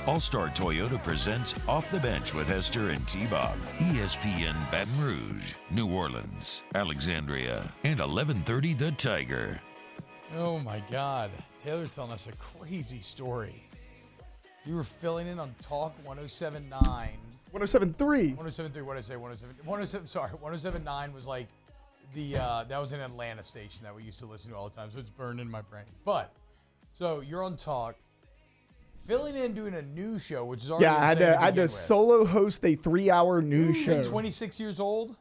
All-Star Toyota presents Off the Bench with Hester and T-Bob. ESPN Baton Rouge, New Orleans, Alexandria, and 1130 The Tiger. Oh, my God. Taylor's telling us a crazy story. You were filling in on Talk 107.9. 107.3. 107.3, what did I say? 107.9 was like that was an Atlanta station that we used to listen to all the time, so it's burned in my brain. But, so you're on Talk. filling in doing a news show, which is already Yeah, I had to solo host a 3-hour news show. 26 years old?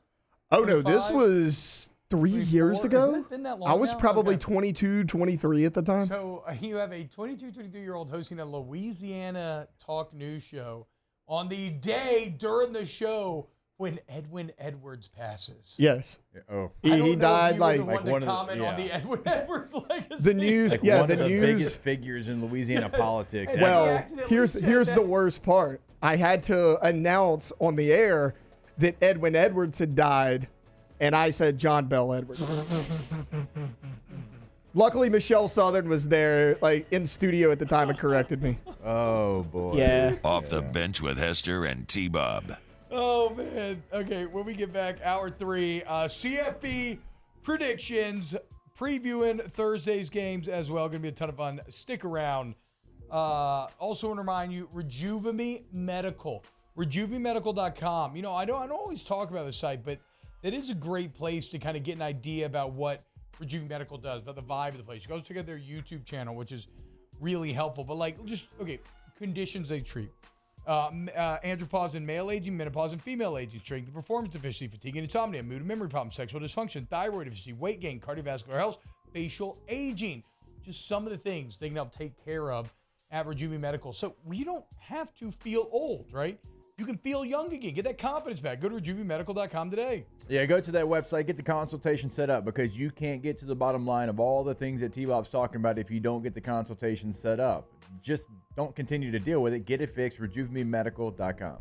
Oh, no, this 25? was 3 years ago. Has it been that long I was now? probably Okay. 22, 23 at the time. So you have a 22, 23-year-old hosting a Louisiana talk news show on the day during the show when Edwin Edwards passes. Yes. Oh, he died like one to comment on the Edwin Edwards legacy. The news, like yeah, one the of the news. biggest figures in Louisiana politics. Well, here's the worst part. I had to announce on the air that Edwin Edwards had died, and I said John Bell Edwards. Luckily, Michelle Southern was there, like in studio at the time, and corrected me. Oh boy. Yeah. Off the bench with Hester and T-Bob. Oh, man. Okay, when we get back, hour 3, CFB predictions, previewing Thursday's games as well. Going to be a ton of fun. Stick around. Also want to remind you, Rejuvame Medical. RejuveMedical.com. You know, I don't always talk about the site, but it is a great place to kind of get an idea about what Rejuve Medical does, about the vibe of the place. You go check out their YouTube channel, which is really helpful. But conditions they treat. Andropause in male aging, menopause in female aging, strength and performance deficiency, fatigue and insomnia, mood and memory problems, sexual dysfunction, thyroid deficiency, weight gain, cardiovascular health, facial aging. Just some of the things they can help take care of at Rejuve Medical. So we don't have to feel old, right? You can feel young again. Get that confidence back. Go to RejuveMedical.com today. Yeah, go to that website, get the consultation set up, because you can't get to the bottom line of all the things that T-Bob's talking about if you don't get the consultation set up. Just don't continue to deal with it. Get it fixed. RejuveMedical.com.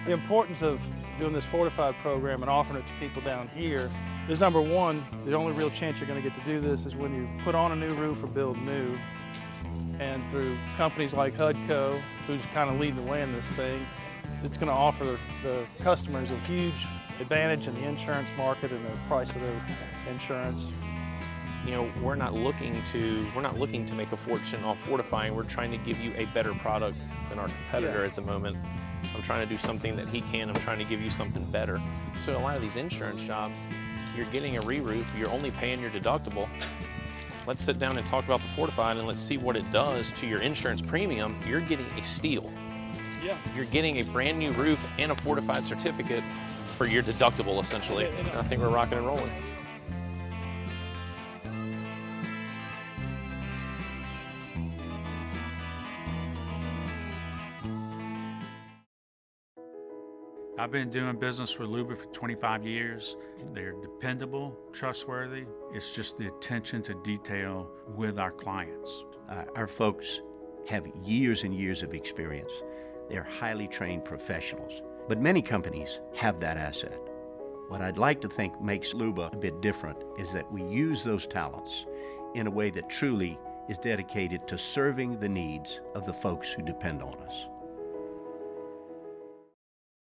The importance of doing this fortified program and offering it to people down here is, number one, the only real chance you're going to get to do this is when you put on a new roof or build new. And through companies like HUDCO, who's kind of leading the way in this thing, it's going to offer the customers a huge advantage in the insurance market and the price of their insurance. You know, we're not looking to make a fortune off fortifying. We're trying to give you a better product than our competitor at the moment. I'm trying to do something that he can. I'm trying to give you something better. So a lot of these insurance jobs, you're getting a re-roof, you're only paying your deductible. Let's sit down and talk about the fortified and let's see what it does to your insurance premium. You're getting a steal. Yeah. You're getting a brand new roof and a fortified certificate for your deductible, essentially. And I think we're rocking and rolling. I've been doing business with Luba for 25 years. They're dependable, trustworthy. It's just the attention to detail with our clients. Our folks have years and years of experience. They're highly trained professionals, but many companies have that asset. What I'd like to think makes Luba a bit different is that we use those talents in a way that truly is dedicated to serving the needs of the folks who depend on us.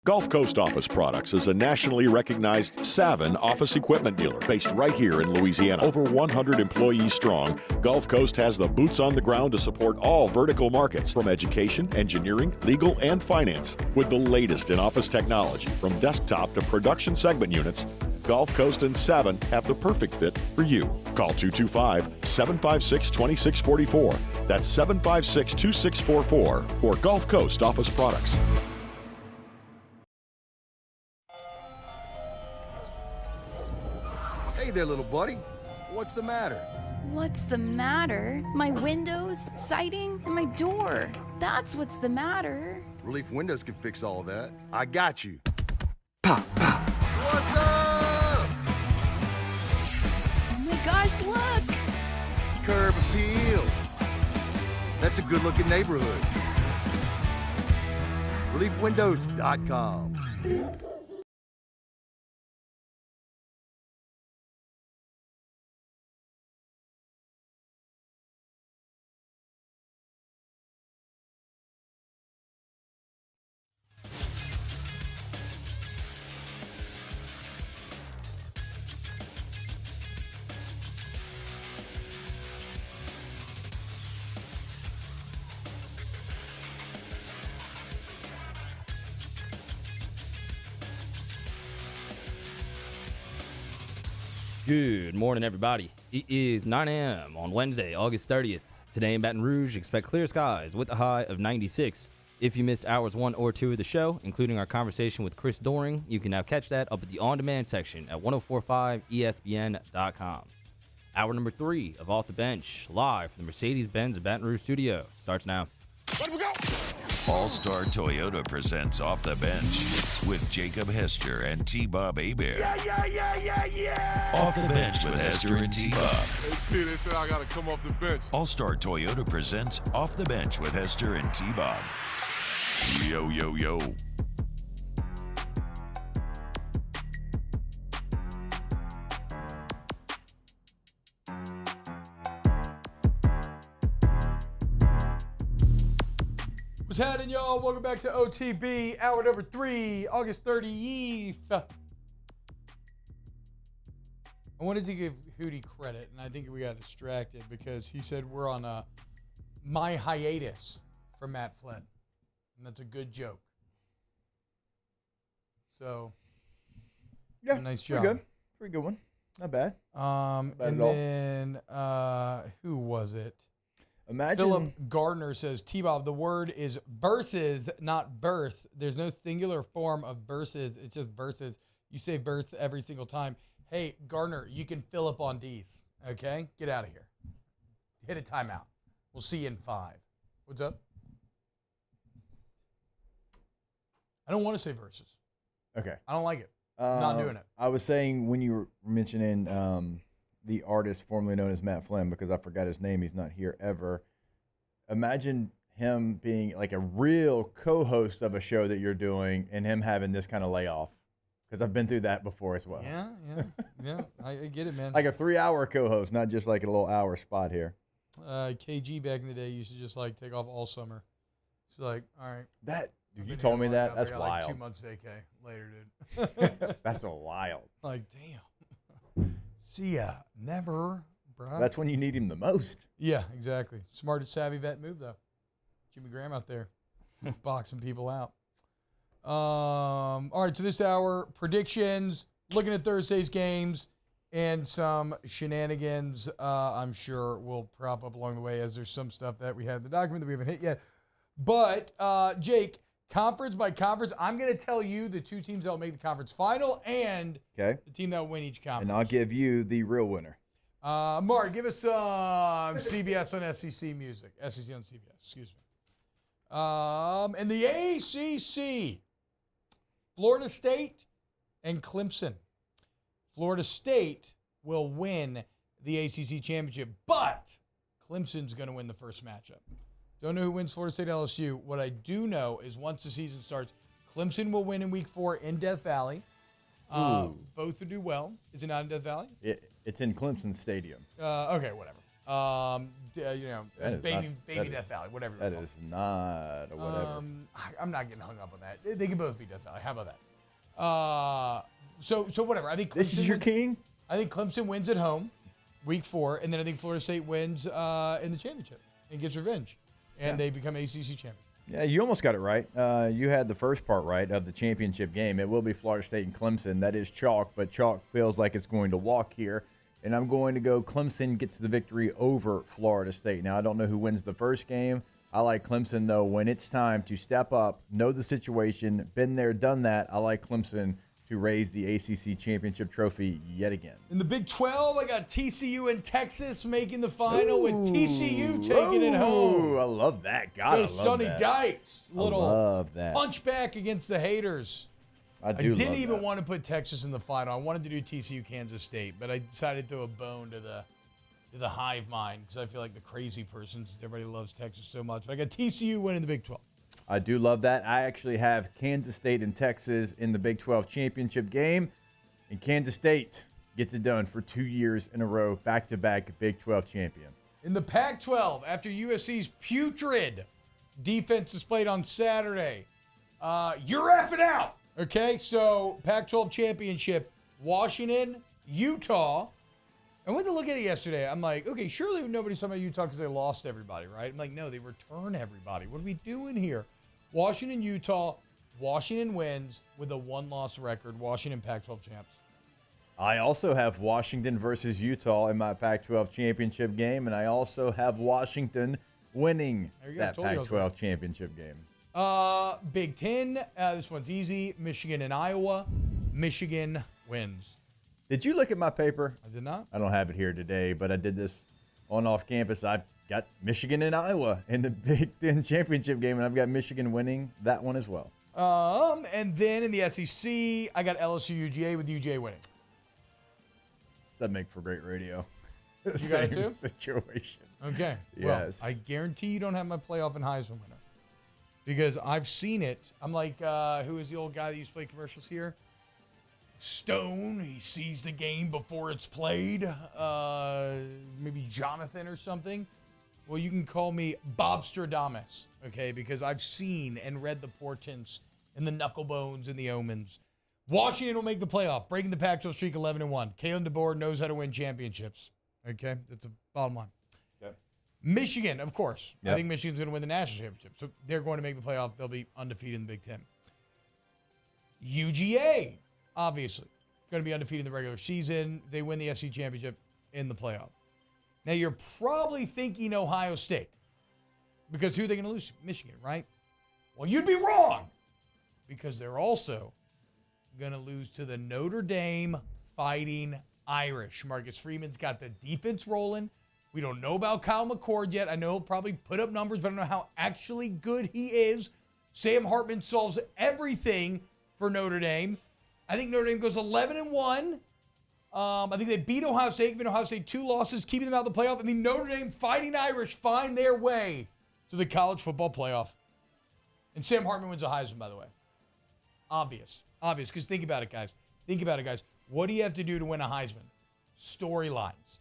Gulf Coast Office Products is a nationally recognized Savin office equipment dealer based right here in Louisiana. Over 100 employees strong, Gulf Coast has the boots on the ground to support all vertical markets, from education, engineering, legal, and finance. With the latest in office technology, from desktop to production segment units, Gulf Coast and Savin have the perfect fit for you. Call 225-756-2644. That's 756-2644 for Gulf Coast Office Products. Hey there, little buddy. What's the matter? What's the matter? My windows, siding, and my door. That's what's the matter. Relief Windows can fix all of that. I got you. Pop, pop. What's up? Oh my gosh, look! Curb appeal. That's a good-looking neighborhood. ReliefWindows.com. Good morning, everybody. It is 9 a.m. on Wednesday, August 30th. Today in Baton Rouge, expect clear skies with a high of 96. If you missed hours 1 or 2 of the show, including our conversation with Chris Doring, you can now catch that up at the on-demand section at 1045ESPN.com. Hour number 3 of Off the Bench, live from the Mercedes-Benz Baton Rouge studio, starts now. All-Star Toyota presents Off the Bench with Jacob Hester and T-Bob Hebert. Yeah. Off the Bench with Hester and T-Bob. Hey, P, they said I got to come off the bench. All-Star Toyota presents Off the Bench with Hester and T-Bob. Yo, yo, yo. What's happening, y'all? Welcome back to OTB, hour number 3, August 30th. I wanted to give Hootie credit, and I think we got distracted because he said we're on my hiatus from Matt Flynn, and that's a good joke. So, yeah, nice job. Pretty good one. Not bad. And then who was it? Imagine Philip Gardner says, T-Bob, the word is versus, not birth. There's no singular form of versus. It's just versus. You say birth every single time. Hey, Gardner, you can fill up on D's. Okay? Get out of here. Hit a timeout. We'll see you in 5. What's up? I don't want to say versus. Okay. I don't like it. Not doing it. I was saying when you were mentioning the artist formerly known as Matt Flynn, because I forgot his name. He's not here ever. Imagine him being like a real co-host of a show that you're doing and him having this kind of layoff. Because I've been through that before as well. Yeah. I get it, man. Like a 3-hour co-host, not just like a little hour spot here. KG back in the day used to just like take off all summer. It's like, all right. You told me that? That's wild. wild. Like 2 months vacay later, dude. That's a wild. Like, damn. See ya. Never, bro. That's when you need him the most. Yeah, exactly. Smart, savvy vet move, though. Jimmy Graham out there boxing people out. All right, so this hour, predictions, looking at Thursday's games, and some shenanigans I'm sure will prop up along the way, as there's some stuff that we had in the document that we haven't hit yet. But, Jake, conference by conference, I'm going to tell you the 2 teams that will make the conference final and the team that will win each conference. And I'll give you the real winner. Mark, give us some CBS on SEC music. SEC on CBS, excuse me. And the ACC, Florida State and Clemson. Florida State will win the ACC championship, but Clemson's going to win the first matchup. Don't know who wins Florida State LSU. What I do know is once the season starts, Clemson will win in week 4 in Death Valley. Both will do well. Is it not in Death Valley? It's in Clemson Stadium. Okay, whatever. Baby Death Valley, whatever. That is not a whatever. I'm not getting hung up on that. They can both be Death Valley. How about that? So whatever. I think Clemson this is your king. I think Clemson wins at home, week 4, and then I think Florida State wins in the championship and gets revenge. And they become ACC champions. Yeah, you almost got it right. You had the first part right of the championship game. It will be Florida State and Clemson. That is chalk, but chalk feels like it's going to walk here. And I'm going to go Clemson gets the victory over Florida State. Now, I don't know who wins the first game. I like Clemson, though, when it's time to step up, know the situation, been there, done that. I like Clemson to raise the ACC championship trophy yet again. In the Big 12, I got TCU and Texas making the final with TCU taking it home. I love that. God, I love Sonny that. Dykes. Little I love that. Punch back against the haters. I didn't even want to put Texas in the final. I wanted to do TCU Kansas State, but I decided to throw a bone to the hive mind because I feel like the crazy person since everybody loves Texas so much. But I got TCU winning the Big 12. I do love that. I actually have Kansas State and Texas in the Big 12 championship game. And Kansas State gets it done for 2 years in a row, back-to-back Big 12 champion. In the Pac-12, after USC's putrid defense displayed on Saturday, you're effing out. Okay, so Pac-12 championship, Washington, Utah. I went to look at it yesterday. I'm like, okay, surely nobody's talking about Utah because they lost everybody, right? I'm like, no, they return everybody. What are we doing here? Washington, Utah. Washington wins with a 1-loss record. Washington Pac-12 champs. I also have Washington versus Utah in my Pac-12 championship game, and I also have Washington winning that Pac-12 championship game. Big Ten. This one's easy. Michigan and Iowa. Michigan wins. Did you look at my paper? I did not. I don't have it here today, but I did this on off campus. I got Michigan and Iowa in the Big Ten championship game, and I've got Michigan winning that one as well. And then in the SEC, I got LSU-UGA with UGA winning. That'd make for great radio. You got it too? Situation. Okay. Yes. Well, I guarantee you don't have my playoff and Heisman winner. Because I've seen it. I'm like, who is the old guy that used to play commercials here? Stone. He sees the game before it's played. Maybe Jonathan or something. Well, you can call me Bob Stradamus, okay? Because I've seen and read the portents and the knuckle bones and the omens. Washington will make the playoff, breaking the Pac-12 streak 11-1. Kalen DeBoer knows how to win championships. Okay? That's the bottom line. Okay. Michigan, of course. Yep. I think Michigan's going to win the national championship. So they're going to make the playoff. They'll be undefeated in the Big Ten. UGA, obviously, going to be undefeated in the regular season. They win the SEC championship in the playoff. Now, you're probably thinking Ohio State. Because who are they going to lose to? Michigan, right? Well, you'd be wrong. Because they're also going to lose to the Notre Dame Fighting Irish. Marcus Freeman's got the defense rolling. We don't know about Kyle McCord yet. I know he'll probably put up numbers, but I don't know how actually good he is. Sam Hartman solves everything for Notre Dame. I think Notre Dame goes 11-1. I think they beat Ohio State, giving Ohio State 2 losses, keeping them out of the playoff. And the Notre Dame Fighting Irish find their way to the college football playoff. And Sam Hartman wins a Heisman, by the way. Obvious, because think about it, guys. What do you have to do to win a Heisman? Storylines.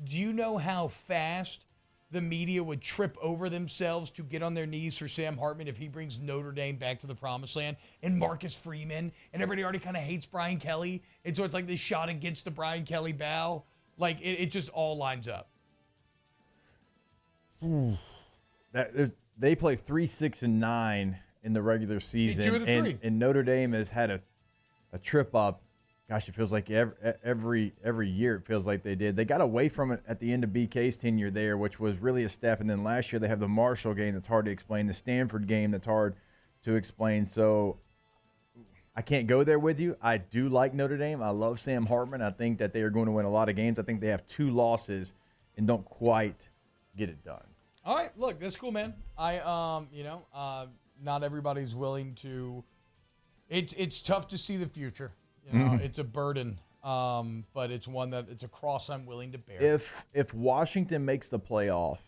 Do you know how fast the media would trip over themselves to get on their knees for Sam Hartman if he brings Notre Dame back to the promised land? And Marcus Freeman, and everybody already kind of hates Brian Kelly, and so it's like this shot against the Brian Kelly bow. Like, it just all lines up. They play 3-6-9 in the regular season, 2 of the 3. And Notre Dame has had a trip up. Gosh, it feels like every year it feels like they did. They got away from it at the end of BK's tenure there, which was really a step. And then last year they have the Marshall game that's hard to explain, the Stanford game that's hard to explain. So I can't go there with you. I do like Notre Dame. I love Sam Hartman. I think that they are going to win a lot of games. I think they have 2 losses and don't quite get it done. All right, look, that's cool, man. Not everybody's willing to. It's tough to see the future. It's a burden, but it's a cross I'm willing to bear. If Washington makes the playoff,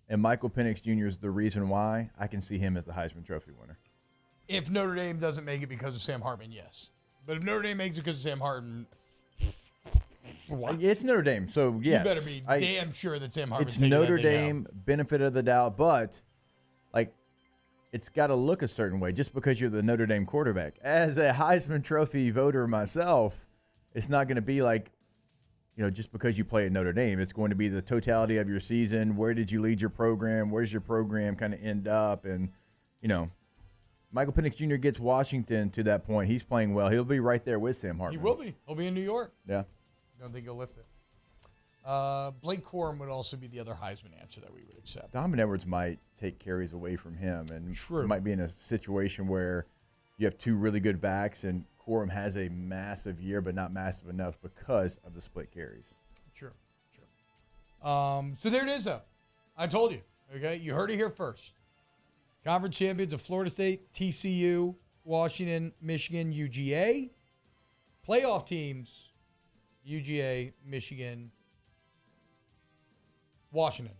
and Michael Penix Jr. is the reason why, I can see him as the Heisman Trophy winner. If Notre Dame doesn't make it because of Sam Hartman, yes. But if Notre Dame makes it because of Sam Hartman, it's Notre Dame, so yes. You better be damn sure that Sam Hartman's It's taking Notre that thing Dame, benefit of the doubt, but it's got to look a certain way just because you're the Notre Dame quarterback. As a Heisman Trophy voter myself, it's not going to be just because you play at Notre Dame. It's going to be the totality of your season. Where did you lead your program? Where's your program kind of end up? And, Michael Penix Jr. gets Washington to that point. He's playing well. He'll be right there with Sam Hartman. He will be. He'll be in New York. Yeah. Don't think he'll lift it. Blake Corum would also be the other Heisman answer that we would accept. Donovan Edwards might take carries away from him, and True. might be in a situation where you have 2 really good backs, and Corum has a massive year, but not massive enough because of the split carries. Sure. So there it is, though. I told you. Okay, you heard it here first. Conference champions of Florida State, TCU, Washington, Michigan, UGA. Playoff teams, UGA, Michigan, Washington,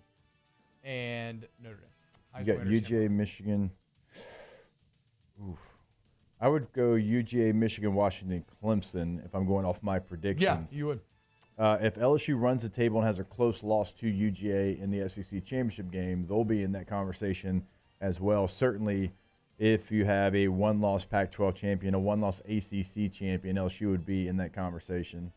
and Notre Dame. You got UGA, Michigan. Oof. I would go UGA, Michigan, Washington, Clemson if I'm going off my predictions. Yeah, you would. If LSU runs the table and has a close loss to UGA in the SEC championship game, they'll be in that conversation as well. Certainly, if you have a 1-loss Pac-12 champion, a 1-loss ACC champion, LSU would be in that conversation.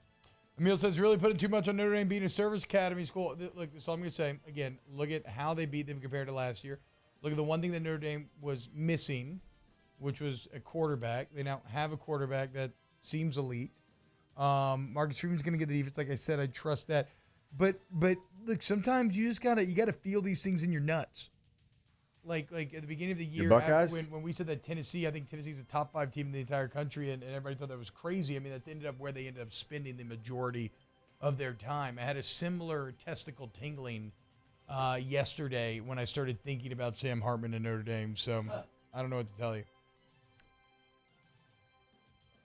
Emil says, really putting too much on Notre Dame being a service academy school. Look, that's all I'm going to say. Again, look at how they beat them compared to last year. Look at the one thing that Notre Dame was missing, which was a quarterback. They now have a quarterback that seems elite. Marcus Freeman's going to get the defense. Like I said, I trust that. But look, sometimes you just gotta feel these things in your nuts. Like at the beginning of the year, Buckeyes? when we said that Tennessee, I think Tennessee's a top 5 team in the entire country, and everybody thought that was crazy. I mean, that ended up where they ended up spending the majority of their time. I had a similar testicle tingling yesterday when I started thinking about Sam Hartman and Notre Dame. So I don't know what to tell you.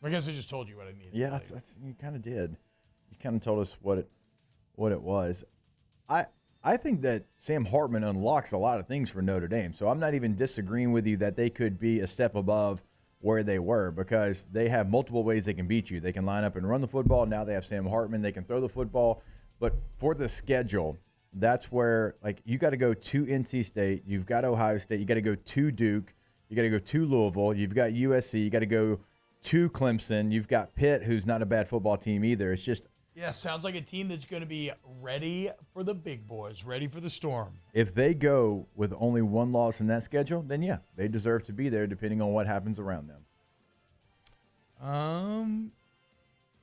I guess I just told you what I needed. Yeah, you kind of did. You kind of told us what it was. I think that Sam Hartman unlocks a lot of things for Notre Dame. So I'm not even disagreeing with you that they could be a step above where they were, because they have multiple ways they can beat you. They can line up and run the football. Now they have Sam Hartman. They can throw the football. But for the schedule, that's where, like, you got to go to NC State. You've got Ohio State. You got to go to Duke. You got to go to Louisville. You've got USC. You got to go to Clemson. You've got Pitt, who's not a bad football team either. It's just, yeah, sounds like a team that's going to be ready for the big boys, ready for the storm. if they go with only one loss in that schedule, then yeah, they deserve to be there depending on what happens around them.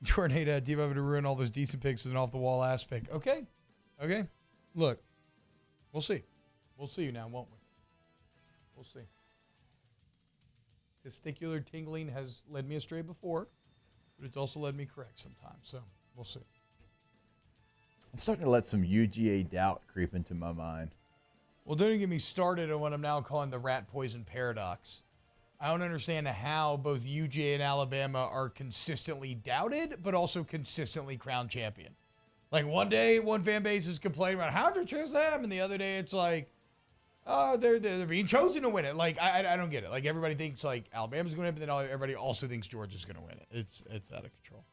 Tornado, do you have to ruin all those decent picks with an off-the-wall ass pick? Okay. Look, we'll see. We'll see now, won't we? We'll see. Testicular tingling has led me astray before, but it's also led me correct sometimes. So we'll see. I'm starting to let some UGA doubt creep into my mind. Well, don't get me started on what I'm now calling the rat poison paradox. I don't understand how both UGA and Alabama are consistently doubted, but also consistently crowned champion. Like one day, one fan base is complaining about how to choose them, and the other day it's like, oh, they're being chosen to win it. Like I don't get it. Like everybody thinks like Alabama's going to win, but then everybody also thinks Georgia's going to win it. It's out of control.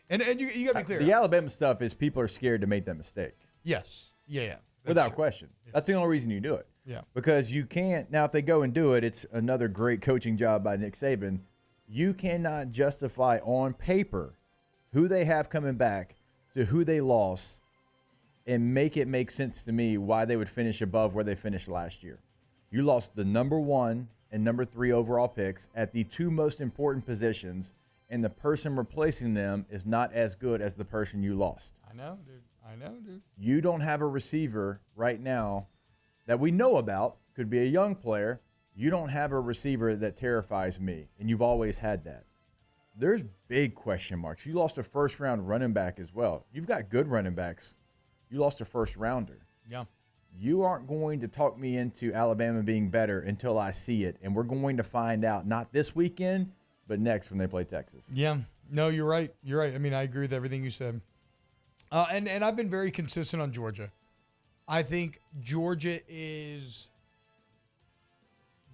And you got to be clear. The Alabama stuff is people are scared to make that mistake. Yes. Yeah. Without question. Yeah. That's the only reason you do it. Yeah. Because you can't, now if they go and do it, it's another great coaching job by Nick Saban. You cannot justify on paper who they have coming back to who they lost and make it make sense to me why they would finish above where they finished last year. You lost the number 1 and number 3 overall picks at the 2 most important positions, and the person replacing them is not as good as the person you lost. I know, dude. You don't have a receiver right now that we know about, could be a young player. You don't have a receiver that terrifies me, and you've always had that. There's big question marks. You lost a first-round running back as well. You've got good running backs. You lost a first-rounder. Yeah. You aren't going to talk me into Alabama being better until I see it, and we're going to find out not this weekend, but next when they play Texas. Yeah. No, you're right. I mean, I agree with everything you said. And I've been very consistent on Georgia. I think Georgia is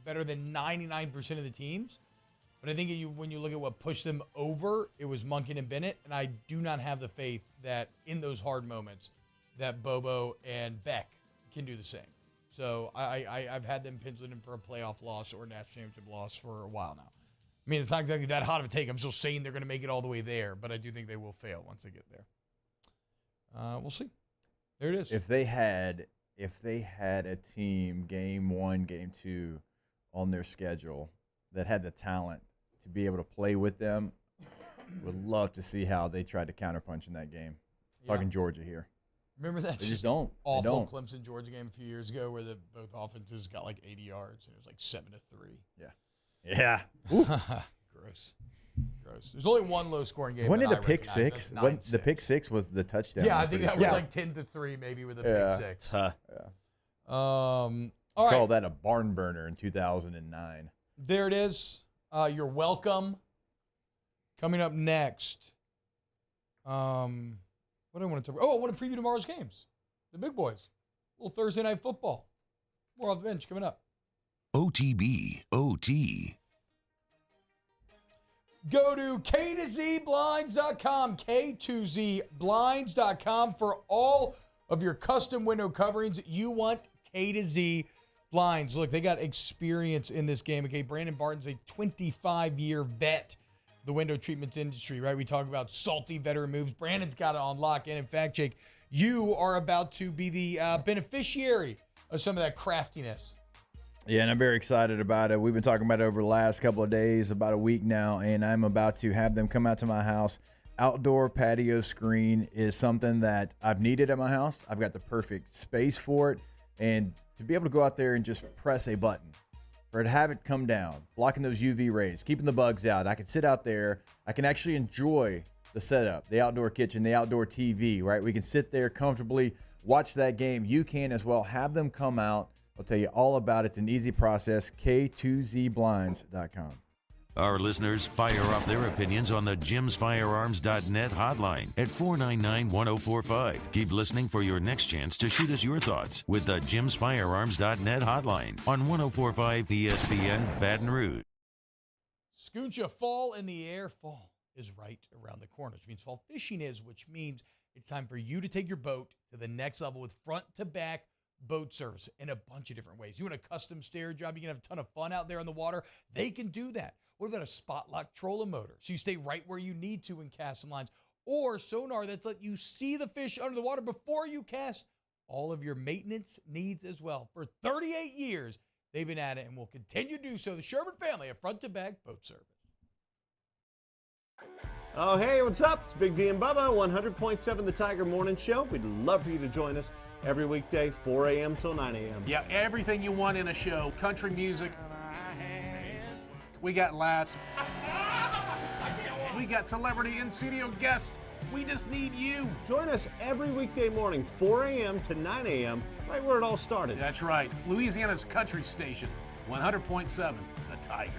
better than 99% of the teams. But I think when you look at what pushed them over, it was Monken and Bennett. And I do not have the faith that in those hard moments that Bobo and Beck can do the same. So I've had them penciling in for a playoff loss or a national championship loss for a while now. I mean, it's not exactly that hot of a take. I'm still saying they're going to make it all the way there, but I do think they will fail once they get there. We'll see. There it is. If they had a team game 1, game 2 on their schedule that had the talent to be able to play with them, would love to see how they tried to counterpunch in that game. Yeah. Talking Georgia here. Remember that? They just don't. Awful Clemson-Georgia game a few years ago where both offenses got like 80 yards and it was like 7-3. Yeah. Gross. There's only one low-scoring game. When did the pick six? When the pick 6 was the touchdown. Yeah, I think that was like 10-3 maybe with a pick 6. All right. Call that a barn burner in 2009. There it is. You're welcome. Coming up next. What do I want to talk about? Oh, I want to preview tomorrow's games. The big boys. A little Thursday night football. More off the bench coming up. OTB, OT. Go to K2ZBlinds.com, K2ZBlinds.com for all of your custom window coverings. You want K2Z Blinds. Look, they got experience in this game. Okay, Brandon Barton's a 25-year vet, the window treatments industry, right? We talk about salty veteran moves. Brandon's got it on lock. And in fact, Jake, you are about to be the beneficiary of some of that craftiness. Yeah, and I'm very excited about it. We've been talking about it over the last couple of days, about a week now, and I'm about to have them come out to my house, outdoor patio screen is something that I've needed at my house. I've got the perfect space for it. And to be able to go out there and just press a button, or to have it come down, blocking those UV rays, keeping the bugs out. I can sit out there. I can actually enjoy the setup, the outdoor kitchen, the outdoor TV, right? We can sit there comfortably, watch that game. You can as well. Have them come out. I'll tell you all about it. It's an easy process. K2zblinds.com. Our listeners fire off their opinions on the jimsfirearms.net hotline at 499-1045. Keep listening for your next chance to shoot us your thoughts with the jimsfirearms.net hotline on 1045 ESPN Baton Rouge. Scooncha, fall in the air. Fall is right around the corner, which means fall fishing is, which means it's time for you to take your boat to the next level with front-to-back boat service in a bunch of different ways. You want a custom stair job, you can have a ton of fun out there on the water. They can do that. What about a spot lock trolling motor? So you stay right where you need to in casting lines. Or sonar that's let you see the fish under the water before you cast. All of your maintenance needs as well. For 38 years, they've been at it and will continue to do so. The Sherman family of front-to-back boat service. Oh, hey, what's up? It's Big D and Bubba, 100.7 The Tiger Morning Show. We'd love for you to join us every weekday, 4 a.m. till 9 a.m. Yeah, everything you want in a show. Country music. We got laughs. We got celebrity in-studio guests. We just need you. Join us every weekday morning, 4 a.m. to 9 a.m., right where it all started. That's right. Louisiana's country station, 100.7 The Tiger.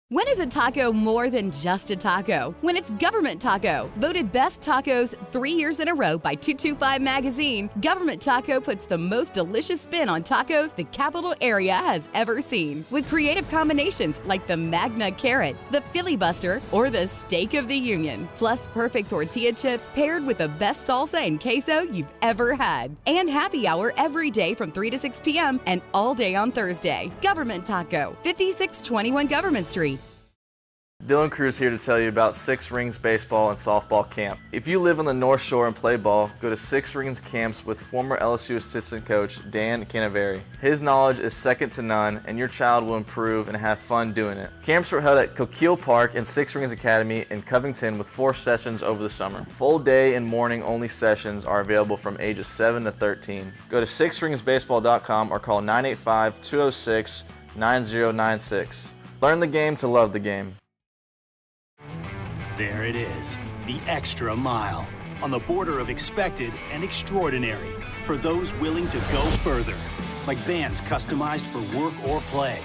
When is a taco more than just a taco? When it's Government Taco. Voted best tacos 3 years in a row by 225 Magazine, Government Taco puts the most delicious spin on tacos the capital area has ever seen. With creative combinations like the Magna Carrot, the Filibuster, or the Steak of the Union. Plus perfect tortilla chips paired with the best salsa and queso you've ever had. And happy hour every day from 3 to 6 p.m. and all day on Thursday. Government Taco, 5621 Government Street. Dylan Cruz here to tell you about Six Rings Baseball and Softball Camp. If you live on the North Shore and play ball, go to Six Rings Camps with former LSU assistant coach Dan Canaveri. His knowledge is second to none, and your child will improve and have fun doing it. Camps were held at Coquille Park and Six Rings Academy in Covington with 4 sessions over the summer. Full day and morning only sessions are available from ages 7 to 13. Go to sixringsbaseball.com or call 985-206-9096. Learn the game to love the game. There it is, the extra mile, on the border of expected and extraordinary for those willing to go further, like vans customized for work or play,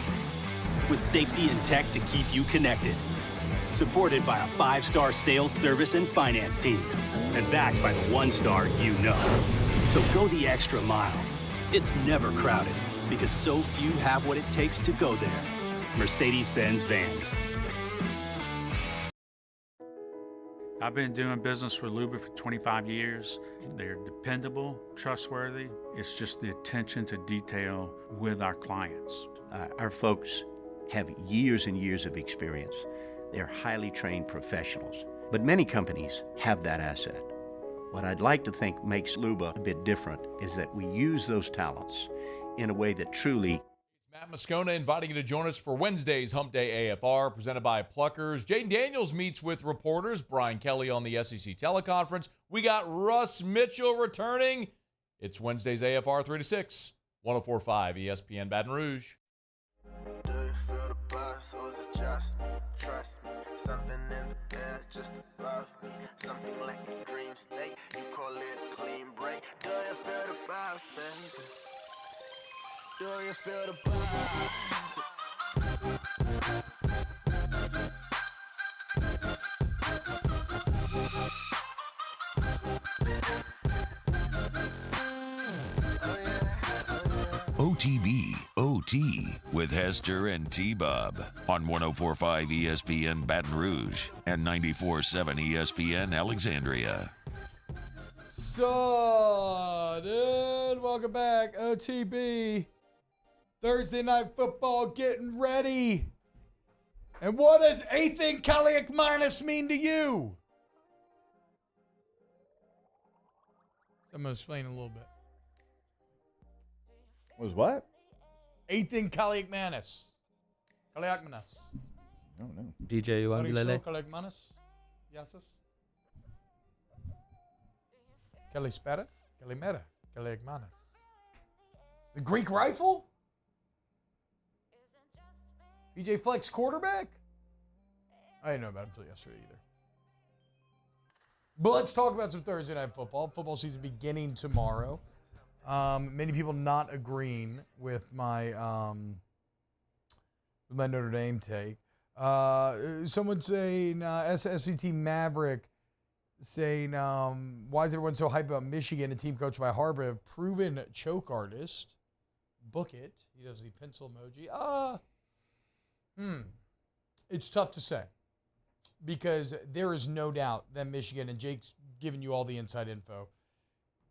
with safety and tech to keep you connected, supported by a 5-star sales, service, and finance team, and backed by the 1-star you know. So go the extra mile. It's never crowded, because so few have what it takes to go there. Mercedes-Benz Vans. I've been doing business with Luba for 25 years. They're dependable, trustworthy. It's just the attention to detail with our clients. Our folks have years and years of experience. They're highly trained professionals, but many companies have that asset. What I'd like to think makes Luba a bit different is that we use those talents in a way that truly Matt Moscona inviting you to join us for Wednesday's Hump Day AFR, presented by Pluckers. Jaden Daniels meets with reporters. Brian Kelly on the SEC teleconference. We got Russ Mitchell returning. It's Wednesday's AFR 3 to 6, 104.5 ESPN Baton Rouge. Do you feel the buzz, or is it just me? Trust me, something in the air just above me. Something like a dream state, you call it a clean break. Do you feel the buzz, baby? Do you feel the buzz? OTB OT with Hester and T-Bob on 104.5 ESPN Baton Rouge and 94.7 ESPN Alexandria. So, dude, welcome back. OTB. Thursday night football getting ready. And what does Ethan Kaliak minus mean to you? I'm going to explain a little bit. Was what? Ethan Kaliak Manus. Kaliak Manus. don't know. DJ Uangulele. Kalegmanis? Yasis? Kalispera? Kalimera? Kalegmanis. The Greek rifle? BJ Flex quarterback? I didn't know about him until yesterday either. But let's talk about some Thursday night football. Football season beginning tomorrow. Many people not agreeing with my Notre Dame take. Someone saying SCT Maverick saying, why is everyone so hyped about Michigan, a team coached by Harbaugh, a proven choke artist? Book it. He does the pencil emoji. It's tough to say because there is no doubt that Michigan, and Jake's giving you all the inside info,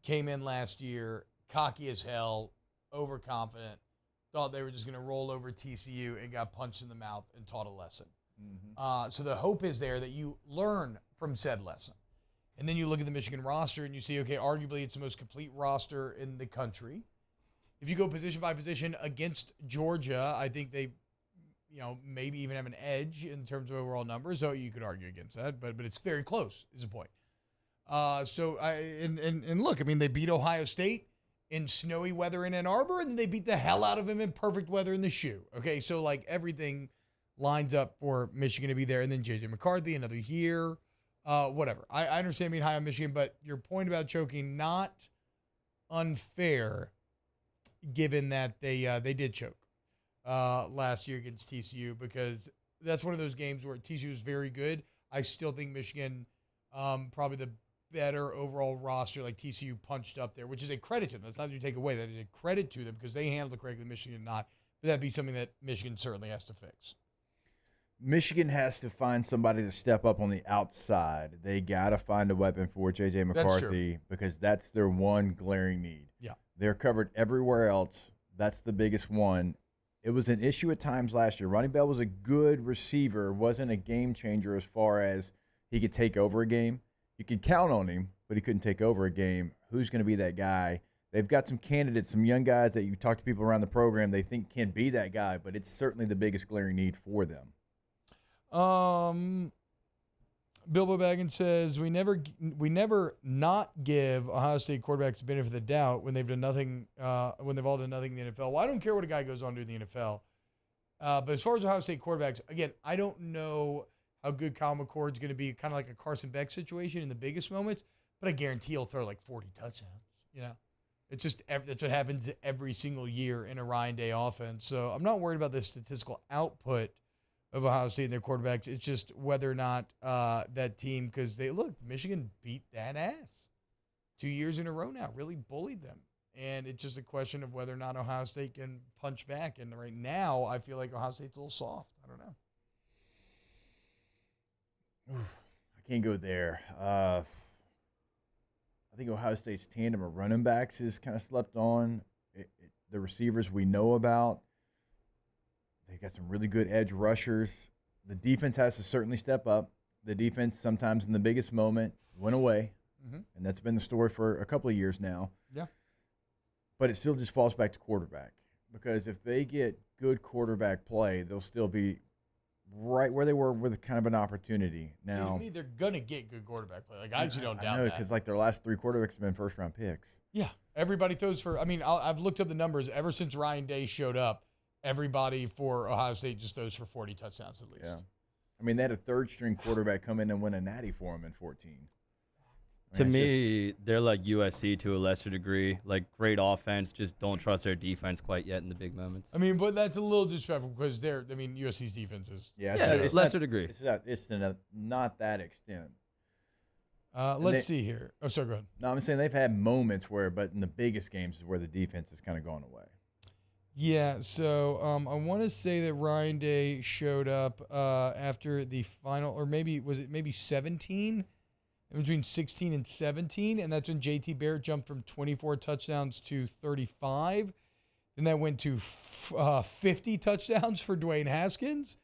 came in last year cocky as hell, overconfident, thought they were just going to roll over TCU and got punched in the mouth and taught a lesson. So the hope is there that you learn from said lesson. And then you look at the Michigan roster and you see, okay, arguably it's the most complete roster in the country. If you go position by position against Georgia, I think they, maybe even have an edge in terms of overall numbers. So you could argue against that, but it's very close is the point. Look, I mean, they beat Ohio State in snowy weather in Ann Arbor, and they beat the hell out of them in perfect weather in the shoe. Okay, so like everything lines up for Michigan to be there, and then J.J. McCarthy another year, whatever. I understand being high on Michigan, but your point about choking, not unfair, given that they did choke last year against TCU, because that's one of those games where TCU is very good. I still think Michigan, probably the better overall roster, like TCU punched up there, which is a credit to them. That's not to take away. That is a credit to them because they handled it correctly. Michigan did not. But that'd be something that Michigan certainly has to fix. Michigan has to find somebody to step up on the outside. They got to find a weapon for J.J. McCarthy because that's their one glaring need. Yeah. They're covered everywhere else. That's the biggest one. It was an issue at times last year. Ronnie Bell was a good receiver, wasn't a game changer as far as he could take over a game. You could count on him, but he couldn't take over a game. Who's going to be that guy? They've got some candidates, some young guys that you talk to people around the program, they think can be that guy, but it's certainly the biggest glaring need for them. Bilbo Baggins says, we never not give Ohio State quarterbacks the benefit of the doubt when they've done nothing, when they've all done nothing in the NFL. Well, I don't care what a guy goes on to do in the NFL. But as far as Ohio State quarterbacks, again, I don't know how good Kyle McCord's going to be, kind of like a Carson Beck situation in the biggest moments, but I guarantee he'll throw like 40 touchdowns. It's just that's what happens every single year in a Ryan Day offense. So I'm not worried about the statistical output of Ohio State and their quarterbacks. It's just whether or not that team, because Michigan beat that ass 2 years in a row now, really bullied them. And it's just a question of whether or not Ohio State can punch back. And right now, I feel like Ohio State's a little soft. I don't know. I can't go there. I think Ohio State's tandem of running backs is kind of slept on. The receivers we know about. They got some really good edge rushers. The defense has to certainly step up. The defense sometimes in the biggest moment went away, and that's been the story for a couple of years now. Yeah. But it still just falls back to quarterback because if they get good quarterback play, they'll still be right where they were with kind of an opportunity. Now, to me, they're going to get good quarterback play. Like, I actually don't doubt that. that. Because, like, their last three quarterbacks have been first-round picks. Yeah. Everybody throws for – I mean, I've looked up the numbers. Ever since Ryan Day showed up, everybody for Ohio State just throws for 40 touchdowns at least. Yeah. I mean, they had a third-string quarterback come in and win a natty for them in 14. To me, they're like USC to a lesser degree. Like, great offense, just don't trust their defense quite yet in the big moments. I mean, but that's a little disrespectful because USC's defense is it's lesser degree. It's not that extent. Let's see here. Oh, sorry, go ahead. No, I'm saying they've had moments but in the biggest games is where the defense has kind of gone away. Yeah, so I want to say that Ryan Day showed up after the final, or maybe 17? Between 16 and 17, and that's when J.T. Barrett jumped from 24 touchdowns to 35. Then that went to 50 touchdowns for Dwayne Haskins.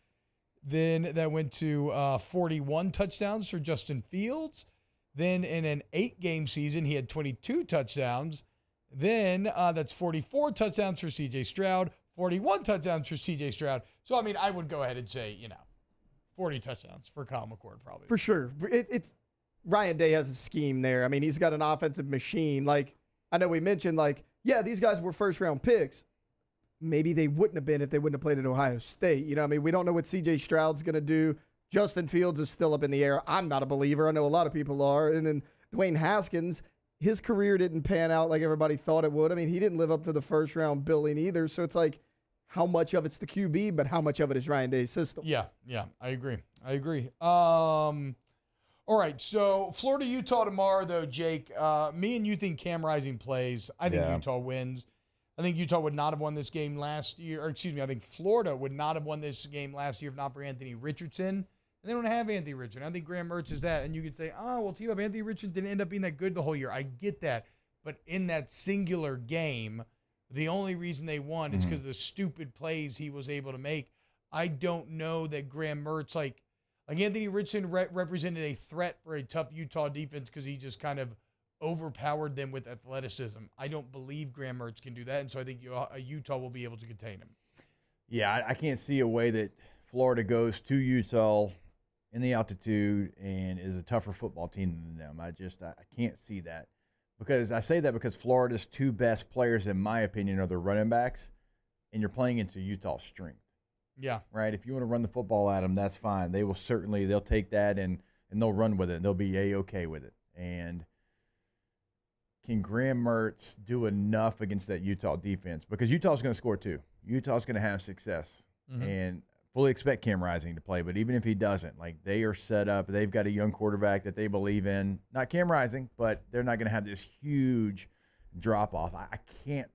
Then that went to 41 touchdowns for Justin Fields. Then in an 8-game season, he had 22 touchdowns. Then that's 44 touchdowns for C.J. Stroud, 41 touchdowns for C.J. Stroud. So, I mean, I would go ahead and say, 40 touchdowns for Kyle McCord, probably. For sure. It's Ryan Day has a scheme there. I mean, he's got an offensive machine. Like, I know we mentioned, like, yeah, these guys were first-round picks. Maybe they wouldn't have been if they wouldn't have played at Ohio State. You know, I mean, we don't know what C.J. Stroud's going to do. Justin Fields is still up in the air. I'm not a believer. I know a lot of people are. And then Dwayne Haskins, his career didn't pan out like everybody thought it would. I mean, he didn't live up to the first-round billing either. So it's like, how much of it's the QB, but how much of it is Ryan Day's system? Yeah, I agree. All right, so Florida-Utah tomorrow, though, Jake. Me and you think Cam Rising plays. I think Utah wins. I think Utah would not have won this game last year. Or excuse me, I think Florida would not have won this game last year if not for Anthony Richardson. And they don't have Anthony Richardson. I think Graham Mertz is that. And you could say, T-Bob, Anthony Richardson didn't end up being that good the whole year. I get that. But in that singular game, the only reason they won is because of the stupid plays he was able to make. I don't know that Graham Mertz, like Anthony Richardson represented a threat for a tough Utah defense because he just kind of overpowered them with athleticism. I don't believe Graham Mertz can do that, and so I think Utah will be able to contain him. Yeah, I can't see a way that Florida goes to Utah in the altitude and is a tougher football team than them. I can't see that. Because I say that because Florida's two best players, in my opinion, are their running backs, and you're playing into Utah's strength. Yeah. Right? If you want to run the football at them, that's fine. They'll take that and they'll run with it. They'll be A-okay with it. And can Graham Mertz do enough against that Utah defense? Because Utah's going to score too. Utah's going to have success. And fully expect Cam Rising to play. But even if he doesn't, like, they are set up. They've got a young quarterback that they believe in. Not Cam Rising, but they're not going to have this huge drop-off. I can't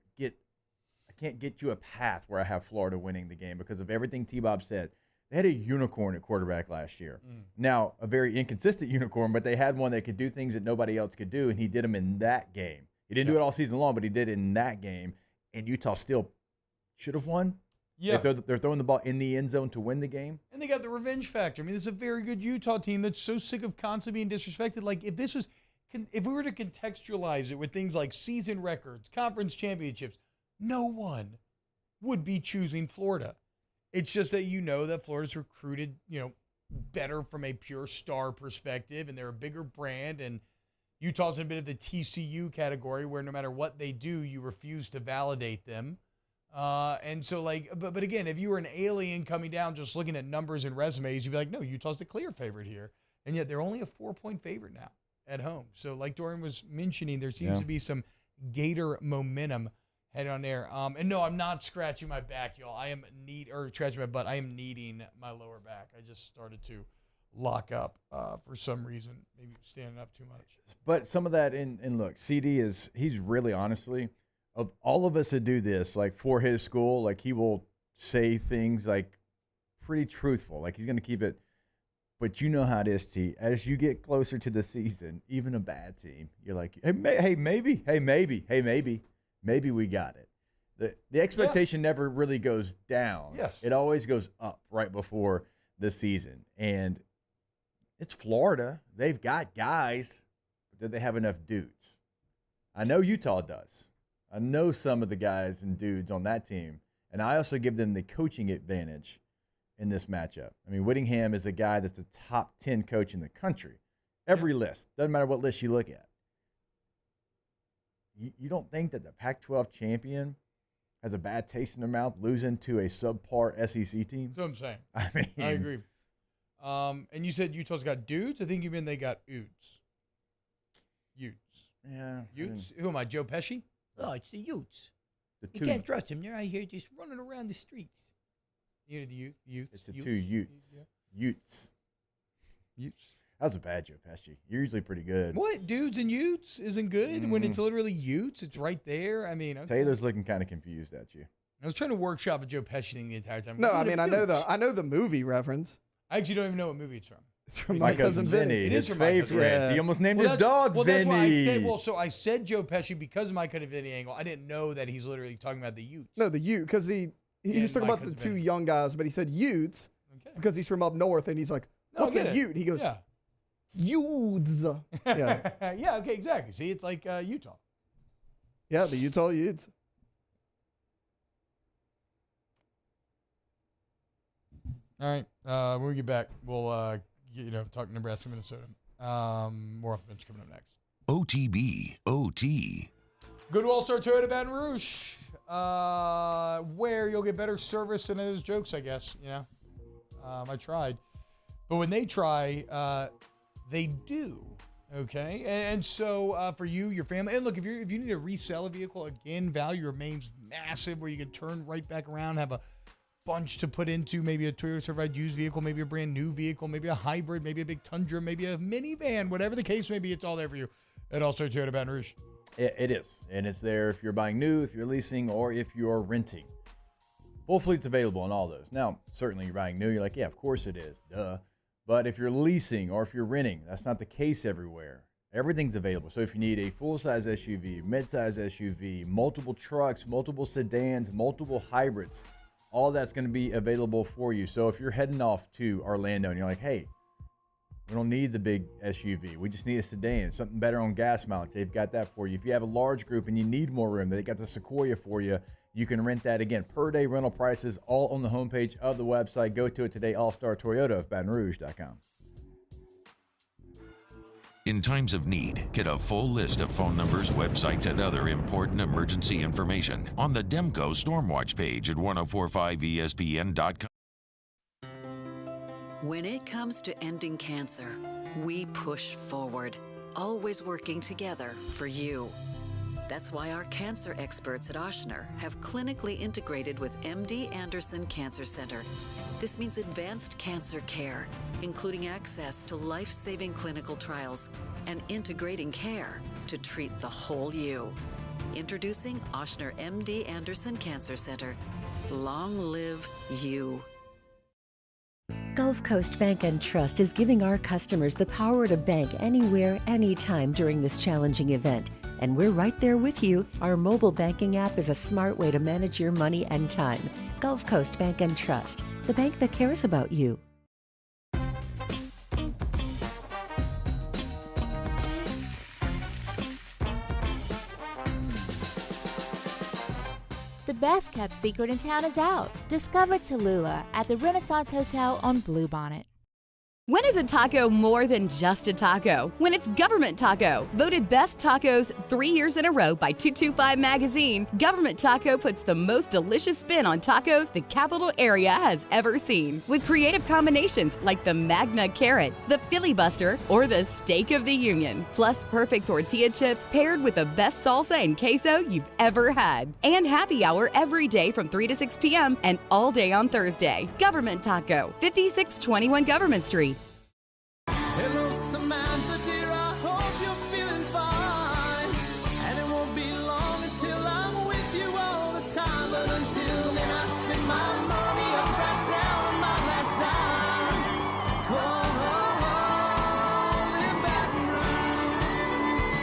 get you a path where I have Florida winning the game because of everything T-Bob said. They had a unicorn at quarterback last year. Now, a very inconsistent unicorn, but they had one that could do things that nobody else could do, and he did them in that game. He didn't do it all season long, but he did it in that game, and Utah still should have won. Yeah. They're throwing the ball in the end zone to win the game. And they got the revenge factor. I mean, this is a very good Utah team that's so sick of constantly being disrespected. Like, if we were to contextualize it with things like season records, conference championships, no one would be choosing Florida. It's just that you know that Florida's recruited, better from a pure star perspective, and they're a bigger brand, and Utah's in a bit of the TCU category where no matter what they do, you refuse to validate them. And so, but again, if you were an alien coming down just looking at numbers and resumes, you'd be like, no, Utah's the clear favorite here. And yet they're only a 4-point favorite now at home. So like Dorian was mentioning, there seems to be some Gator momentum head on there. And no, I'm not scratching my back, y'all. Scratching my butt. I am kneading my lower back. I just started to lock up for some reason, maybe standing up too much. But some of that, and look, CD he's really honestly, of all of us that do this, like for his school, like he will say things like pretty truthful. Like he's going to keep it. But you know how it is, T. As you get closer to the season, even a bad team, you're like, hey, maybe we got it. The expectation never really goes down. Yes. It always goes up right before the season. And it's Florida. They've got guys, but do they have enough dudes? I know Utah does. I know some of the guys and dudes on that team, and I also give them the coaching advantage in this matchup. I mean, Whittingham is a guy that's a top 10 coach in the country. Every list. Doesn't matter what list you look at. You don't think that the Pac-12 champion has a bad taste in their mouth losing to a subpar SEC team? That's what I'm saying. I mean, I agree. And you said Utah's got dudes? I think you mean they got Utes. Utes. Yeah. Utes? Who am I, Joe Pesci? Oh, it's the Utes. You can't trust them. They're out here just running around the streets. You know the youth? It's the two Utes. Yeah. Utes. That was a bad Joe Pesci. You're usually pretty good. What? Dudes and Utes isn't good? When it's literally Utes, it's right there? I mean, okay. Taylor's looking kind of confused at you. I was trying to workshop a Joe Pesci thing the entire time. No, I mean, I know the movie reference. I actually don't even know what movie it's from. It's from My Cousin Vinny. It his is from favorite. Yeah. He almost named his dog Vinny. That's why I said, so I said Joe Pesci because of My Cousin Vinny angle. I didn't know that he's literally talking about the Utes. No, the Ute, because he was talking about the two young guys, but he said Utes because he's from up north, and he's like, what's a Ute? He goes, Utes. Yeah. Yeah, okay, exactly. See, it's like Utah. Yeah, the Utah Utes. All right. When we get back, we'll talk Nebraska, Minnesota. More off the bench coming up next. OTB, OT. Go to All-Star Toyota Baton Rouge, where you'll get better service and those jokes, I guess. I tried. But when they try, they do. Okay? And so for you, your family, and look, if you need to resell a vehicle, again, value remains massive where you can turn right back around, have a bunch to put into maybe a Toyota certified used vehicle, maybe a brand new vehicle, maybe a hybrid, maybe a big Tundra, maybe a minivan, whatever the case may be, it's all there for you at All-Star Toyota Baton Rouge. It is, and it's there if you're buying new, if you're leasing, or if you're renting. Full fleet's available on all those. Now, certainly you're buying new, you're like, yeah, of course it is, duh. But if you're leasing or if you're renting, that's not the case everywhere. Everything's available. So if you need a full-size SUV, mid-size SUV, multiple trucks, multiple sedans, multiple hybrids, all that's going to be available for you. So if you're heading off to Orlando and you're like, hey, we don't need the big SUV. We just need a sedan, something better on gas mileage. They've got that for you. If you have a large group and you need more room, they got the Sequoia for you. You can rent that again. Per day rental prices all on the homepage of the website. Go to it today, All-Star Toyota of BatonRouge.com. In times of need, get a full list of phone numbers, websites, and other important emergency information on the Demco Stormwatch page at 1045ESPN.com. When it comes to ending cancer, we push forward, always working together for you. That's why our cancer experts at Ochsner have clinically integrated with MD Anderson Cancer Center. This means advanced cancer care, including access to life-saving clinical trials and integrating care to treat the whole you. Introducing Ochsner MD Anderson Cancer Center. Long live you. Gulf Coast Bank and Trust is giving our customers the power to bank anywhere, anytime during this challenging event. And we're right there with you. Our mobile banking app is a smart way to manage your money and time. Gulf Coast Bank and Trust, the bank that cares about you. The best kept secret in town is out. Discover Tallulah at the Renaissance Hotel on Bluebonnet. When is a taco more than just a taco? When it's Government Taco. Voted best tacos 3 years in a row by 225 Magazine, Government Taco puts the most delicious spin on tacos the capital area has ever seen. With creative combinations like the Magna Carrot, the Filibuster, or the Steak of the Union. Plus perfect tortilla chips paired with the best salsa and queso you've ever had. And happy hour every day from 3 to 6 p.m. and all day on Thursday. Government Taco, 5621 Government Street. Hello, Samantha, dear, I hope you're feeling fine. And it won't be long until I'm with you all the time. But until then, I spend my money up right down on my last dime. Come on, in Baton Rouge.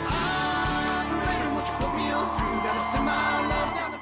I'm ready, what you put me on through. Gotta send my love down to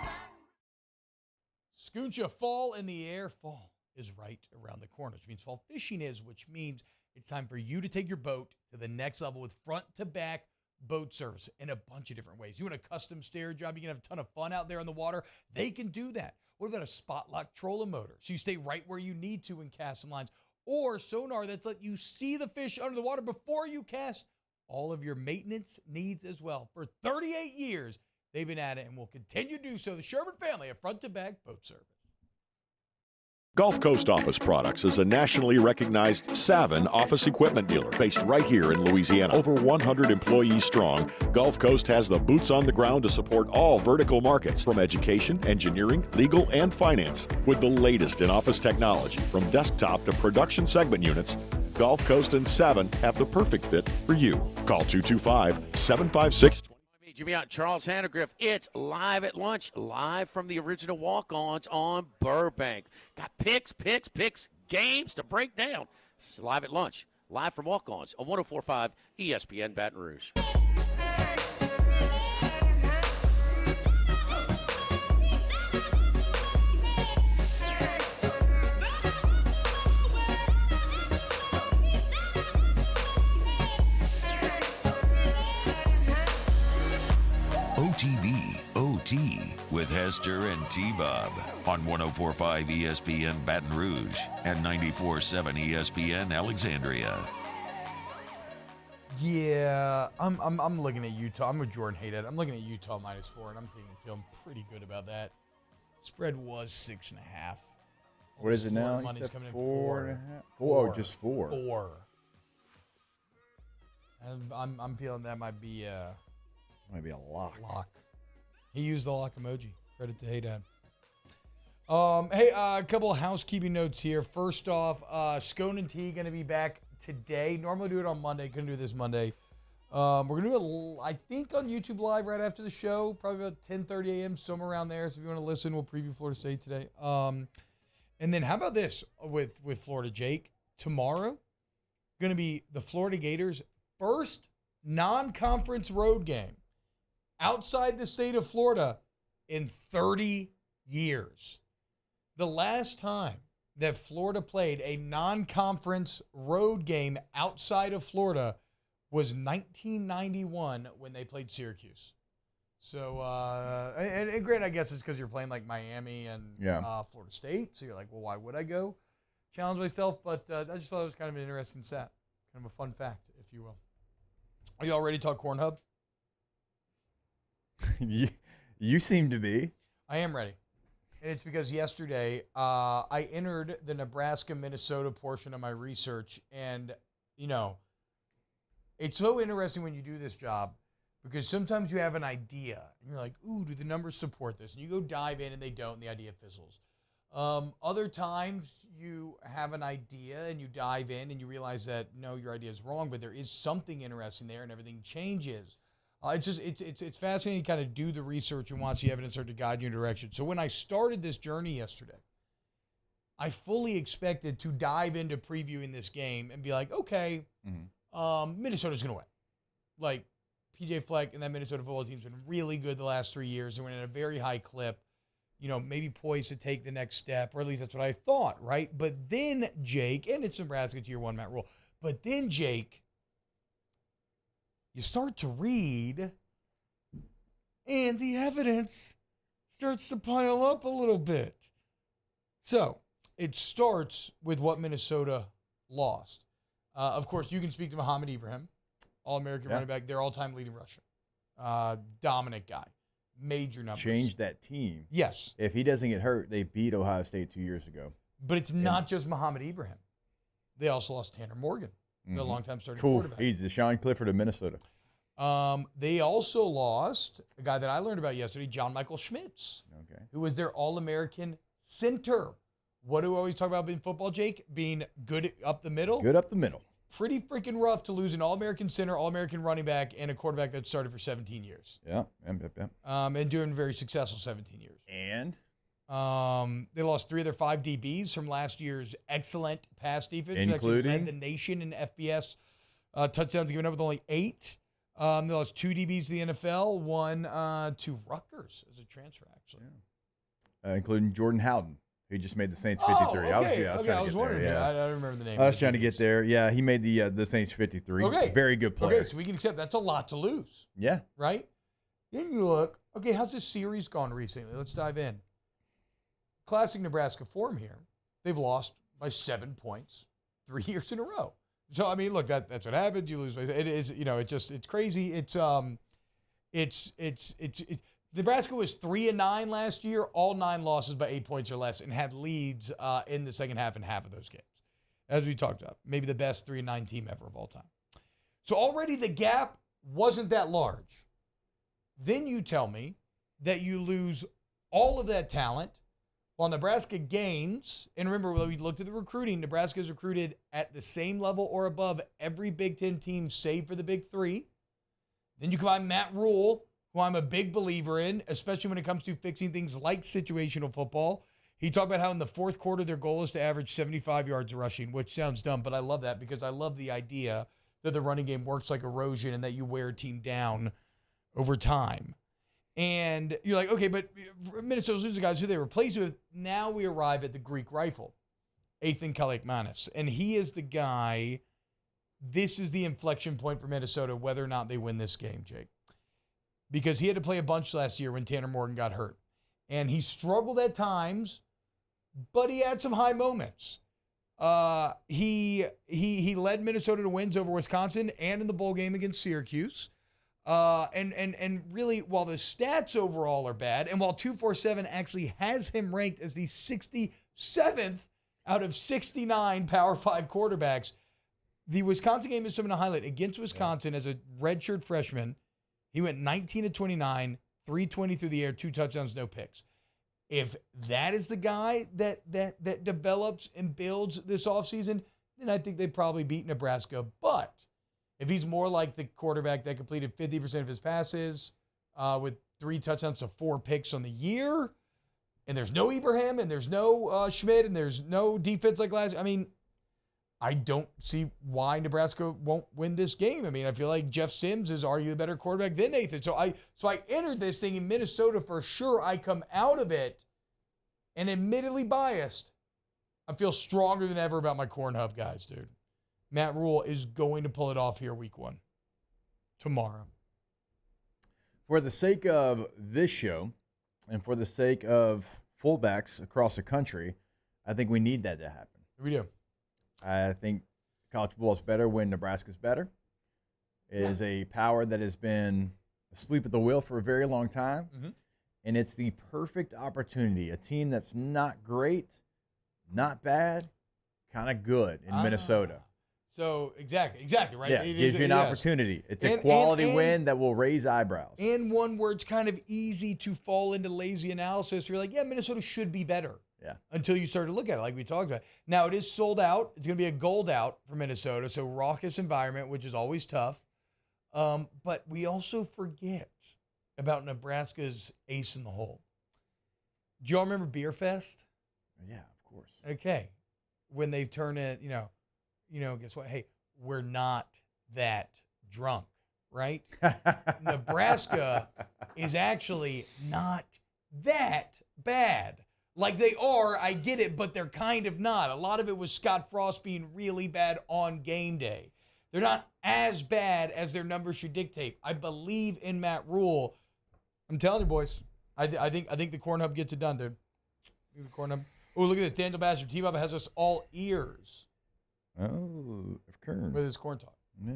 Scooncha, fall in the air. Fall is right around the corner, which means fall fishing is, which means it's time for you to take your boat to the next level with front-to-back boat service in a bunch of different ways. You want a custom stair job, you can have a ton of fun out there on the water. They can do that. What about a spot lock trolling motor? So you stay right where you need to in casting lines. Or sonar that's let you see the fish under the water before you cast. All of your maintenance needs as well. For 38 years, they've been at it and will continue to do so. The Sherman family of front-to-back boat service. Gulf Coast Office Products is a nationally recognized Savin office equipment dealer based right here in Louisiana. Over 100 employees strong, Gulf Coast has the boots on the ground to support all vertical markets, from education, engineering, legal, and finance. With the latest in office technology, from desktop to production segment units, Gulf Coast and Savin have the perfect fit for you. Call 225-756-20. Jimmy out, Charles Hannegriff. It's live at lunch, live from the original walk-ons on Burbank. Got picks, games to break down. It's live at lunch, live from walk-ons on 104.5 ESPN Baton Rouge. Hester and T-Bob on 104.5 ESPN Baton Rouge and 94.7 ESPN Alexandria. Yeah, I'm looking at Utah. I'm with Jordan Haydad. I'm looking at Utah -4, and I'm feeling pretty good about that. Spread was 6.5. What is it now? Money's coming in 4.5. 4. Oh, just 4. 4. And I'm feeling that might be a lock. He used the lock emoji. Credit to Haydad. Hey, a couple of housekeeping notes here. First off, Scone and Tea going to be back today. Normally do it on Monday. Couldn't do this Monday. We're going to do it, I think, on YouTube Live right after the show. Probably about 10:30 a.m., somewhere around there. So if you want to listen, we'll preview Florida State today. And then how about this with Florida, Jake? Tomorrow, going to be the Florida Gators' first non-conference road game outside the state of Florida in 30 years. The last time that Florida played a non-conference road game outside of Florida was 1991 when they played Syracuse. So, and granted, I guess it's because you're playing like Miami and Florida State. So you're like, well, why would I go challenge myself? But I just thought it was kind of an interesting stat. Kind of a fun fact, if you will. Are you all ready to talk Corn Hub? You seem to be. I am ready. And it's because yesterday I entered the Nebraska-Minnesota portion of my research. And, you know, it's so interesting when you do this job because sometimes you have an idea. And you're like, ooh, do the numbers support this? And you go dive in and they don't, and the idea fizzles. Other times you have an idea and you dive in and you realize that, no, your idea is wrong, but there is something interesting there and everything changes. It's fascinating to kind of do the research and watch the evidence start to guide you in a direction. So when I started this journey yesterday, I fully expected to dive into previewing this game and be like, okay, Minnesota's going to win. Like, PJ Fleck and that Minnesota football team's been really good the last 3 years. They went at a very high clip, you know, maybe poised to take the next step, or at least that's what I thought, right? But then, Jake, and it's Nebraska to your one, Matt Rule, but then, Jake, you start to read, and the evidence starts to pile up a little bit. So it starts with what Minnesota lost. Of course, you can speak to Muhammad Ibrahim, All-American running back, their all-time leading rusher. Dominant guy. Major numbers. Changed that team. Yes. If he doesn't get hurt, they beat Ohio State 2 years ago. But it's not just Muhammad Ibrahim. They also lost Tanner Morgan, the longtime starting quarterback. He's the Sean Clifford of Minnesota. They also lost a guy that I learned about yesterday, John Michael Schmitz, who was their All-American center. What do we always talk about in football, Jake? Being good up the middle? Good up the middle. Pretty freaking rough to lose an All-American center, All-American running back, and a quarterback that started for 17 years. Yeah. And doing very successful 17 years. And? They lost 3 of their 5 DBs from last year's excellent pass defense. Including? Led the nation in FBS touchdowns given up with only 8. They lost 2 DBs to the NFL, one to Rutgers as a transfer, actually. Yeah. Including Jordan Howden, who just made the Saints 53. I was wondering. I don't remember the name. I was trying to get there. Yeah, he made the Saints 53. Okay. Very good player. Okay, so we can accept that's a lot to lose. Yeah. Right? Then you look, okay, how's this series gone recently? Let's dive in. Classic Nebraska form here. They've lost by 7 points 3 years in a row. So, I mean, look, that's what happens. You lose by, it is, you know, it's crazy. Nebraska was 3-9 last year, all 9 losses by 8 points or less, and had leads in the second half in half of those games. As we talked about, maybe the best 3-9 team ever of all time. So already the gap wasn't that large. Then you tell me that you lose all of that talent while Nebraska gains. And remember, when we looked at the recruiting, Nebraska is recruited at the same level or above every Big Ten team save for the Big Three. Then you combine Matt Rule, who I'm a big believer in, especially when it comes to fixing things like situational football. He talked about how in the fourth quarter their goal is to average 75 yards rushing, which sounds dumb, but I love that because I love the idea that the running game works like erosion and that you wear a team down over time. And you're like, okay, but Minnesota's losing guys who they replaced with. Now we arrive at the Greek rifle, Ethan Kaliakmanis. And he is the guy, this is the inflection point for Minnesota, whether or not they win this game, Jake. Because he had to play a bunch last year when Tanner Morgan got hurt. And he struggled at times, but he had some high moments. He led Minnesota to wins over Wisconsin and in the bowl game against Syracuse. And really, while the stats overall are bad, and while 247 actually has him ranked as the 67th out of 69 Power 5 quarterbacks, the Wisconsin game is something to highlight. Against Wisconsin as a redshirt freshman, he went 19 of 29, 320 through the air, 2 touchdowns, no picks. If that is the guy that develops and builds this offseason, then I think they probably beat Nebraska. But if he's more like the quarterback that completed 50% of his passes with 3 touchdowns to 4 picks on the year, and there's no Ibrahim, and there's no Schmidt, and there's no defense like last, I mean, I don't see why Nebraska won't win this game. I mean, I feel like Jeff Sims is arguably a better quarterback than Nathan. So I entered this thing in Minnesota for sure. I come out of it, and admittedly biased, I feel stronger than ever about my Corn Hub guys, dude. Matt Rule is going to pull it off here week 1, tomorrow. For the sake of this show and for the sake of fullbacks across the country, I think we need that to happen. We do. I think college football is better when Nebraska's better. It is a power that has been asleep at the wheel for a very long time. Mm-hmm. And it's the perfect opportunity. A team that's not great, not bad, kind of good in Minnesota. So, exactly, right? Yeah, it gives you an opportunity. It's a quality win that will raise eyebrows. And one where it's kind of easy to fall into lazy analysis. You're like, yeah, Minnesota should be better. Yeah. Until you start to look at it, like we talked about. Now, it is sold out. It's going to be a gold out for Minnesota, so raucous environment, which is always tough. But we also forget about Nebraska's ace in the hole. Do y'all remember Beer Fest? Yeah, of course. Okay. When they turn it, guess what? Hey, we're not that drunk, right? Nebraska is actually not that bad. Like they are, I get it, but they're kind of not. A lot of it was Scott Frost being really bad on game day. They're not as bad as their numbers should dictate. I believe in Matt Rule. I'm telling you, boys. I think the Corn Hub gets it done, dude. The Corn Hub. Oh, look at this. Daniel Basham. T-Bob has us all ears. Oh, of Kern. With his corn talk. Yeah.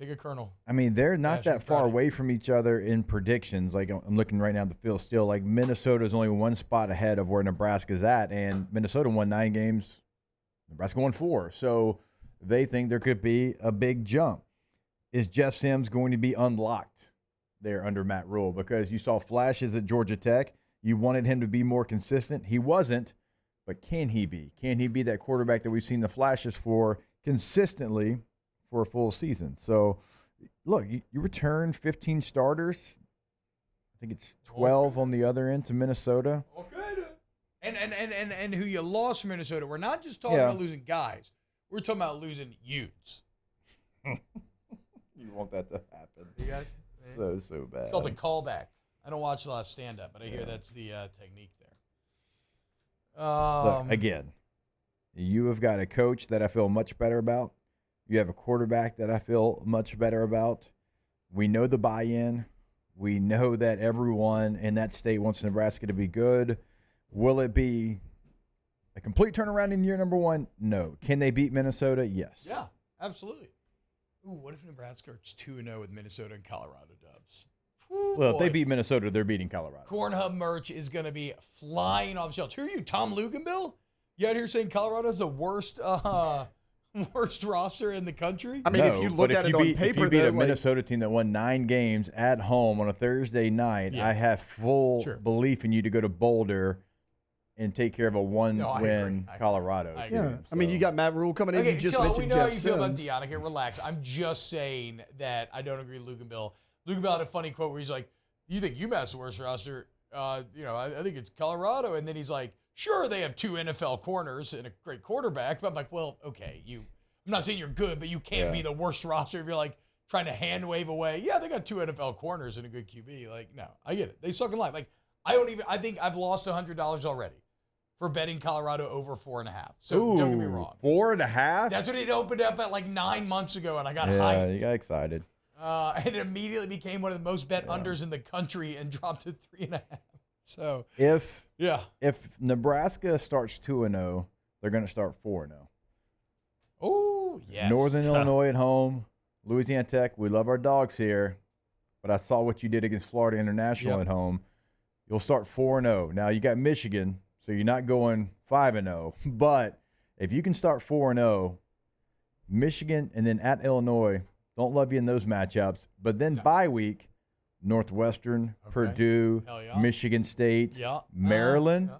Take a kernel. I mean, they're not Basham that far Friday. away from each other in predictions. Like, I'm looking right now at the field still. Like, Minnesota is only 1 spot ahead of where Nebraska's at, and Minnesota won 9 games. Nebraska won 4. So they think there could be a big jump. Is Jeff Sims going to be unlocked there under Matt Rule? Because you saw flashes at Georgia Tech. You wanted him to be more consistent. He wasn't, but can he be? Can he be that quarterback that we've seen the flashes for consistently for a full season? So, look, you return 15 starters. I think it's 12 on the other end to Minnesota. Okay. And who you lost from Minnesota. We're not just talking about losing guys. We're talking about losing youths. You want that to happen. You guys? So bad. It's called the callback. I don't watch a lot of stand-up, but I hear that's the technique there. Look, again, you have got a coach that I feel much better about. You have a quarterback that I feel much better about. We know the buy-in. We know that everyone in that state wants Nebraska to be good. Will it be a complete turnaround in year number 1? No. Can they beat Minnesota? Yes. Yeah, absolutely. Ooh, what if Nebraska is 2-0 with Minnesota and Colorado Dubs? Well, if they beat Minnesota, they're beating Colorado. Corn Hub merch is going to be flying off the shelves. Who are you, Tom Luganbill? You out here saying Colorado's the worst roster in the country? I mean, if you look at it on paper, if you beat a Minnesota team that won 9 games at home on a Thursday night, I have full belief in you to go to Boulder and take care of a one-win Colorado team. Yeah, I mean, you got Matt Rule coming in. Okay, You just we mentioned know how Jeff you feel about Sims. Deanna. Here, relax. I'm just saying that I don't agree with Luganbill. Luganbill had a funny quote where he's like, "You think UMass's the worst roster? I think it's Colorado." And then he's like, "Sure, they have 2 NFL corners and a great quarterback." But I'm like, "Well, okay, I'm not saying you're good, but you can't be the worst roster if you're like trying to hand wave away. Yeah, they got 2 NFL corners and a good QB. Like, no, I get it. They suck in life. Like, I think I've lost $100 already for betting Colorado over 4.5. So don't get me wrong. 4.5? That's what it opened up at like 9 months ago, and I got hyped. Yeah, you got excited. And it immediately became one of the most bet unders in the country and dropped to 3.5. So if Nebraska starts 2-0, they're going to start 4-0. Oh, yes. Northern Illinois at home, Louisiana Tech. We love our dogs here, but I saw what you did against Florida International at home. You'll start 4-0. Now you got Michigan, so you're not going 5-0. But if you can start 4-0, Michigan and then at Illinois, don't love you in those matchups. But then bye week, Northwestern, Purdue, Michigan State, Maryland.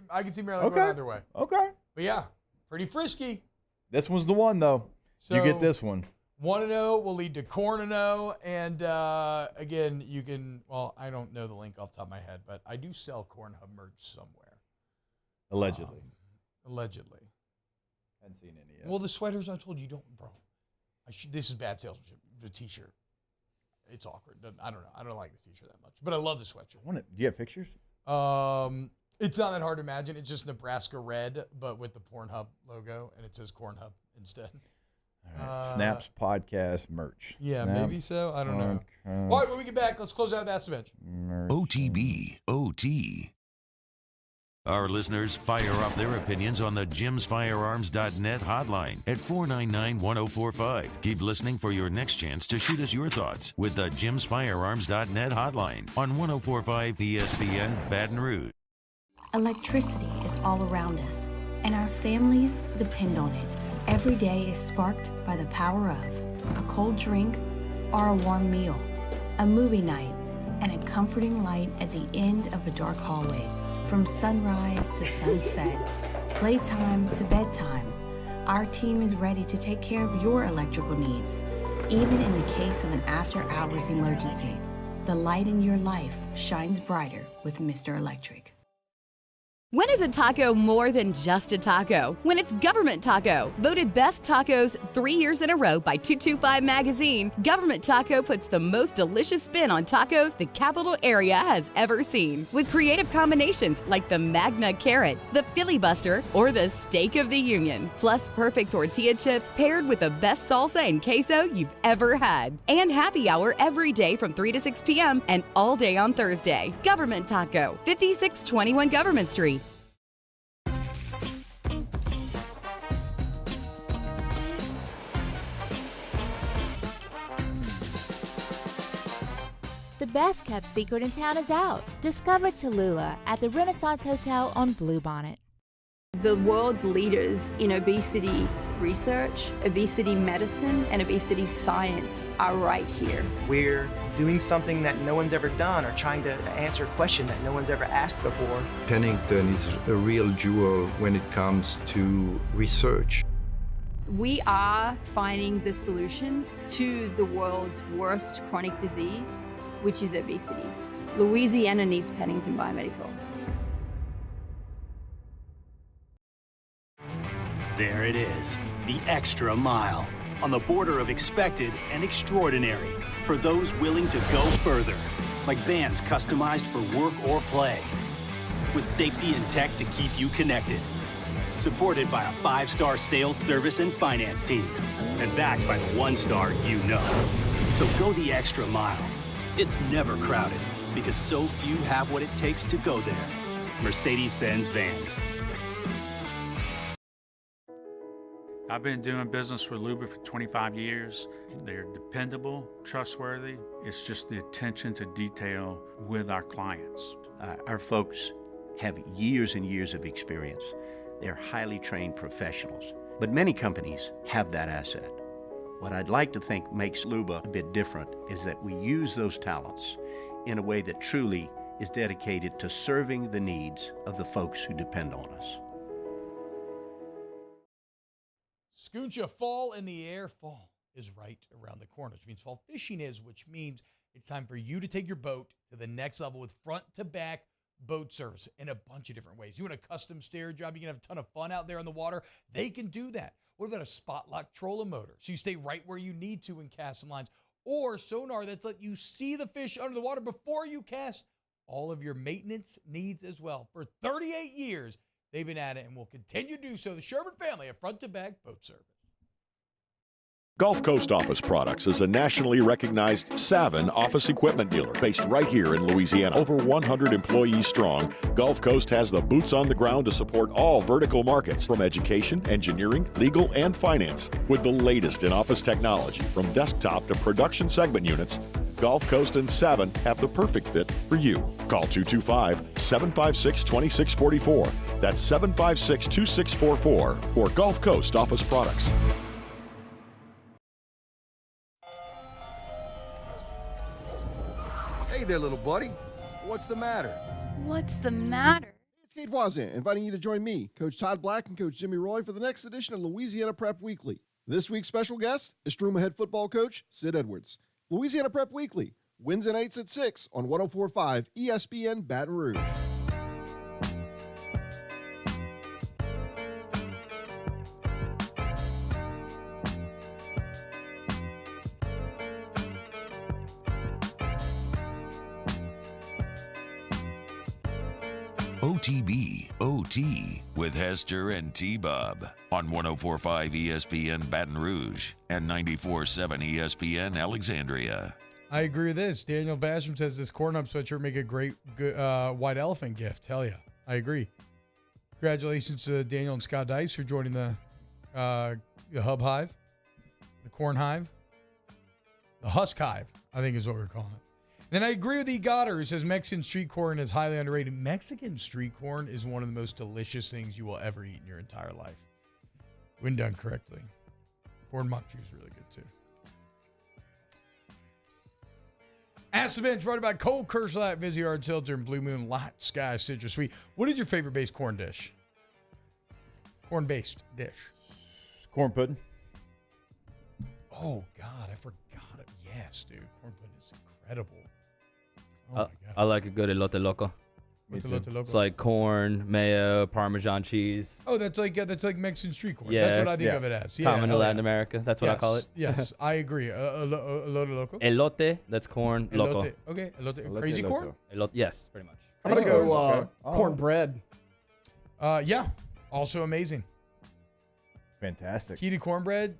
I can see Maryland going either way. Okay. But yeah, pretty frisky. This one's the one, though. So, you get this one. 1-0 will lead to Corn-0. And again, you can, well, I don't know the link off the top of my head, but I do sell Corn Hub merch somewhere. Allegedly. Allegedly. Haven't seen any yet. Well, the sweaters I told you don't, bro. This is bad salesmanship. The T-shirt. It's awkward. I don't know. I don't like the T-shirt that much, but I love the sweatshirt. Do you have pictures? It's not that hard to imagine. It's just Nebraska red, but with the Pornhub logo, and it says Cornhub instead. All right. Snaps podcast merch. Yeah, Snaps maybe so. I don't know. All right, when we get back, let's close out the Ask the Bench. OTB, OT. Our listeners fire off their opinions on the jimsfirearms.net hotline at 499-1045. Keep listening for your next chance to shoot us your thoughts with the jimsfirearms.net hotline on 104.5 ESPN Baton Rouge. Electricity is all around us, and our families depend on it. Every day is sparked by the power of a cold drink or a warm meal, a movie night, and a comforting light at the end of a dark hallway. From sunrise to sunset, playtime to bedtime, our team is ready to take care of your electrical needs. Even in the case of an after-hours emergency, the light in your life shines brighter with Mr. Electric. When is a taco more than just a taco? When it's Government Taco. Voted best tacos 3 years in a row by 225 Magazine, Government Taco puts the most delicious spin on tacos the capital area has ever seen. With creative combinations like the Magna Carrot, the Filibuster, or the Steak of the Union. Plus perfect tortilla chips paired with the best salsa and queso you've ever had. And happy hour every day from 3 to 6 p.m. and all day on Thursday. Government Taco, 5621 Government Street. The best kept secret in town is out. Discover Tallulah at the Renaissance Hotel on Bluebonnet. The world's leaders in obesity research, obesity medicine, and obesity science are right here. We're doing something that no one's ever done or trying to answer a question that no one's ever asked before. Pennington is a real jewel when it comes to research. We are finding the solutions to the world's worst chronic disease, which is obesity. Louisiana needs Pennington Biomedical. There it is, the extra mile, on the border of expected and extraordinary for those willing to go further, like vans customized for work or play, with safety and tech to keep you connected, supported by a 5-star sales, service, and finance team, and backed by the 1-star you know. So go the extra mile. It's never crowded because so few have what it takes to go there. Mercedes-Benz Vans. I've been doing business with Luba for 25 years. They're dependable, trustworthy. It's just the attention to detail with our clients. Our folks have years and years of experience. They're highly trained professionals, but many companies have that asset. What I'd like to think makes Luba a bit different is that we use those talents in a way that truly is dedicated to serving the needs of the folks who depend on us. Scooncha, fall in the air. Fall is right around the corner, which means fall fishing is, which means it's time for you to take your boat to the next level with front-to-back boat service in a bunch of different ways. You want a custom stair job, you can have a ton of fun out there on the water. They can do that. What about a spot lock trolling motor? So you stay right where you need to in casting lines. Or sonar that's let you see the fish under the water before you cast. All of your maintenance needs as well. For 38 years, they've been at it and will continue to do so. The Sherman family of front-to-back boat service. Gulf Coast Office Products is a nationally recognized Savin office equipment dealer based right here in Louisiana. Over 100 employees strong, Gulf Coast has the boots on the ground to support all vertical markets, from education, engineering, legal, and finance. With the latest in office technology, from desktop to production segment units, Gulf Coast and Savin have the perfect fit for you. Call 225-756-2644. That's 756-2644 for Gulf Coast Office Products. Hey there, little buddy. What's the matter? What's the matter? It's Kate Voisin inviting you to join me, Coach Todd Black, and Coach Jimmy Roy for the next edition of Louisiana Prep Weekly. This week's special guest is Struma head football coach Sid Edwards. Louisiana Prep Weekly, Wednesday nights at 6 on 104.5 ESPN Baton Rouge. OTB OT with Hester and T-Bob on 104.5 ESPN Baton Rouge and 94.7 ESPN Alexandria. I agree with this. Daniel Basham says this corn hub sweatshirt make a great white elephant gift. Hell yeah, I agree. Congratulations to Daniel and Scott Dice for joining the Hub Hive, the Corn Hive, the Husk Hive, I think is what we're calling it. Then I agree with E. Goddard, who says Mexican street corn is highly underrated. Mexican street corn is one of the most delicious things you will ever eat in your entire life, when done correctly. Corn maque is really good too. Ask the Bench, brought about Cold Kerslak, Viziard Tilter, and Blue Moon Light Sky Citrus Sweet. What is your favorite base corn dish? Corn-based dish. Corn pudding. Oh, God, I forgot it. Yes, dude. Corn pudding is incredible. Oh, my God. I like a good elote loco. What's elote loco? It's like corn, mayo, Parmesan cheese. Oh, that's like Mexican street corn. Yeah. That's what I think of it as. Yeah, Common in Latin America. That's what I call it. Yes, I agree. Elote loco. Elote, that's corn, loco. Elote. Okay, elote. Crazy corn? Elote, yes, pretty much. I'm going to go cornbread. Yeah, also amazing. Fantastic. Heated cornbread.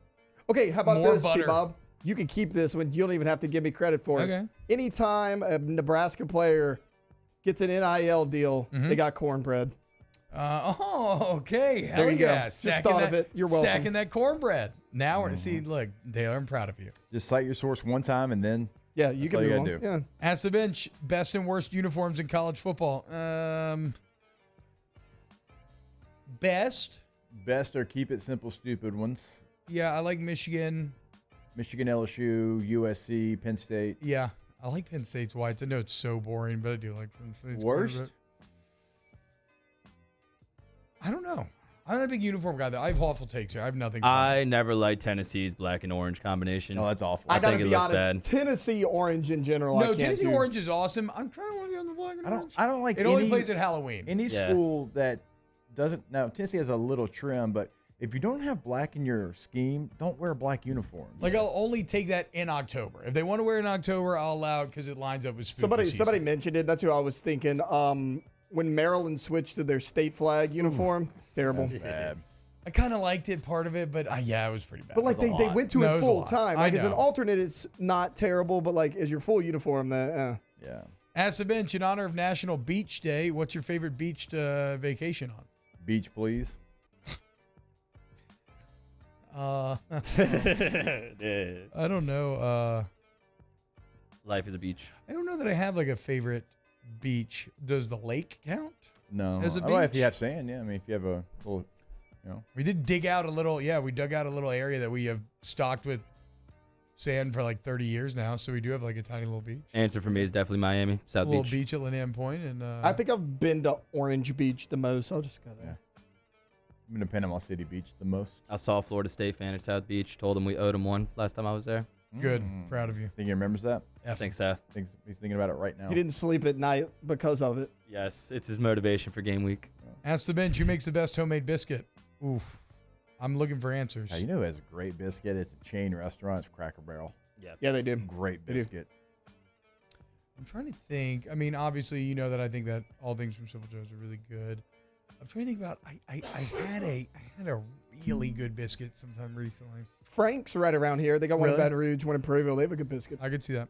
Okay, how about More this, butter. T-Bob? You can keep this one. You don't even have to give me credit for it. Okay. Anytime a Nebraska player gets an NIL deal, they got cornbread. Okay. Hell There you yeah. go. Just thought of it. You're welcome. Stacking that cornbread. Now we're see. Look, Taylor, I'm proud of you. Just cite your source one time and then Yeah, you can move on. do. Yeah. Ask the Bench, best and worst uniforms in college football. Best. Best or keep it simple, stupid ones. Yeah, I like Michigan. Michigan, LSU, USC, Penn State. Yeah, I like Penn State's whites. I know it's so boring, but I do like Penn State's Worst? white. I don't know. I'm not a big uniform guy, though. I have awful takes here. I have nothing. I never liked Tennessee's black and orange combination. Oh, that's awful. I got to think it be looks honest. bad. Tennessee orange in general. I No, can't Tennessee do. orange is awesome. I'm trying to want to get on the black and orange. I don't like It only plays at Halloween. Any Yeah. school that doesn't. Now, Tennessee has a little trim, but if you don't have black in your scheme, don't wear a black uniform. Like, I'll only take that in October. If they want to wear it in October, I'll allow it because it lines up with spooky Somebody season. mentioned it. That's who I was thinking. When Maryland switched to their state flag uniform, terrible. Bad. I kind of liked it, part of it, but yeah, it was pretty bad. But like It was they a lot. went to No, it was a full lot. time. I Like as an know. alternate, it's not terrible. But like as your full uniform, Yeah. Ask the Bench, in honor of National Beach Day, what's your favorite beach to vacation on? Beach, please. I don't know. Life is a beach. I don't know that I have like a favorite beach. Does the lake count? No. As a I don't know if beach? you have sand, yeah. I mean, if you have a little, We did dig out a little. Yeah, we dug out a little area that we have stocked with sand for like 30 years now. So we do have like a tiny little beach. Answer for me is definitely Miami, A South little Beach. beach at Lanham Point, and I think I've been to Orange Beach the most. I'll just go there. I've been to Panama City Beach the most. I saw a Florida State fan at South Beach. Told him we owed him one last time I was there. Good. Proud of you. Think he remembers that? I think so. He's thinking about it right now. He didn't sleep at night because of it. Yes, it's his motivation for game week. Ask the Bench, who makes the best homemade biscuit? Oof. I'm looking for answers. Now, you know who has a great biscuit? It's a chain restaurant. It's Cracker Barrel. Yeah, they do. Great They do. biscuit. I'm trying to think. I mean, obviously, you know that I think that all things from Simple Joe's are really good. I'm trying to think about. I had a really good biscuit sometime recently. Frank's right around here. They got one in Really? Baton Rouge, one in Prairieville. They have a good biscuit. I could see that.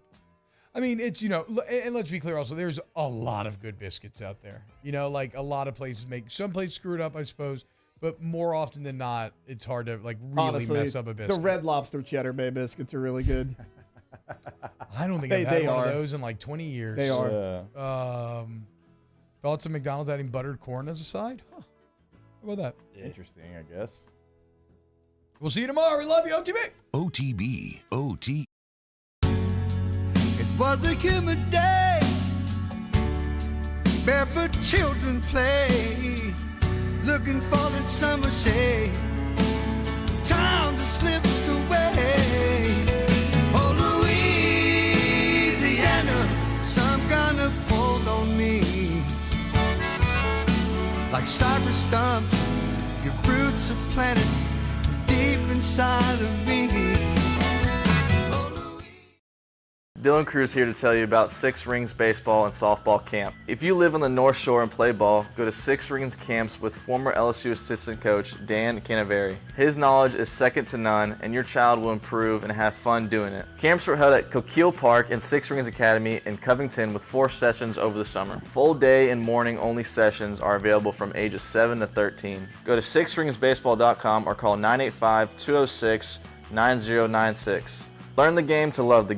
I mean, it's, and let's be clear also, there's a lot of good biscuits out there. Like a lot of places some places screw it up, I suppose, but more often than not, it's hard to really Honestly, mess up a biscuit. the Red Lobster Cheddar Bay biscuits are really good. I don't think I've had one of those in like 20 years. They are. Thoughts of McDonald's adding buttered corn as a side? Huh. How about that? Interesting, I guess. We'll see you tomorrow. We love you, OTB. OTB. OT. It was a humid day, barefoot children play, looking for that summer shade. Time just slips away. Oh, Louisiana, some kind of hold on me. Like cypress stumps, your roots are planted deep inside of me. Dylan Cruz here to tell you about Six Rings Baseball and Softball Camp. If you live on the North Shore and play ball, go to Six Rings Camps with former LSU assistant coach Dan Canaveri. His knowledge is second to none, and your child will improve and have fun doing it. Camps were held at Coquille Park and Six Rings Academy in Covington with 4 sessions over the summer. Full day and morning only sessions are available from ages 7 to 13. Go to sixringsbaseball.com or call 985-206-9096. Learn the game to love the game.